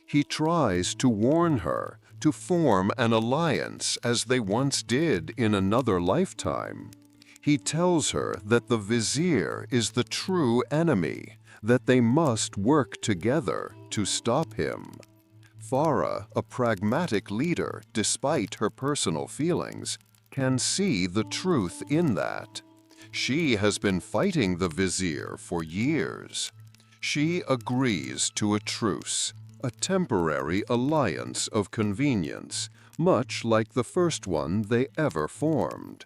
Speaker 1: He tries to warn her, to form an alliance as they once did in another lifetime. He tells her that the vizier is the true enemy, that they must work together to stop him. Farah, a pragmatic leader despite her personal feelings, can see the truth in that. She has been fighting the vizier for years. She agrees to a truce, a temporary alliance of convenience, much like the first one they ever formed.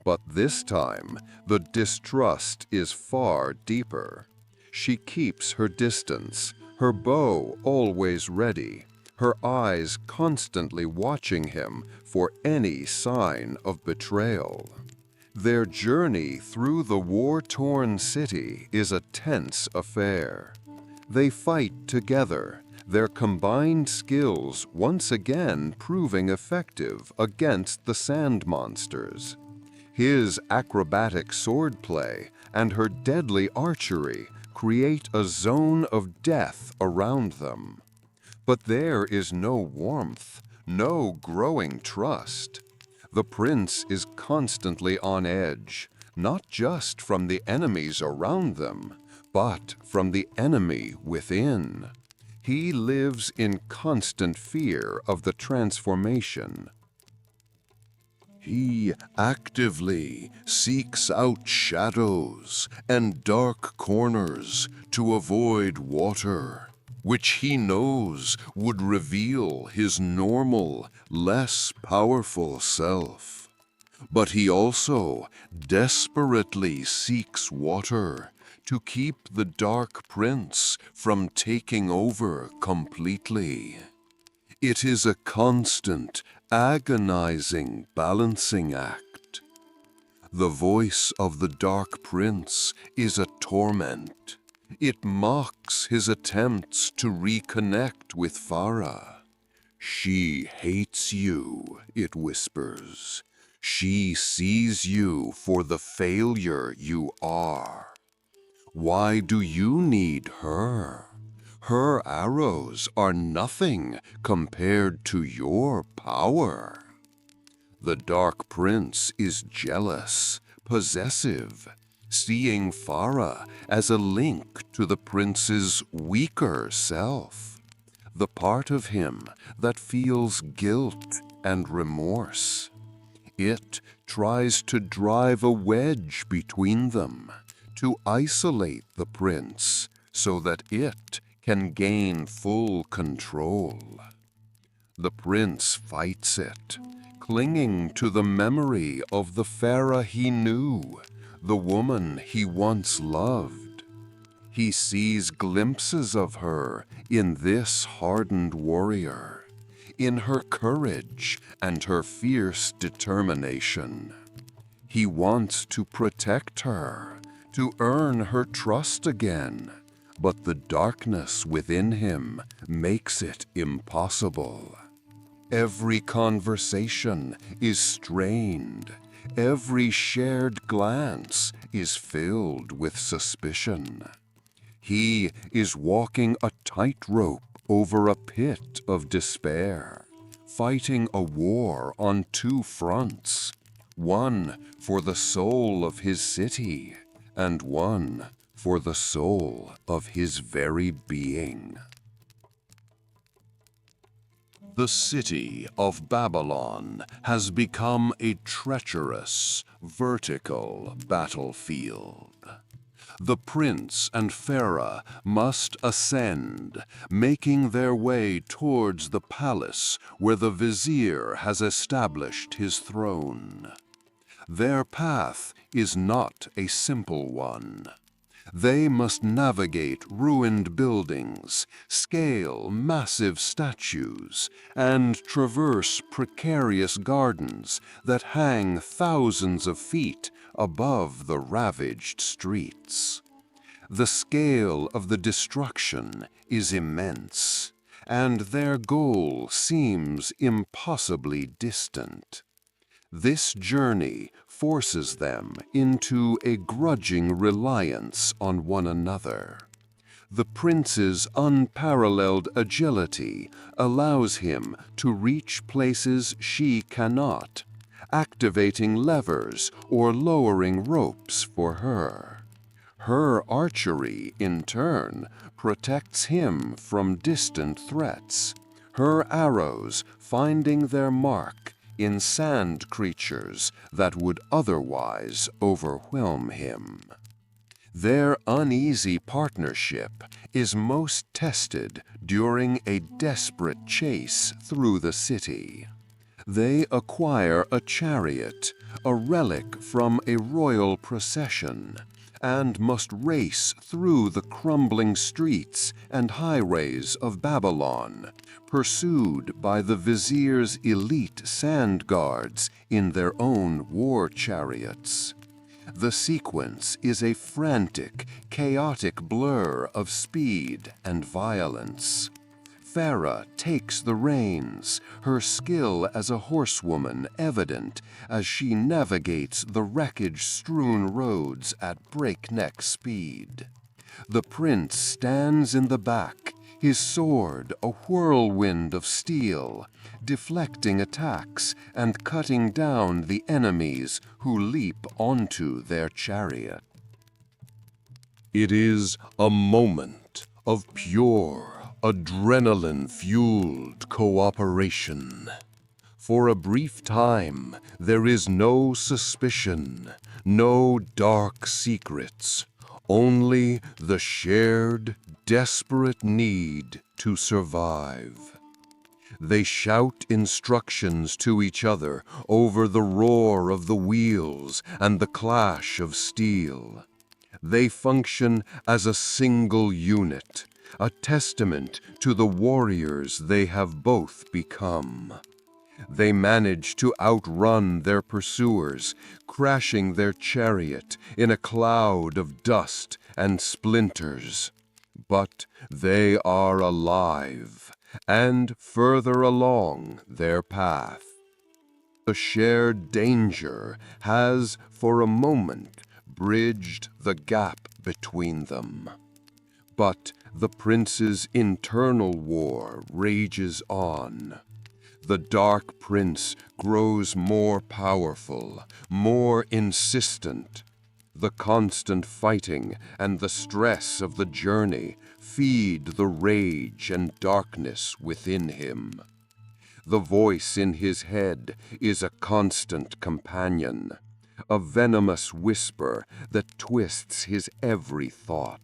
Speaker 1: But this time, the distrust is far deeper. She keeps her distance, her bow always ready, her eyes constantly watching him for any sign of betrayal. Their journey through the war-torn city is a tense affair. They fight together, their combined skills once again proving effective against the sand monsters. His acrobatic swordplay and her deadly archery create a zone of death around them. But there is no warmth, no growing trust. The prince is constantly on edge, not just from the enemies around them, but from the enemy within. He lives in constant fear of the transformation. He actively seeks out shadows and dark corners to avoid water, which he knows would reveal his normal, less powerful self. But he also desperately seeks water to keep the Dark Prince from taking over completely. It is a constant, agonizing balancing act. The voice of the Dark Prince is a torment. It mocks his attempts to reconnect with Farah. She hates you, it whispers. She sees you for the failure you are. Why do you need her? Her arrows are nothing compared to your power. The Dark Prince is jealous, possessive, seeing Farah as a link to the prince's weaker self, the part of him that feels guilt and remorse. It tries to drive a wedge between them, to isolate the prince so that it can gain full control. The prince fights it, clinging to the memory of the Farah he knew, the woman he once loved. He sees glimpses of her in this hardened warrior, in her courage and her fierce determination. He wants to protect her, to earn her trust again, but the darkness within him makes it impossible. Every conversation is strained. Every shared glance is filled with suspicion. He is walking a tightrope over a pit of despair, fighting a war on 2 fronts, one for the soul of his city and one for the soul of his very being. The city of Babylon has become a treacherous, vertical battlefield. The prince and Farah must ascend, making their way towards the palace where the vizier has established his throne. Their path is not a simple one. They must navigate ruined buildings, scale massive statues, and traverse precarious gardens that hang thousands of feet above the ravaged streets. The scale of the destruction is immense, and their goal seems impossibly distant. This journey forces them into a grudging reliance on one another. The prince's unparalleled agility allows him to reach places she cannot, activating levers or lowering ropes for her. Her archery, in turn, protects him from distant threats, her arrows finding their mark in sand creatures that would otherwise overwhelm him. Their uneasy partnership is most tested during a desperate chase through the city. They acquire a chariot, a relic from a royal procession, and must race through the crumbling streets and highways of Babylon, pursued by the vizier's elite sand guards in their own war chariots. The sequence is a frantic, chaotic blur of speed and violence. Farah takes the reins, her skill as a horsewoman evident as she navigates the wreckage-strewn roads at breakneck speed. The prince stands in the back, his sword a whirlwind of steel, deflecting attacks and cutting down the enemies who leap onto their chariot. It is a moment of pure, adrenaline-fueled cooperation. For a brief time, there is no suspicion, no dark secrets, only the shared, desperate need to survive. They shout instructions to each other over the roar of the wheels and the clash of steel. They function as a single unit, a testament to the warriors they have both become. They manage to outrun their pursuers, crashing their chariot in a cloud of dust and splinters. But they are alive and further along their path. The shared danger has, for a moment, bridged the gap between them. But the prince's internal war rages on. The Dark Prince grows more powerful, more insistent. The constant fighting and the stress of the journey feed the rage and darkness within him. The voice in his head is a constant companion, a venomous whisper that twists his every thought.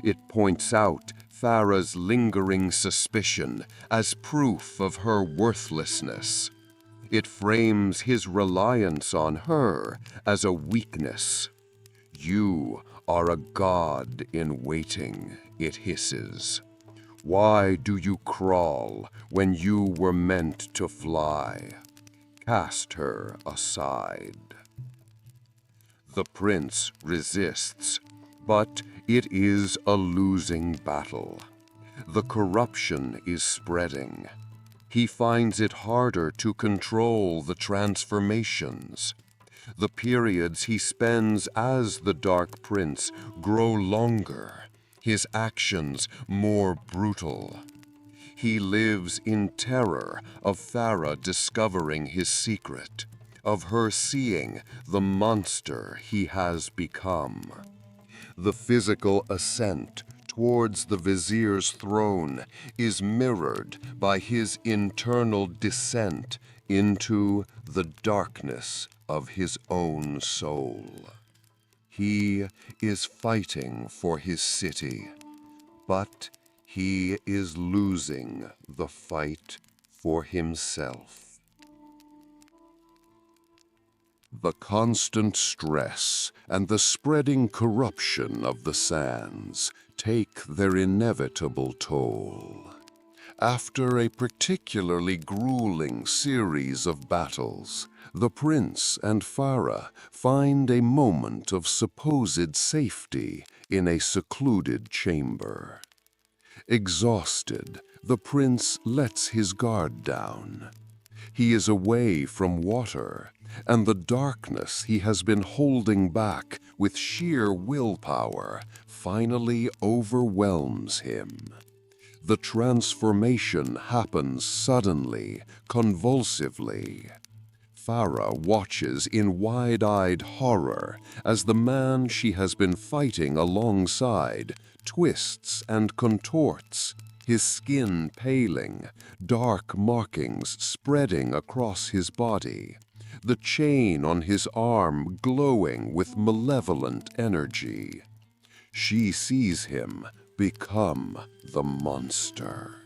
Speaker 1: It points out Farah's lingering suspicion as proof of her worthlessness. It frames his reliance on her as a weakness. "You are a god in waiting," it hisses. "Why do you crawl when you were meant to fly? Cast her aside." The prince resists, but it is a losing battle. The corruption is spreading. He finds it harder to control the transformations. The periods he spends as the Dark Prince grow longer, his actions more brutal. He lives in terror of Farah discovering his secret, of her seeing the monster he has become. The physical ascent towards the vizier's throne is mirrored by his internal descent into the darkness of his own soul. He is fighting for his city, but he is losing the fight for himself. The constant stress and the spreading corruption of the sands take their inevitable toll. After a particularly grueling series of battles, the prince and Farah find a moment of supposed safety in a secluded chamber. Exhausted, the prince lets his guard down. He is away from water, and the darkness he has been holding back with sheer willpower finally overwhelms him. The transformation happens suddenly, convulsively. Farah watches in wide-eyed horror as the man she has been fighting alongside twists and contorts, his skin paling, dark markings spreading across his body, the chain on his arm glowing with malevolent energy. She sees him become the monster.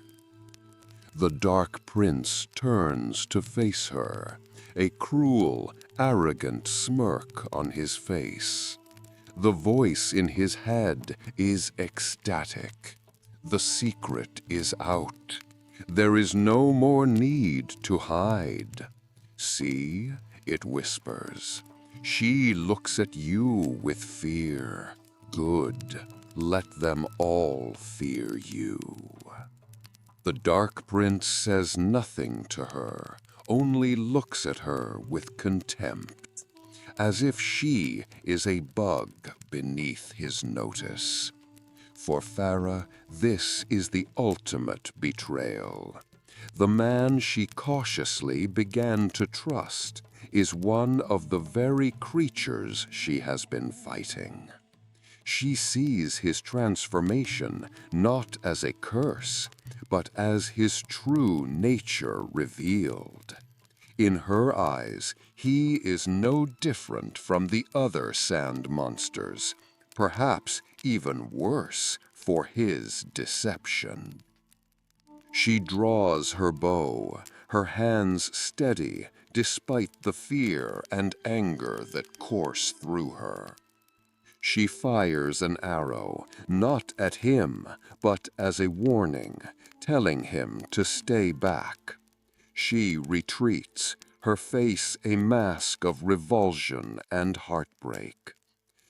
Speaker 1: The Dark Prince turns to face her, a cruel, arrogant smirk on his face. The voice in his head is ecstatic. The secret is out. There is no more need to hide. See, it whispers. She looks at you with fear. Good. Let them all fear you. The Dark Prince says nothing to her, only looks at her with contempt, as if she is a bug beneath his notice. For Farah, this is the ultimate betrayal. The man she cautiously began to trust is one of the very creatures she has been fighting. She sees his transformation not as a curse, but as his true nature revealed. In her eyes, he is no different from the other sand monsters, perhaps even worse for his deception. She draws her bow, her hands steady despite the fear and anger that course through her. She fires an arrow, not at him, but as a warning, telling him to stay back. She retreats, her face a mask of revulsion and heartbreak.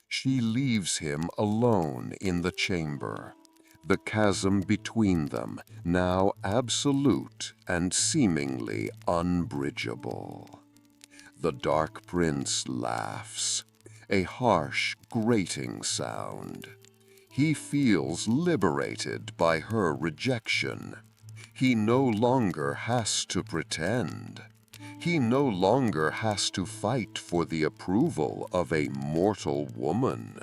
Speaker 1: She leaves him alone in the chamber, the chasm between them now absolute and seemingly unbridgeable. The Dark Prince laughs, a harsh, grating sound. He feels liberated by her rejection. He no longer has to pretend. He no longer has to fight for the approval of a mortal woman.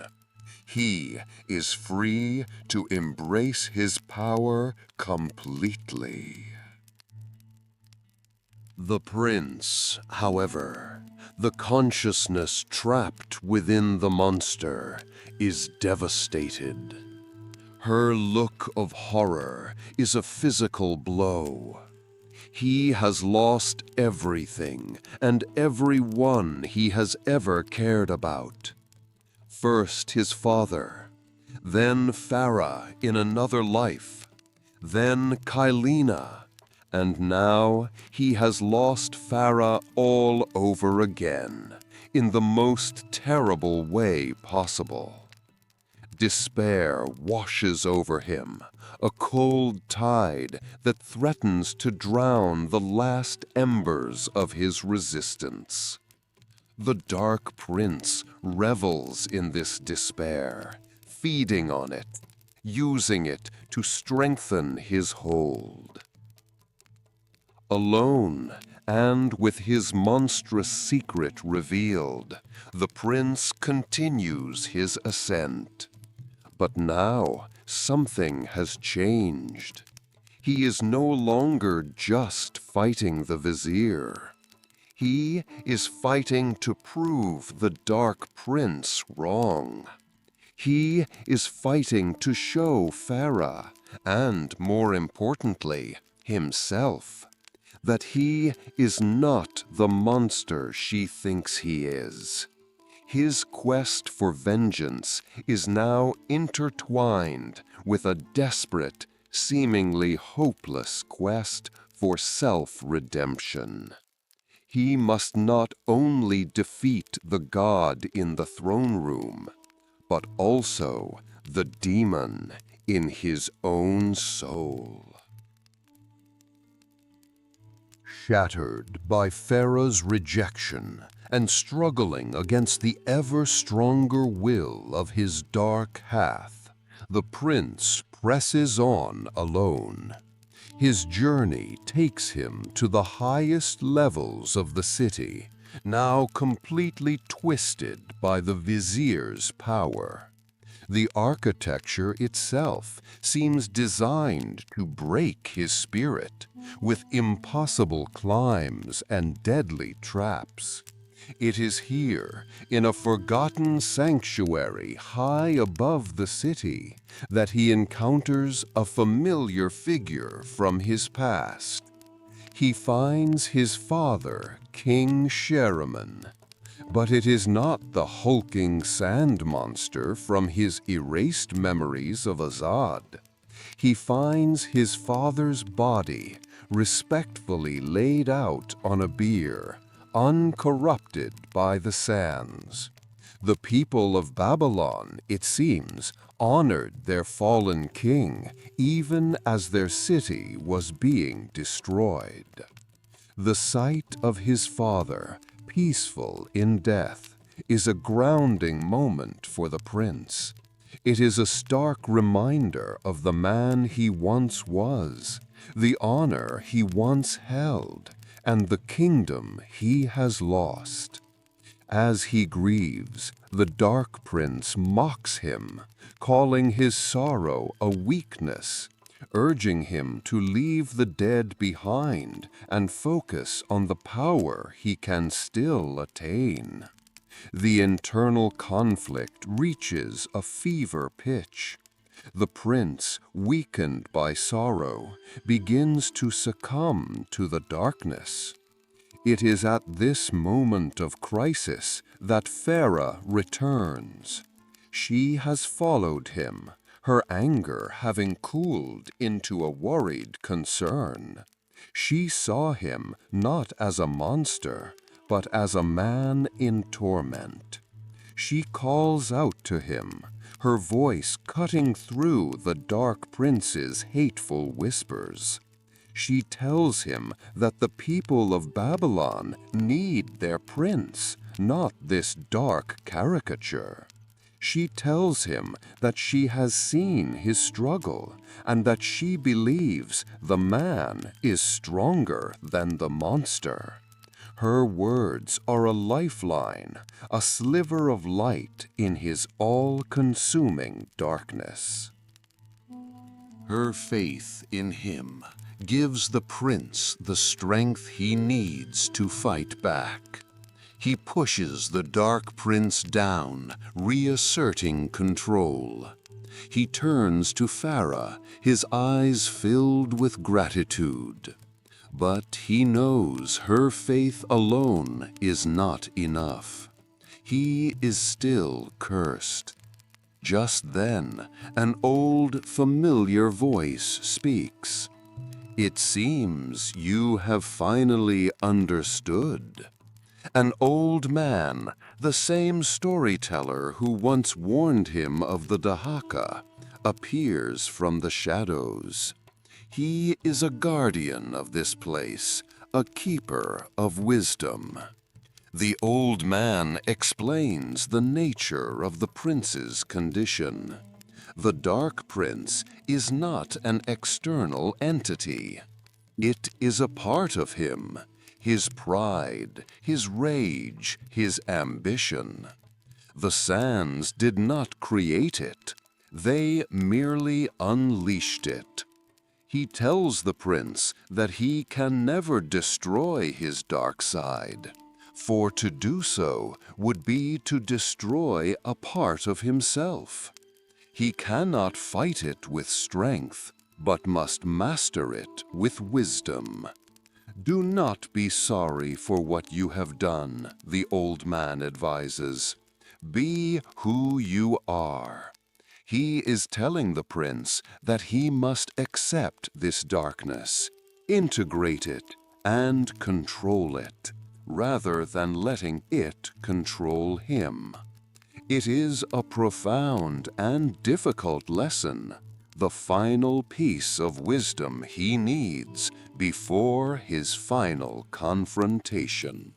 Speaker 1: He is free to embrace his power completely. The prince, however, the consciousness trapped within the monster, is devastated. Her look of horror is a physical blow. He has lost everything and everyone he has ever cared about. First his father, then Farah in another life, then Kaileena, and now he has lost Farah all over again, in the most terrible way possible. Despair washes over him, a cold tide that threatens to drown the last embers of his resistance. The Dark Prince revels in this despair, feeding on it, using it to strengthen his hold. Alone, and with his monstrous secret revealed, the prince continues his ascent. But now something has changed. He is no longer just fighting the vizier. He is fighting to prove the Dark Prince wrong. He is fighting to show Farah, and more importantly, himself, that he is not the monster she thinks he is. His quest for vengeance is now intertwined with a desperate, seemingly hopeless quest for self-redemption. He must not only defeat the god in the throne room, but also the demon in his own soul. Shattered by Farah's rejection and struggling against the ever stronger will of his dark hath, the prince presses on alone. His journey takes him to the highest levels of the city, now completely twisted by the vizier's power. The architecture itself seems designed to break his spirit, with impossible climbs and deadly traps. It is here, in a forgotten sanctuary high above the city, that he encounters a familiar figure from his past. He finds his father, King Sheriman, but it is not the hulking sand monster from his erased memories of Azad. He finds his father's body respectfully laid out on a bier, uncorrupted by the sands. The people of Babylon, it seems, honored their fallen king even as their city was being destroyed. The sight of his father, peaceful in death, is a grounding moment for the prince. It is a stark reminder of the man he once was, the honor he once held, and the kingdom he has lost. As he grieves, the Dark Prince mocks him, calling his sorrow a weakness, urging him to leave the dead behind and focus on the power he can still attain. The internal conflict reaches a fever pitch. The prince, weakened by sorrow, begins to succumb to the darkness. It is at this moment of crisis that Farah returns. She has followed him, her anger having cooled into a worried concern. She saw him not as a monster, but as a man in torment. She calls out to him, her voice cutting through the Dark Prince's hateful whispers. She tells him that the people of Babylon need their prince, not this dark caricature. She tells him that she has seen his struggle and that she believes the man is stronger than the monster. Her words are a lifeline, a sliver of light in his all-consuming darkness. Her faith in him gives the prince the strength he needs to fight back. He pushes the Dark Prince down, reasserting control. He turns to Farah, his eyes filled with gratitude. But he knows her faith alone is not enough. He is still cursed. Just then, an old, familiar voice speaks. "It seems you have finally understood." An old man, the same storyteller who once warned him of the Dahaka, appears from the shadows. He is a guardian of this place, a keeper of wisdom. The old man explains the nature of the prince's condition. The Dark Prince is not an external entity. It is a part of him, his pride, his rage, his ambition. The sands did not create it. They merely unleashed it. He tells the prince that he can never destroy his dark side, for to do so would be to destroy a part of himself. He cannot fight it with strength, but must master it with wisdom.
Speaker 2: Do not be sorry for what you have done, the old man advises. Be who you are. He is telling the prince that he must accept this darkness, integrate it, and control it, rather than letting it control him. It is a profound and difficult lesson, the final piece of wisdom he needs before his final confrontation.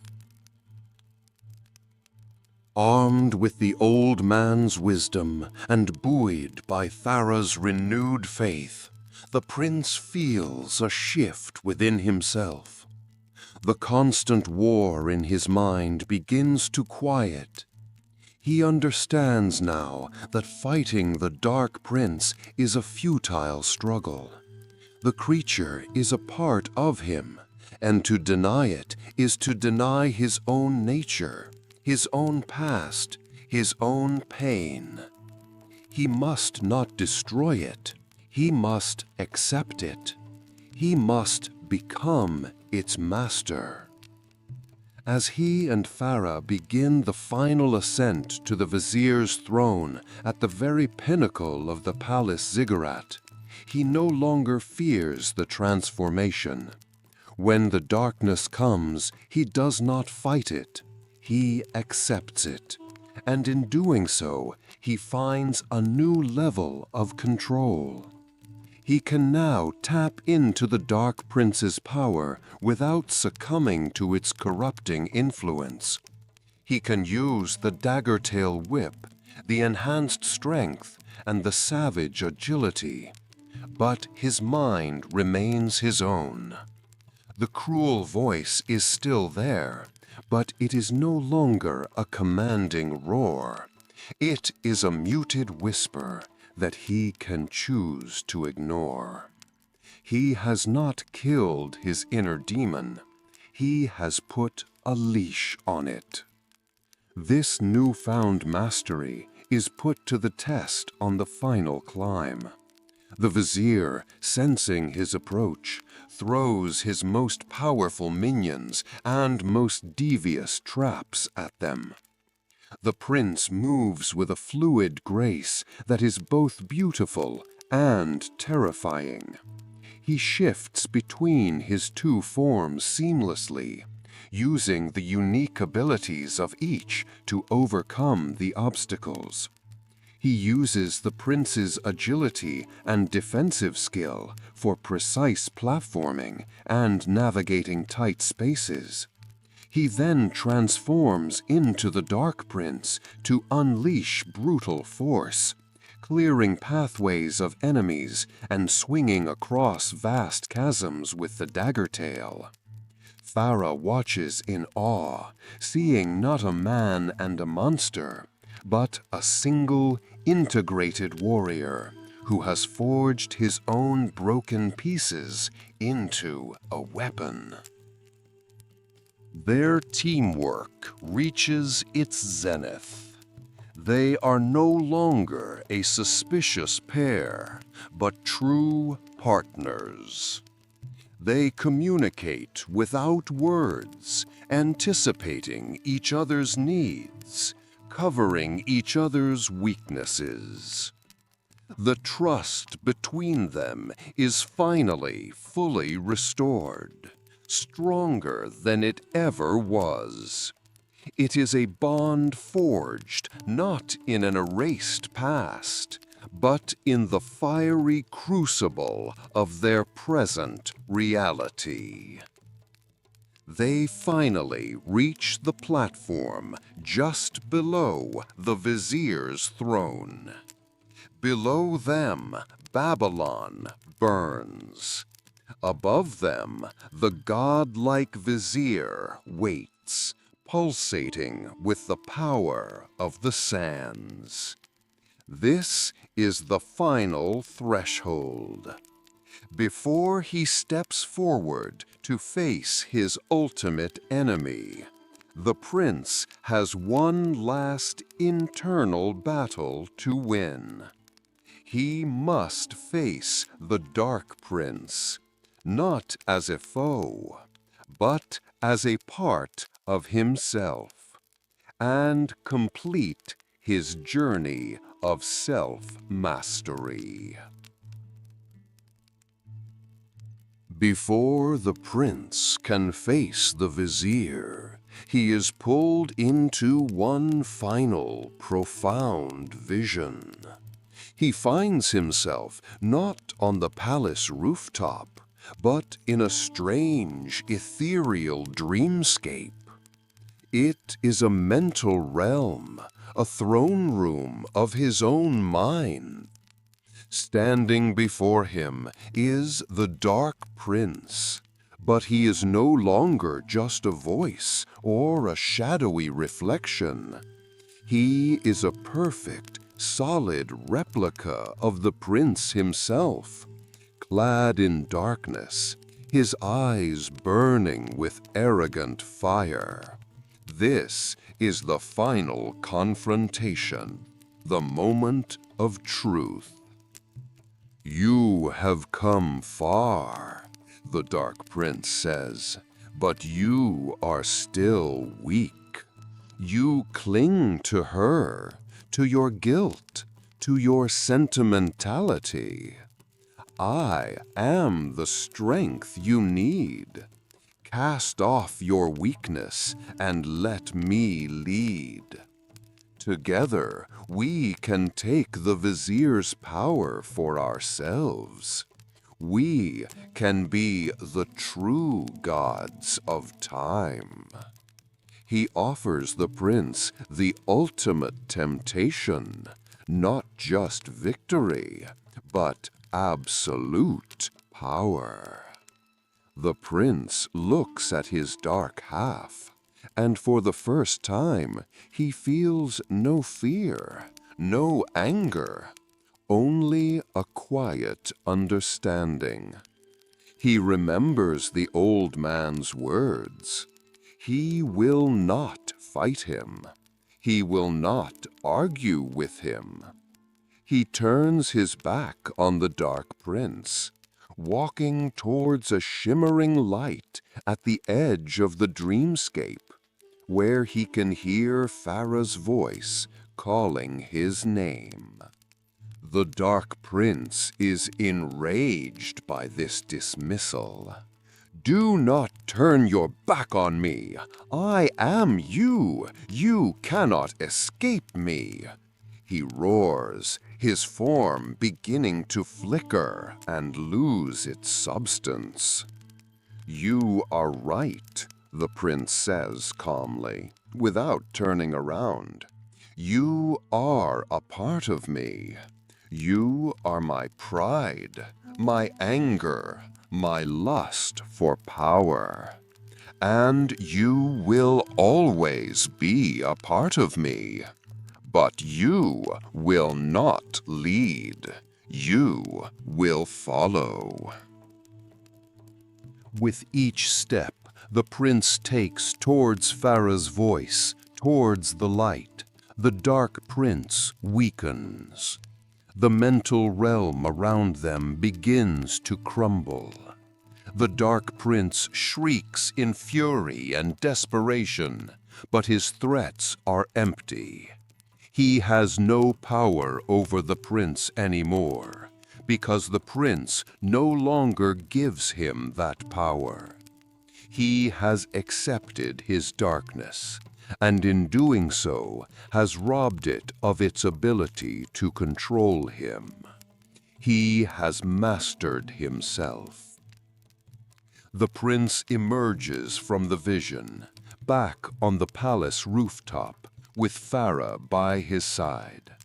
Speaker 2: Armed with the old man's wisdom and buoyed by Farah's renewed faith, the prince feels a shift within himself. The constant war in his mind begins to quiet. He understands now that fighting the Dark Prince is a futile struggle. The creature is a part of him, and to deny it is to deny his own nature, his own past, his own pain. He must not destroy it. He must accept it. He must become its master. As he and Farah begin the final ascent to the vizier's throne at the very pinnacle of the palace ziggurat, he no longer fears the transformation. When the darkness comes, he does not fight it. He accepts it. And in doing so, he finds a new level of control. He can now tap into the Dark Prince's power without succumbing to its corrupting influence. He can use the dagger-tail whip, the enhanced strength, and the savage agility. But his mind remains his own. The cruel voice is still there, but it is no longer a commanding roar. It is a muted whisper that he can choose to ignore. He has not killed his inner demon. He has put a leash on it. This newfound mastery is put to the test on the final climb. The vizier, sensing his approach, throws his most powerful minions and most devious traps at them. The prince moves with a fluid grace that is both beautiful and terrifying. He shifts between his two forms seamlessly, using the unique abilities of each to overcome the obstacles. He uses the prince's agility and defensive skill for precise platforming and navigating tight spaces. He then transforms into the Dark Prince to unleash brutal force, clearing pathways of enemies and swinging across vast chasms with the dagger tail. Farah watches in awe, seeing not a man and a monster, but a single, integrated warrior who has forged his own broken pieces into a weapon. Their teamwork reaches its zenith. They are no longer a suspicious pair, but true partners. They communicate without words, anticipating each other's needs, covering each other's weaknesses. The trust between them is finally fully restored, stronger than it ever was. It is a bond forged not in an erased past, but in the fiery crucible of their present reality. They finally reach the platform just below the vizier's throne. Below them, Babylon burns. Above them, the godlike vizier waits, pulsating with the power of the sands. This is the final threshold. Before he steps forward to face his ultimate enemy, the prince has one last internal battle to win. He must face the Dark Prince, not as a foe,
Speaker 1: but as a part of himself, and complete his journey of self-mastery. Before the prince can face the vizier, he is pulled into one final, profound vision. He finds himself not on the palace rooftop, but in a strange, ethereal dreamscape. It is a mental realm, a throne room of his own mind. Standing before him is the Dark Prince, but he is no longer just a voice or a shadowy reflection. He is a perfect, solid replica of the prince himself, clad in darkness, his eyes burning with arrogant fire. This is the final confrontation, the moment of truth. "You have come far," the Dark Prince says, "but you are still weak. You cling to her, to your guilt, to your sentimentality. I am the strength you need. Cast off your weakness and let me lead. Together, we can take the vizier's power for ourselves. We can be the true gods of time." He offers the prince the ultimate temptation, not just victory, but absolute power. The prince looks at his dark half, and for the first time, he feels no fear, no anger, only a quiet understanding. He remembers the old man's words. He will not fight him. He will not argue with him. He turns his back on the Dark Prince, walking towards a shimmering light at the edge of the dreamscape, where he can hear Farah's voice calling his name. The Dark Prince is enraged by this dismissal. "Do not turn your back on me. I am you. You cannot escape me," he roars, his form beginning to flicker and lose its substance. "You are right," the prince says calmly, without turning around. "You are a part of me. You are my pride, my anger, my lust for power. And you will always be a part of me. But you will not lead. You will follow." With each step, the prince takes towards Farah's voice, towards the light, the Dark Prince weakens. The mental realm around them begins to crumble. The Dark Prince shrieks in fury and desperation, but his threats are empty. He has no power over the prince anymore, because the prince no longer gives him that power. He has accepted his darkness, and in doing so has robbed it of its ability to control him. He has mastered himself. The prince emerges from the vision, back on the palace rooftop, with Farah by his side.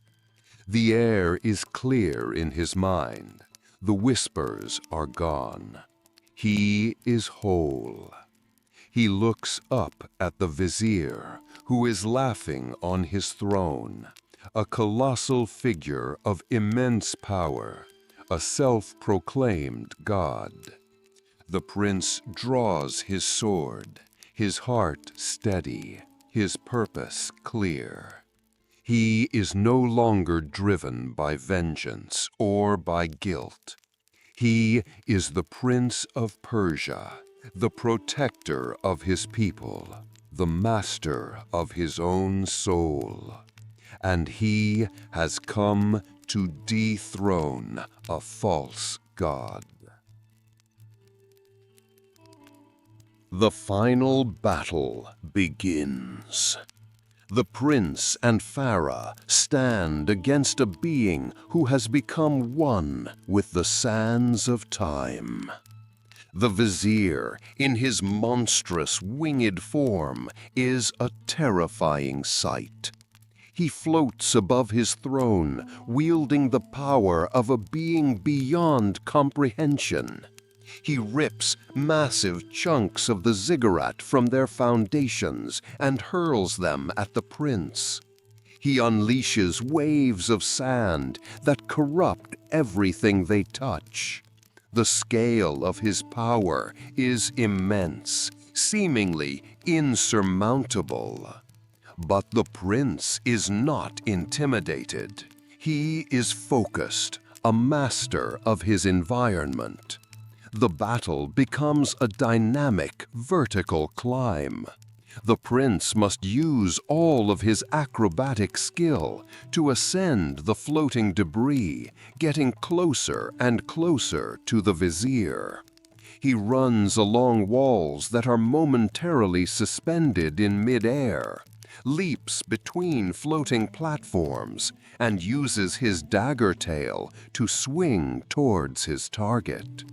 Speaker 1: The air is clear in his mind. The whispers are gone. He is whole. He looks up at the vizier, who is laughing on his throne, a colossal figure of immense power, a self-proclaimed god. The prince draws his sword, his heart steady, his purpose clear. He is no longer driven by vengeance or by guilt. He is the Prince of Persia, the protector of his people, the master of his own soul. And he has come to dethrone a false god. The final battle begins. The prince and Farah stand against a being who has become one with the sands of time. The vizier, in his monstrous winged form, is a terrifying sight. He floats above his throne, wielding the power of a being beyond comprehension. He rips massive chunks of the ziggurat from their foundations and hurls them at the prince. He unleashes waves of sand that corrupt everything they touch. The scale of his power is immense, seemingly insurmountable. But the prince is not intimidated. He is focused, a master of his environment. The battle becomes a dynamic, vertical climb. The prince must use all of his acrobatic skill to ascend the floating debris, getting closer and closer to the vizier. He runs along walls that are momentarily suspended in midair, leaps between floating platforms, and uses his dagger tail to swing towards his target.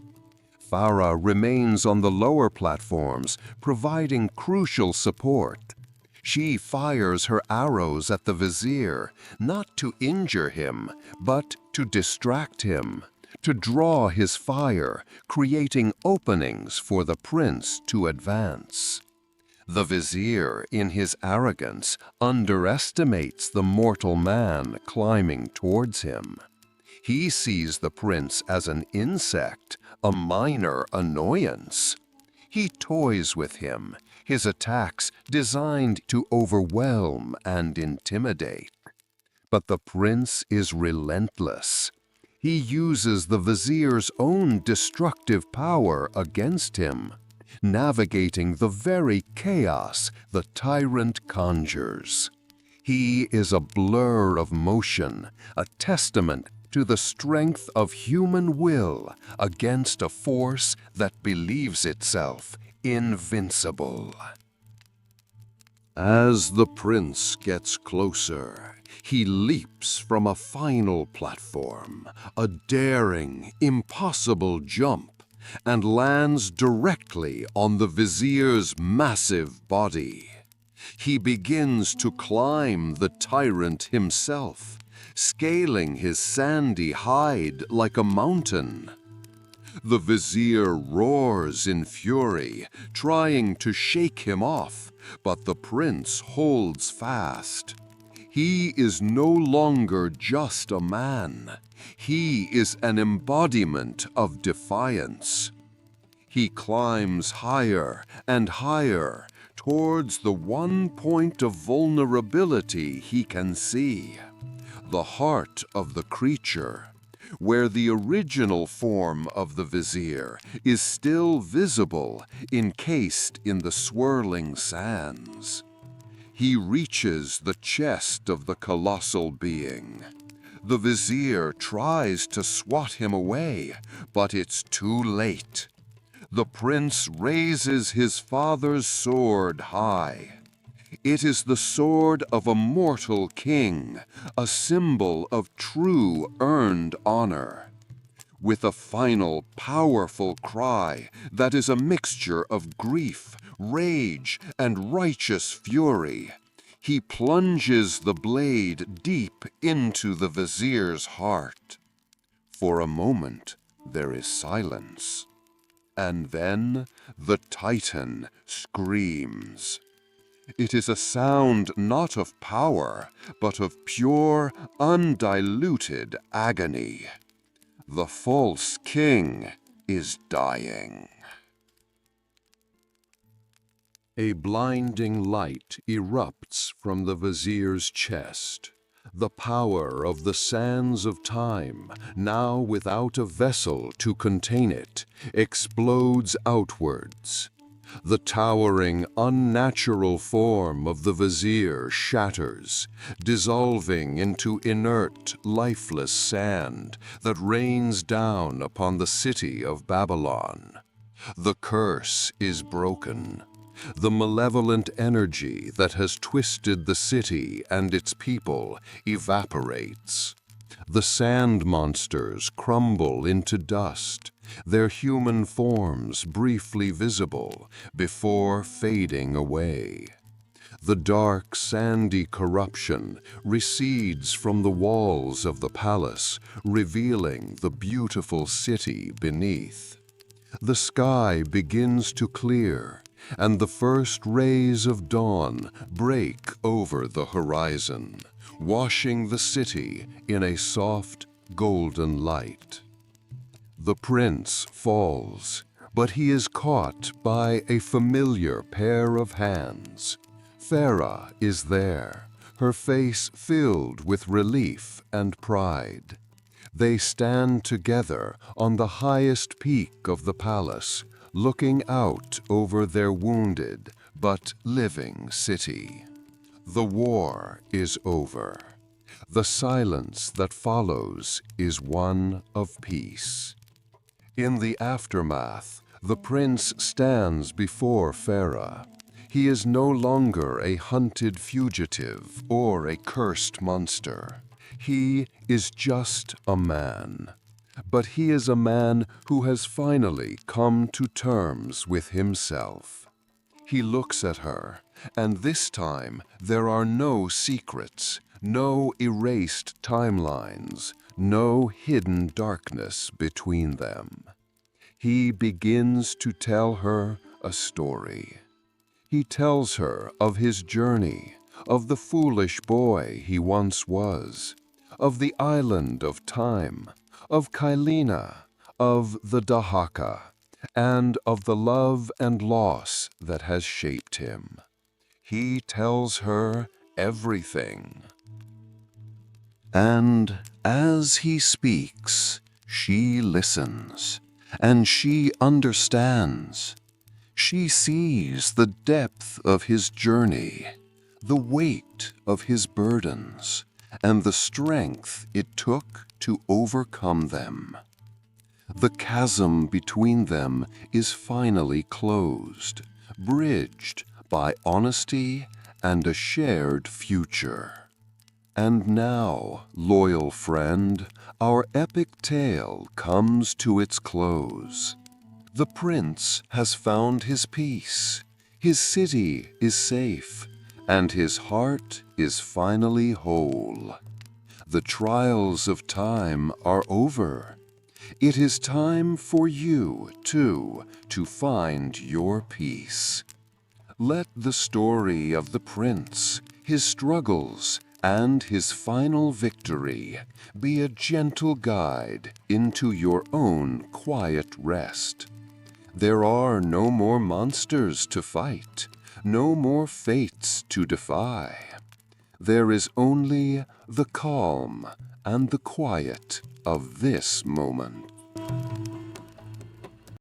Speaker 1: Farah remains on the lower platforms, providing crucial support. She fires her arrows at the vizier, not to injure him, but to distract him, to draw his fire, creating openings for the prince to advance. The vizier, in his arrogance, underestimates the mortal man climbing towards him. He sees the prince as an insect, a minor annoyance. He toys with him, his attacks designed to overwhelm and intimidate. But the prince is relentless. He uses the vizier's own destructive power against him, navigating the very chaos the tyrant conjures. He is a blur of motion, a testament to the strength of human will against a force that believes itself invincible. As the prince gets closer, he leaps from a final platform, a daring, impossible jump, and lands directly on the vizier's massive body. He begins to climb the tyrant himself, scaling his sandy hide like a mountain. The vizier roars in fury, trying to shake him off, but the prince holds fast. He is no longer just a man. He is an embodiment of defiance. He climbs higher and higher towards the one point of vulnerability he can see, the heart of the creature, where the original form of the vizier is still visible, encased in the swirling sands. He reaches the chest of the colossal being. The vizier tries to swat him away, but it's too late. The prince raises his father's sword high. It is the sword of a mortal king, a symbol of true earned honor. With a final, powerful cry that is a mixture of grief, rage, and righteous fury, he plunges the blade deep into the vizier's heart. For a moment, there is silence. And then the Titan screams. It is a sound not of power, but of pure, undiluted agony. The false king is dying. A blinding light erupts from the vizier's chest. The power of the sands of time, now without a vessel to contain it, explodes outwards. The towering, unnatural form of the vizier shatters, dissolving into inert, lifeless sand that rains down upon the city of Babylon. The curse is broken. The malevolent energy that has twisted the city and its people evaporates. The sand monsters crumble into dust, their human forms briefly visible before fading away. The dark, sandy corruption recedes from the walls of the palace, revealing the beautiful city beneath. The sky begins to clear, and the first rays of dawn break over the horizon, washing the city in a soft, golden light. The prince falls, but he is caught by a familiar pair of hands. Farah is there, her face filled with relief and pride. They stand together on the highest peak of the palace, looking out over their wounded but living city. The war is over. The silence that follows is one of peace. In the aftermath, the prince stands before Farah. He is no longer a hunted fugitive or a cursed monster. He is just a man. But he is a man who has finally come to terms with himself. He looks at her, and this time there are no secrets, no erased timelines, no hidden darkness between them. He begins to tell her a story. He tells her of his journey, of the foolish boy he once was, of the island of time, of Kaileena, of the Dahaka, and of the love and loss that has shaped him. He tells her everything. And as he speaks, she listens, and she understands. She sees the depth of his journey, the weight of his burdens, and the strength it took to overcome them. The chasm between them is finally closed, bridged by honesty and a shared future. And now, loyal friend, our epic tale comes to its close. The prince has found his peace, his city is safe, and his heart is finally whole. The trials of time are over. It is time for you, too, to find your peace. Let the story of the prince, his struggles, and his final victory be a gentle guide into your own quiet rest. There are no more monsters to fight, no more fates to defy. There is only the calm and the quiet of this moment.